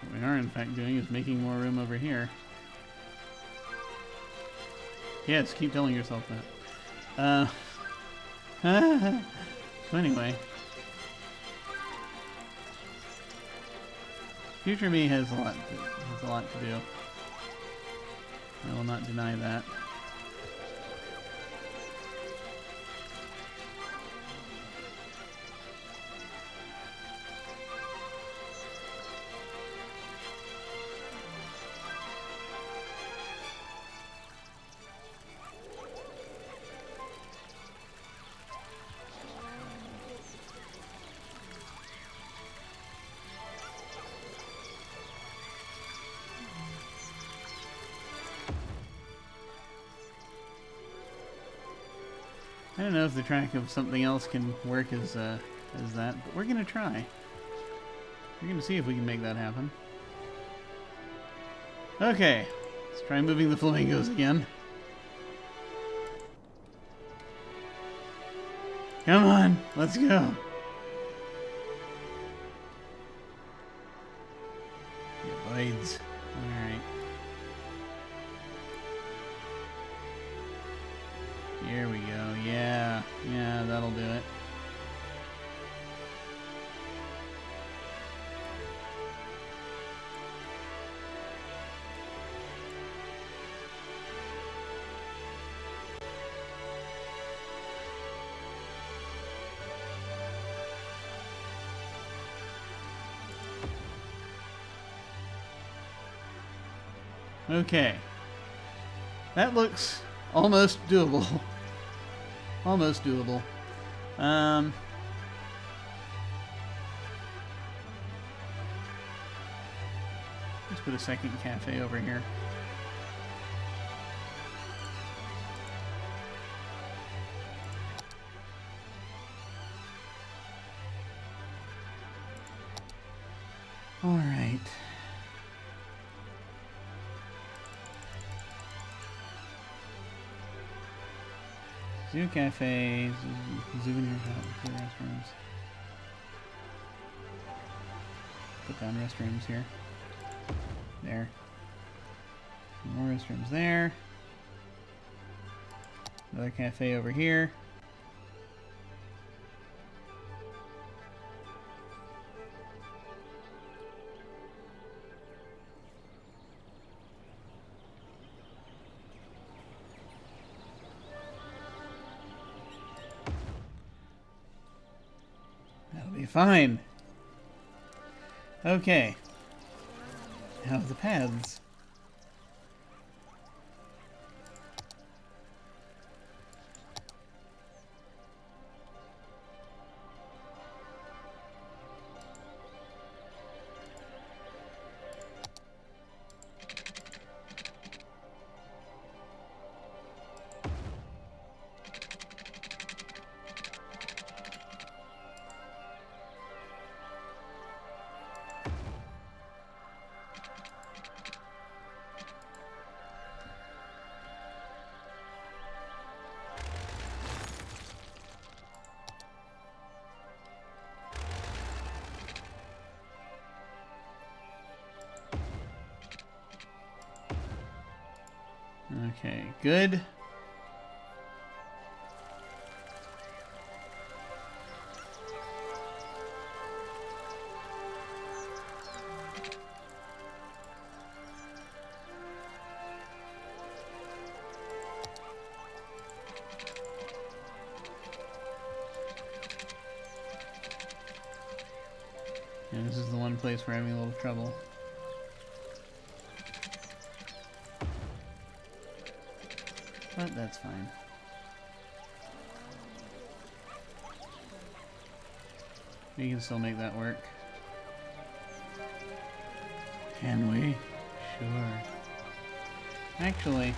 What we are in fact doing is making more room over here. Yes, keep telling yourself that. So anyway. Future me has a lot to do. I will not deny that. I don't know if the track of something else can work as that, but we're gonna try. We're gonna see if we can make that happen. Okay, let's try moving the flamingos again. Come on, let's go. Blades. Alright. Here we go. Yeah. Yeah, that'll do it. Okay. That looks almost doable. Almost doable. Let's put a second cafe over here. All right. Zoo cafes, souvenir shop, restrooms. Put down restrooms here. There. Some more restrooms there. Another cafe over here. Fine. Okay. Now the paths. Okay, good. And this is the one place we're having a little trouble. But that's fine. We can still make that work. Can we? Sure. Actually...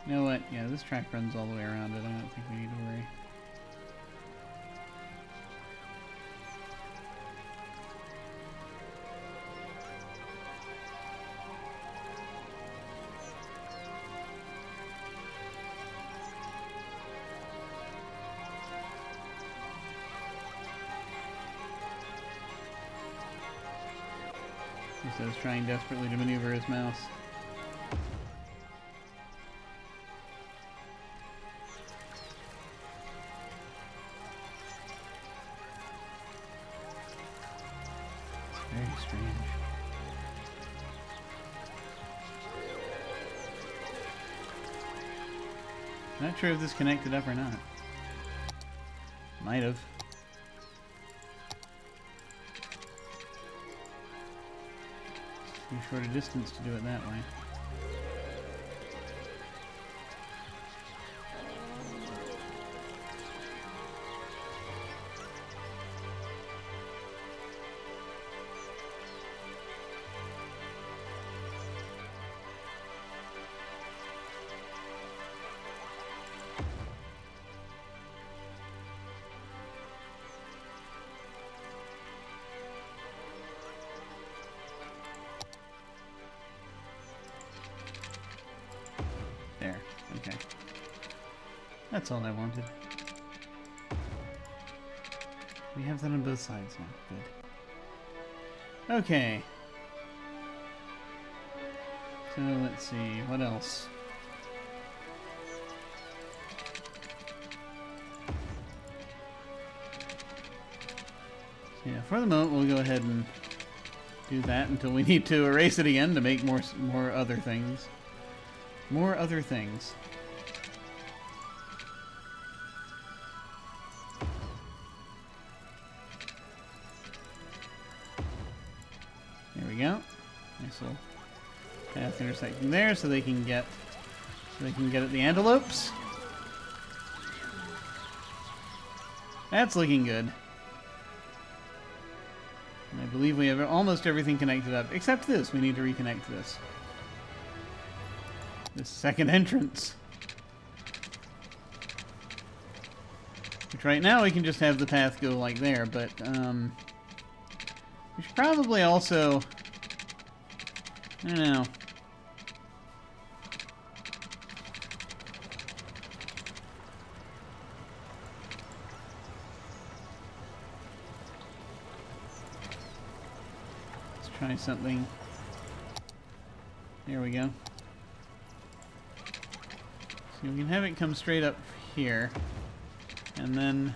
You know what? Yeah, this track runs all the way around it. I don't think we need to worry. He says, trying desperately to maneuver his mouse. It's very strange. Not sure if this connected up or not. Might have. Too short a distance to do it that way. That's all I wanted. We have that on both sides now. Good. Okay. So let's see, what else? So yeah, for the moment we'll go ahead and do that until we need to erase it again to make more other things. More other things. There we go. Nice little path intersecting there, so they can get at the antelopes. That's looking good. And I believe we have almost everything connected up, except this. We need to reconnect this. This second entrance. Which right now we can just have the path go like there, but we should probably also... I don't know. Let's try something. There we go. So we can have it come straight up here. And then...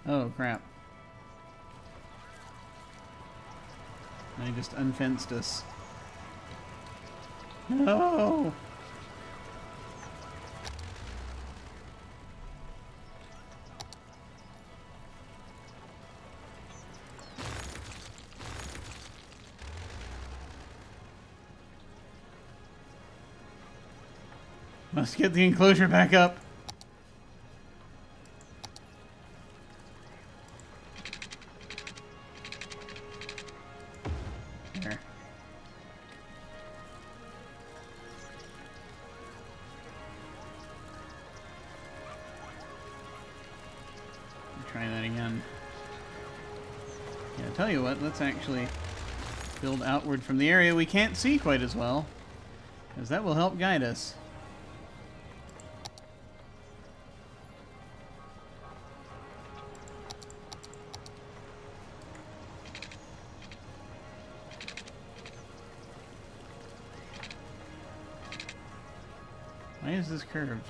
Oh, crap. They just unfenced us. No! Must get the enclosure back up. There. Try that again. Yeah, I'll tell you what, let's actually build outward from the area we can't see quite as well, because that will help guide us. Why is this curved?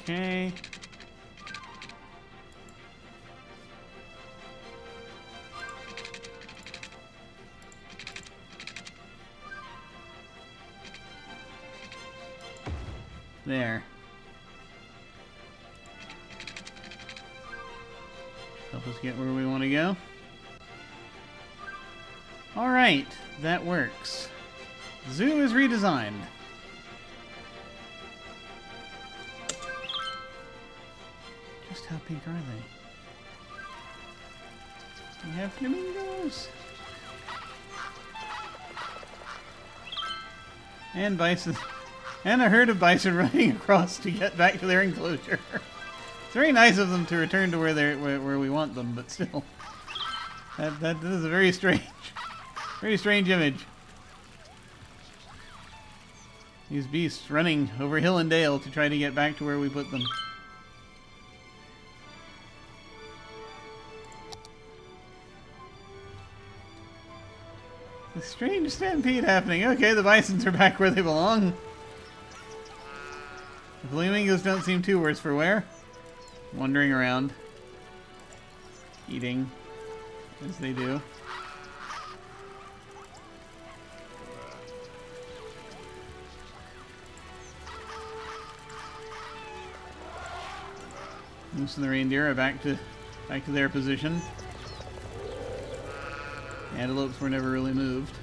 Okay. There. Help us get where we want to go. All right, that works. Zoo is redesigned. Just how big are they? We have flamingos. And bison. And a herd of bison running across to get back to their enclosure. It's very nice of them to return to where we want them, but still. That is a very strange image. These beasts running over hill and dale to try to get back to where we put them. A strange stampede happening. Okay, the bisons are back where they belong. The flamingos don't seem too worse for wear. Wandering around. eating as they do. Moose and the reindeer are back to their position. The antelopes were never really moved.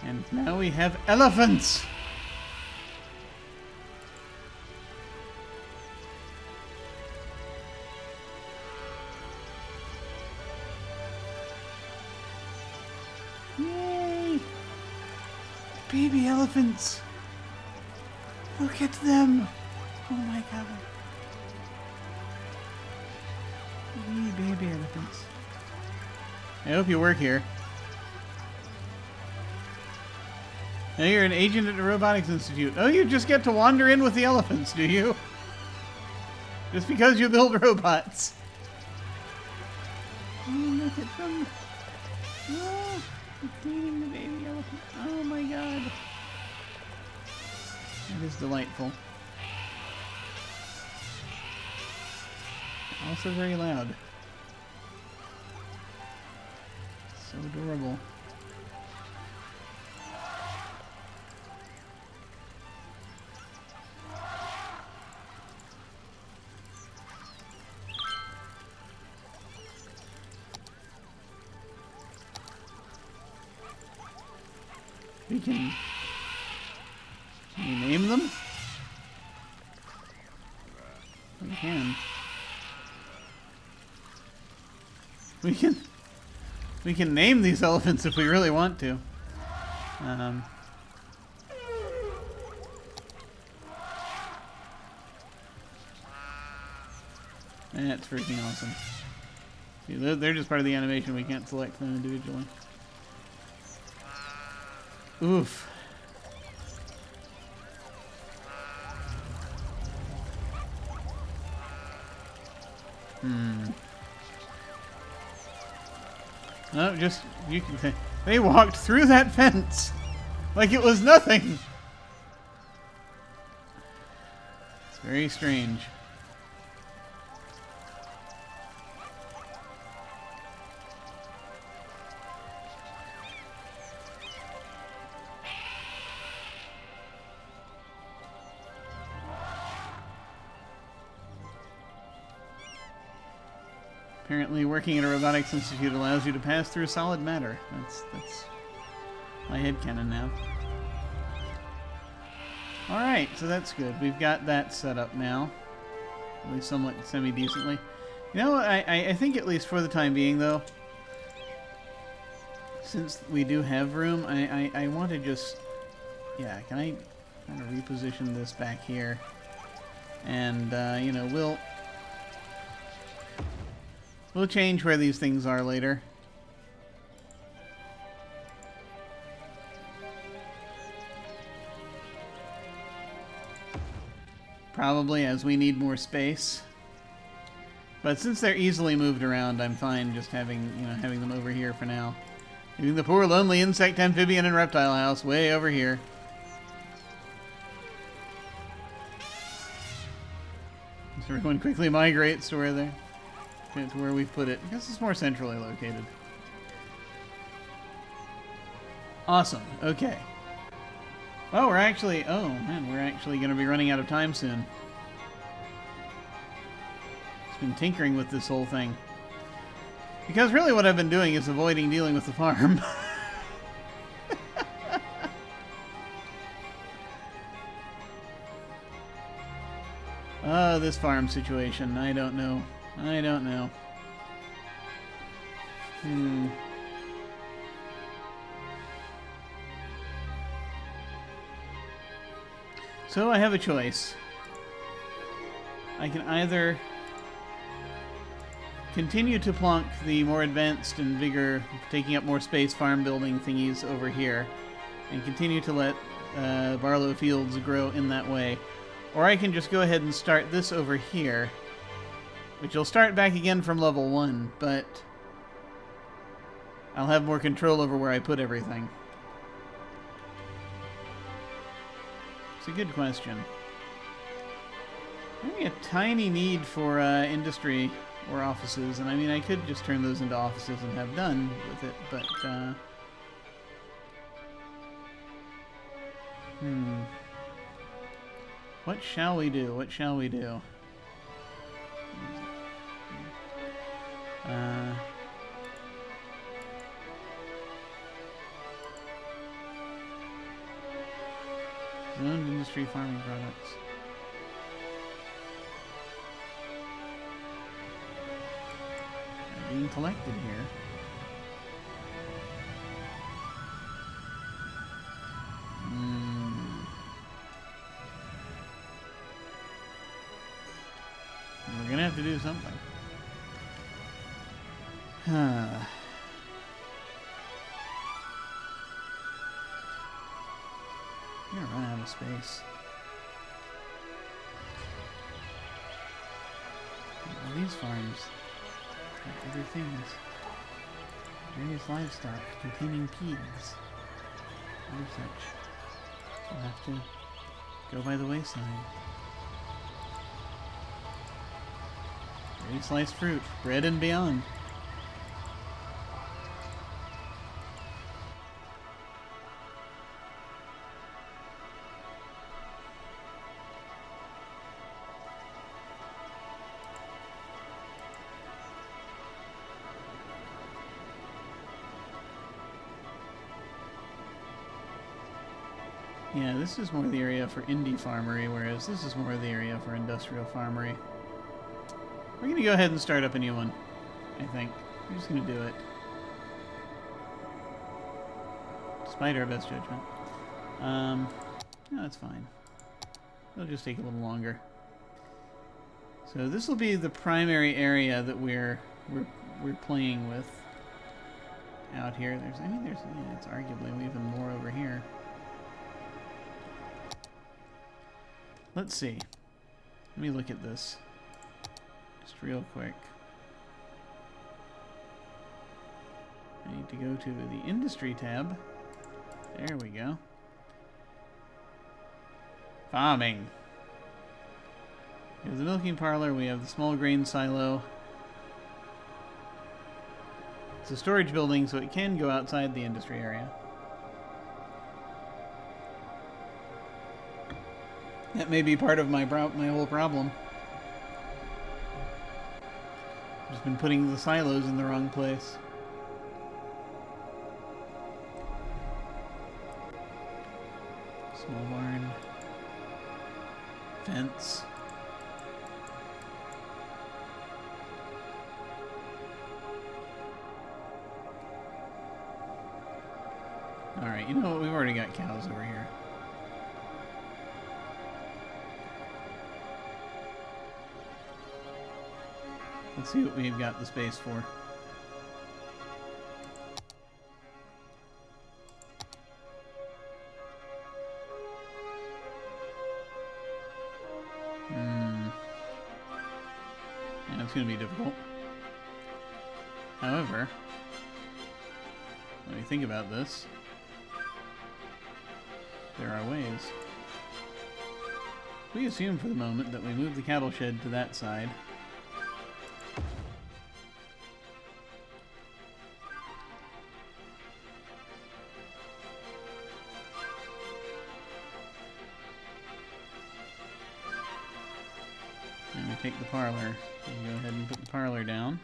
And now we have elephants! Yay! Baby elephants! Look at them! Oh my god. Wee baby elephants. I hope you work here. Now you're an agent at the Robotics Institute. Oh, you just get to wander in with the elephants, do you? Just because you build robots. Oh, look at them. Oh, they're cleaning the baby elephant. Oh my god. That is delightful. Also very loud. So adorable. Can you name them? We can. We can name these elephants if we really want to. That's freaking awesome. See, they're just part of the animation. We can't select them individually. Oof. No, just you can. They walked through that fence like it was nothing. It's very strange. Apparently, working at a robotics institute allows you to pass through solid matter. That's my headcanon now. Alright, so that's good. We've got that set up now. At least somewhat semi-decently. You know, I think at least for the time being, though, since we do have room, I want to just... Yeah, can I kind of reposition this back here? And, you know, We'll change where these things are later. Probably as we need more space. But since they're easily moved around, I'm fine just having them over here for now. Leaving the poor lonely insect, amphibian, and reptile house way over here. So everyone quickly migrates to where we've put it, because it's more centrally located. Awesome. Okay. Well, we're actually going to be running out of time soon. It's been tinkering with this whole thing. Because really what I've been doing is avoiding dealing with the farm. Oh, this farm situation. I don't know. So I have a choice. I can either continue to plonk the more advanced and bigger, taking up more space farm building thingies over here, and continue to let Barlow Fields grow in that way. Or I can just go ahead and start this over here, which will start back again from level 1, but I'll have more control over where I put everything. It's a good question. Maybe a tiny need for industry or offices, and I mean I could just turn those into offices and have done with it, but what shall we do? What shall we do? Zoned industry farming products. Being collected here. We're gonna have to do something. I'm gonna run out of space. All these farms have other things. Various livestock containing pigs. Other such. We'll have to go by the wayside. Very sliced fruit, bread and beyond. Yeah, this is more the area for indie farmery, whereas this is more the area for industrial farmery. We're going to go ahead and start up a new one, I think. We're just going to do it. Despite our best judgment. No, that's fine. It'll just take a little longer. So this will be the primary area that we're playing with out here. Yeah, it's arguably even more over here. Let's see. Let me look at this. Just real quick. I need to go to the industry tab. There we go. Farming. We have the milking parlor, we have the small grain silo. It's a storage building, so it can go outside the industry area. That may be part of my whole problem. I've just been putting the silos in the wrong place. Small barn. Fence. Alright, you know what? We've already got cows over here. Let's see what we've got the space for. Yeah, it's going to be difficult. However, when we think about this, there are ways. We assume for the moment that we move the cattle shed to that side. And we take the parlor. We go ahead and put the parlor down.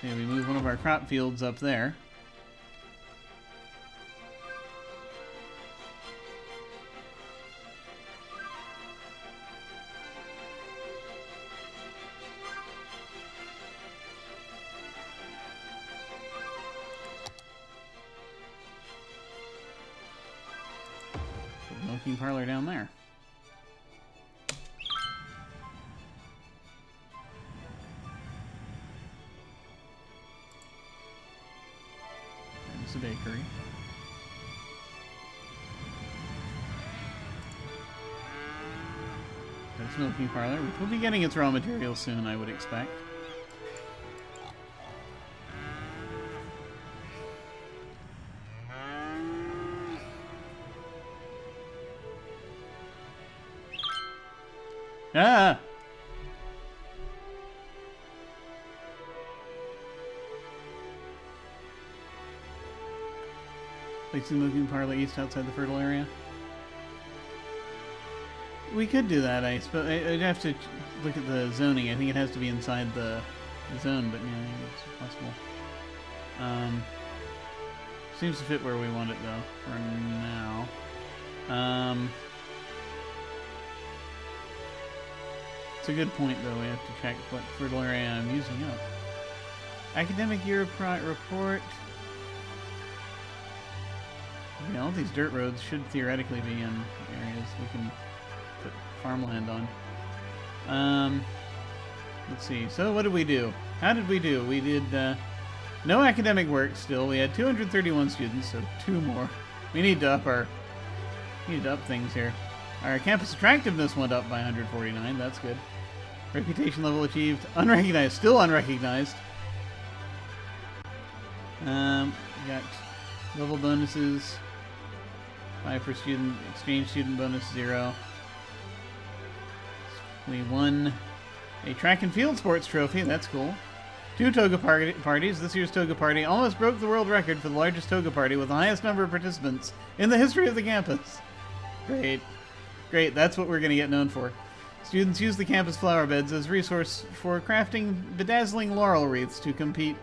So we move one of our crop fields up there. Put the milking parlor down there. A bakery. That's milking parlor, which will be getting its raw materials soon, I would expect. Ah! Placing the moving parlor east outside the fertile area. We could do that, I suppose. I'd have to look at the zoning. I think it has to be inside the zone, but yeah, it's possible. Seems to fit where we want it, though, for now. It's a good point, though. We have to check what fertile area I'm using up. Academic year report. Yeah, all these dirt roads should theoretically be in areas we can put farmland on. Let's see. So what did we do? How did we do? We did no academic work still. We had 231 students, so 2 more. We need to up things here. Our campus attractiveness went up by 149. That's good. Reputation level achieved. Unrecognized. Still unrecognized. Got level bonuses. 5 per student. Exchange student bonus 0. We won a track and field sports trophy. That's cool. 2 toga parties. This year's toga party almost broke the world record for the largest toga party with the highest number of participants in the history of the campus. Great. Great. That's what we're going to get known for. Students use the campus flower beds as a resource for crafting bedazzling laurel wreaths to complete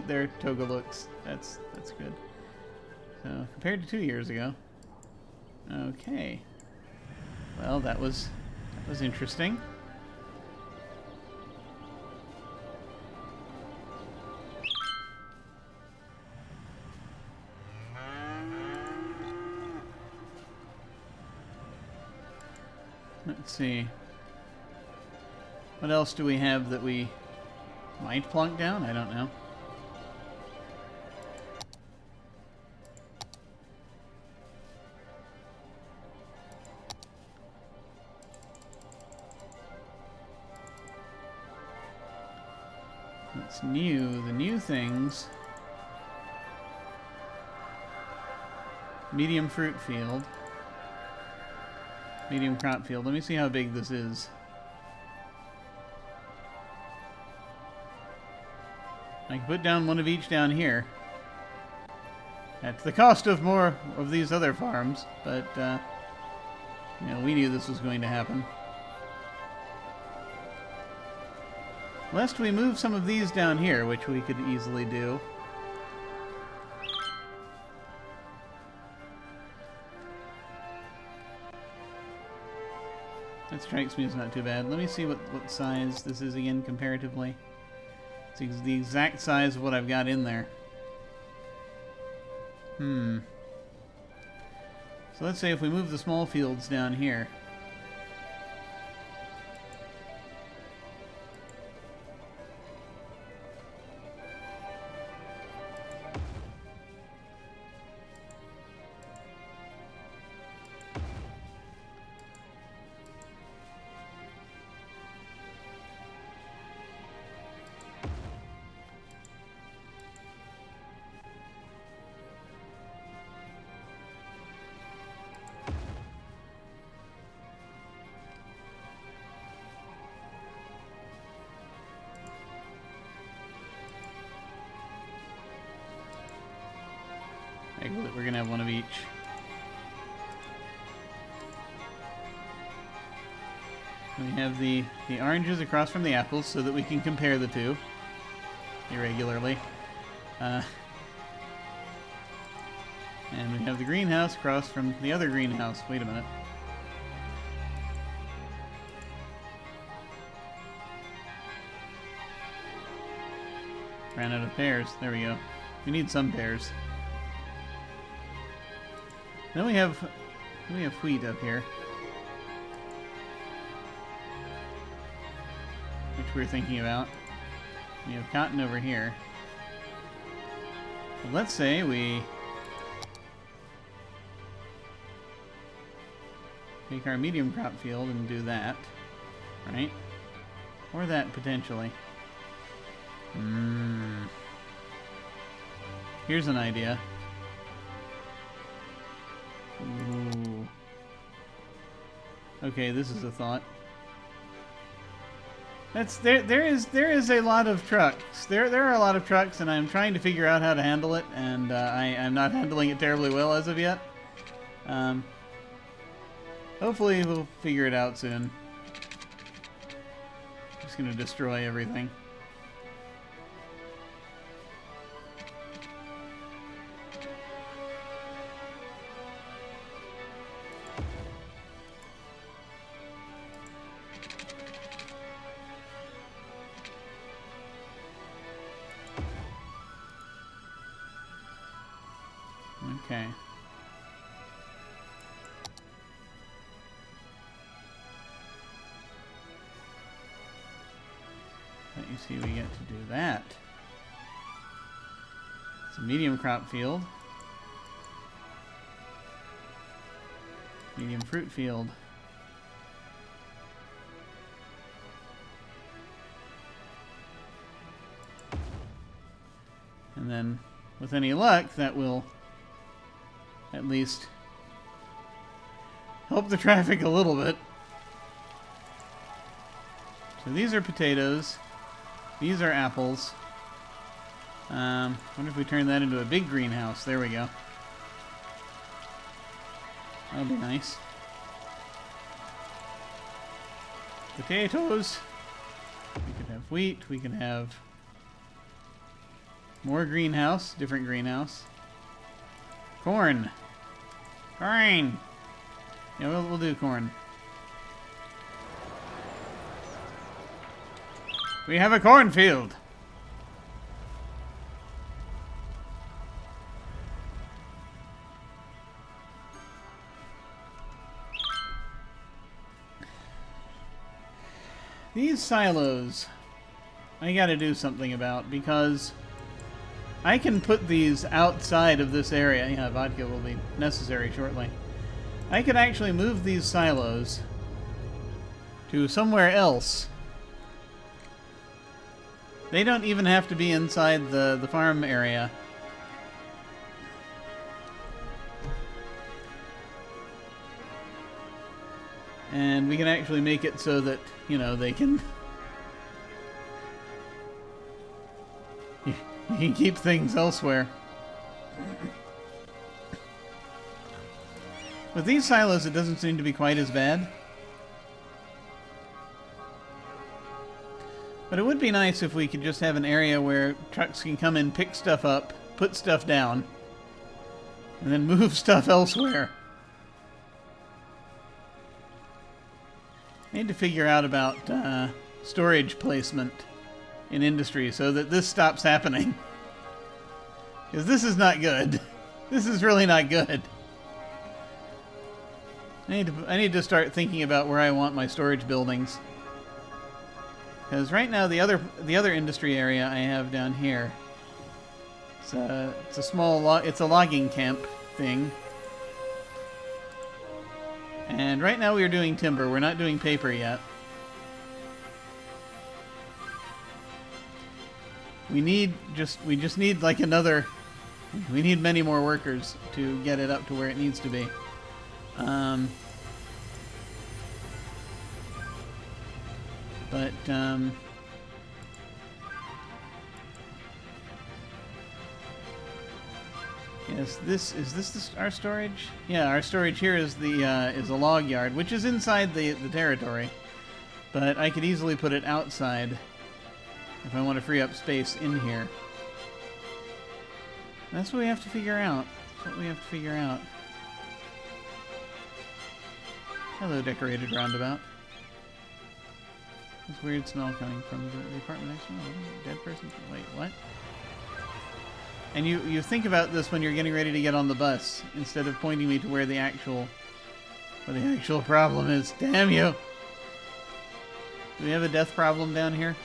their toga looks. That's good. So, compared to 2 years ago. Okay. Well, that was interesting. Let's see. What else do we have that we might plunk down? I don't know. What's new? The new things. Medium fruit field. Medium crop field. Let me see how big this is. I can put down one of each down here. At the cost of more of these other farms, but you know, we knew this was going to happen. Lest we move some of these down here, which we could easily do. That strikes me as not too bad. Let me see what size this is again comparatively. It's the exact size of what I've got in there. So let's say if we move the small fields down here. We're gonna have one of each. We have the oranges across from the apples so that we can compare the two irregularly. And we have the greenhouse across from the other greenhouse. Wait a minute. Ran out of pears. There we go. We need some pears. Then we have wheat up here, which we're thinking about. We have cotton over here. But let's say we take our medium crop field and do that, right? Or that potentially. Here's an idea. Ooh. Okay, this is a thought. That's there is a lot of trucks. There are a lot of trucks, and I'm trying to figure out how to handle it, and I'm not handling it terribly well as of yet. Hopefully we'll figure it out soon. Just gonna destroy everything. Okay. Let you see we get to do that. It's a medium crop field. Medium fruit field. And then, with any luck, that will at least help the traffic a little bit. So these are potatoes. These are apples. Wonder if we turn that into a big greenhouse. There we go. That'll be nice. Potatoes. We could have wheat. We can have more greenhouse. Different greenhouse. Corn. Corn. Yeah, we'll do corn. We have a cornfield. These silos, I gotta do something about, because I can put these outside of this area. Yeah, vodka will be necessary shortly. I could actually move these silos to somewhere else. They don't even have to be inside the farm area. And we can actually make it so that, you know, they can... you can keep things elsewhere. With these silos, it doesn't seem to be quite as bad. But it would be nice if we could just have an area where trucks can come in, pick stuff up, put stuff down, and then move stuff elsewhere. I need to figure out about storage placement in industry so that this stops happening. Because this is not good. This is really not good. I need to start thinking about where I want my storage buildings. Because right now the other industry area I have down here, it's a small it's a logging camp thing. And right now we are doing timber. We're not doing paper yet. We just need like another. We need many more workers to get it up to where it needs to be. Yes, is this our storage? Yeah, our storage here is a log yard, which is inside the territory, but I could easily put it outside if I want to free up space in here. That's what we have to figure out. That's what we have to figure out. Hello, decorated roundabout. This weird smell coming from the apartment next door. Dead person. Wait, what? And you think about this when you're getting ready to get on the bus, instead of pointing me to where the actual problem is. Damn you! Do we have a death problem down here?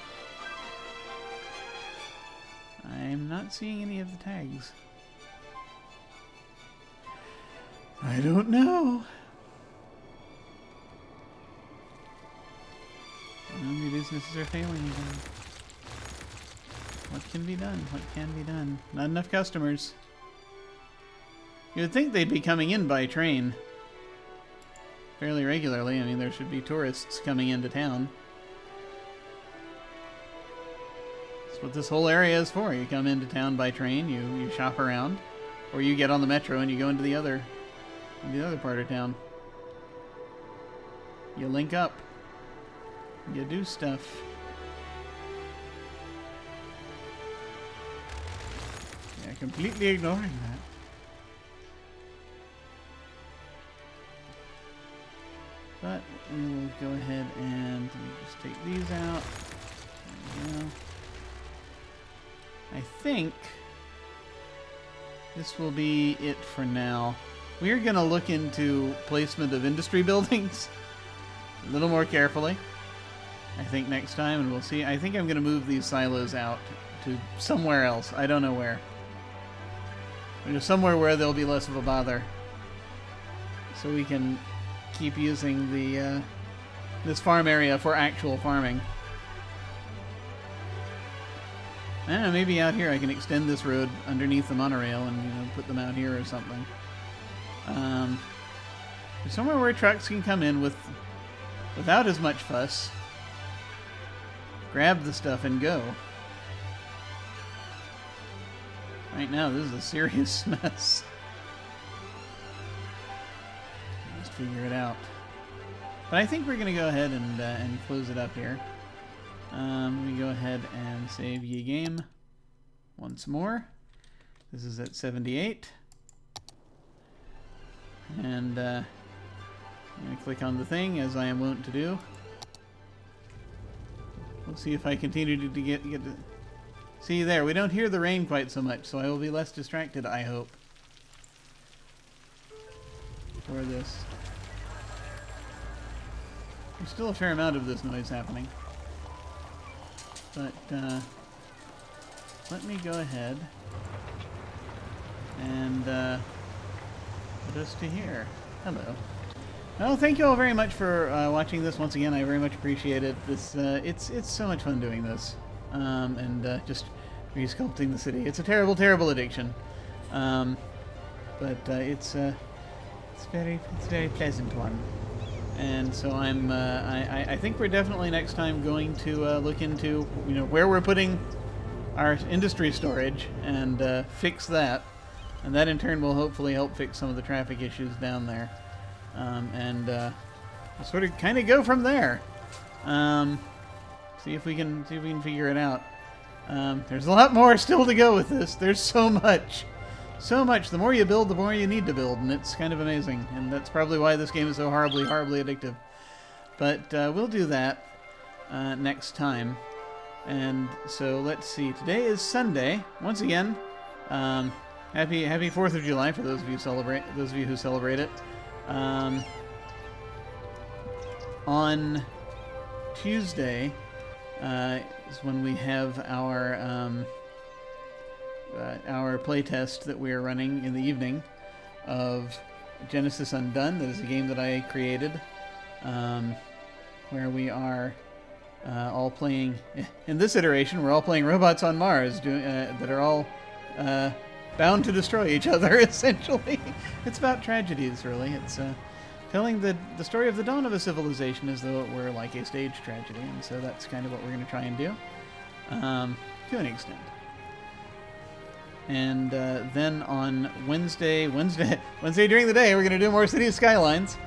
I'm not seeing any of the tags. I don't know. Maybe businesses are failing again. What can be done? What can be done? Not enough customers. You would think they'd be coming in by train fairly regularly. I mean, there should be tourists coming into town. That's what this whole area is for. You come into town by train, you shop around, or you get on the metro and you go into the other part of town. You link up. You do stuff. Yeah, completely ignoring that. But we'll go ahead and just take these out. There we go. I think this will be it for now. We're going to look into placement of industry buildings a little more carefully, I think, next time, and we'll see. I think I'm going to move these silos out to somewhere else. I don't know where. Just somewhere where there'll be less of a bother, so we can keep using the this farm area for actual farming. I don't know, maybe out here I can extend this road underneath the monorail and put them out here or something. Somewhere where trucks can come in without as much fuss, grab the stuff and go. Right now, this is a serious mess. Just figure it out. But I think we're going to go ahead and close it up here. We go ahead and save ye game once more. This is at 78. And I'm going to click on the thing, as I am wont to do. We'll see if I continue to get to... See there, we don't hear the rain quite so much, so I will be less distracted, I hope, for this. There's still a fair amount of this noise happening. But, let me go ahead and put us to here. Hello. Well, thank you all very much for watching this once again. I very much appreciate it. This it's so much fun doing this, and just resculpting the city. It's a terrible, terrible addiction, but it's a very pleasant one. And so I think we're definitely next time going to look into where we're putting our industry storage and fix that, and that in turn will hopefully help fix some of the traffic issues down there. And sort of kind of go from there. See if we can figure it out. There's a lot more still to go with this. There's so much. The more you build, the more you need to build, and it's kind of amazing. And that's probably why this game is so horribly, horribly addictive. But we'll do that next time. And so let's see. Today is Sunday. Once again, happy 4th of July for those of you who celebrate it. On Tuesday is when we have our playtest that we are running in the evening of Genesis Undone. That is a game that I created, where we are all playing. In this iteration, we're all playing robots on Mars, that are all bound to destroy each other. Essentially, it's about tragedies. Really, it's telling the story of the dawn of a civilization as though it were like a stage tragedy, and so that's kind of what we're going to try and do, to an extent. And then on Wednesday during the day, we're going to do more City Skylines.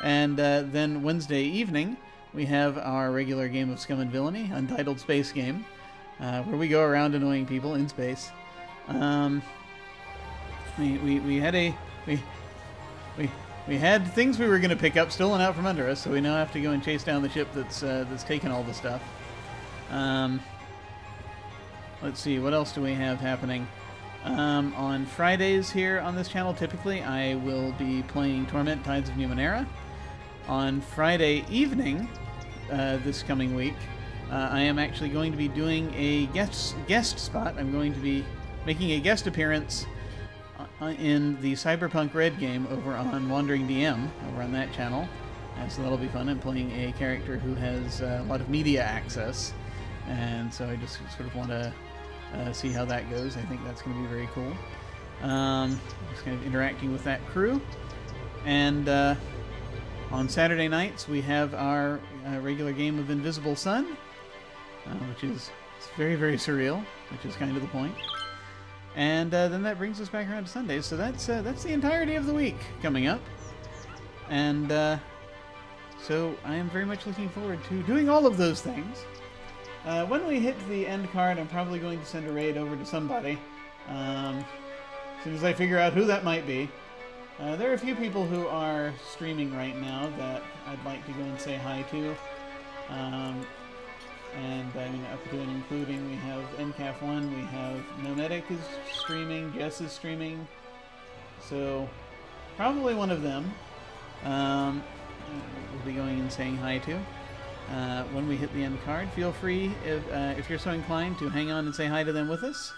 And then Wednesday evening, we have our regular game of Scum and Villainy, Untitled Space Game, where we go around annoying people in space. We had things we were going to pick up stolen out from under us, so we now have to go and chase down the ship that's taken all the stuff. Let's see, what else do we have happening? On Fridays here on this channel, typically, I will be playing Torment Tides of Numenera. On Friday evening, this coming week, I am actually going to be doing a guest spot. I'm going to be making a guest appearance in the Cyberpunk Red game over on Wandering DM, over on that channel. So that'll be fun. I'm playing a character who has a lot of media access, and so I just sort of want to see how that goes. I think that's going to be very cool. Just kind of interacting with that crew. And on Saturday nights, we have our regular game of Invisible Sun, which is It's very, very surreal, which is kind of the point. And then that brings us back around to Sunday. So that's the entirety of the week coming up. And so I am very much looking forward to doing all of those things. When we hit the end card, I'm probably going to send a raid over to somebody. As soon as I figure out who that might be. There are a few people who are streaming right now that I'd like to go and say hi to. And I mean, up to and including, we have NCAF1, we have Nomadic is streaming, Jess is streaming. So, probably one of them we'll be going and saying hi to. When we hit the end card, feel free, if you're so inclined, to hang on and say hi to them with us.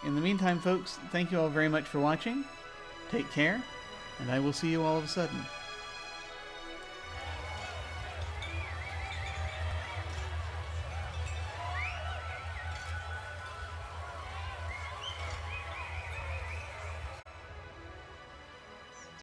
In the meantime, folks, thank you all very much for watching. Take care, and I will see you all of a sudden.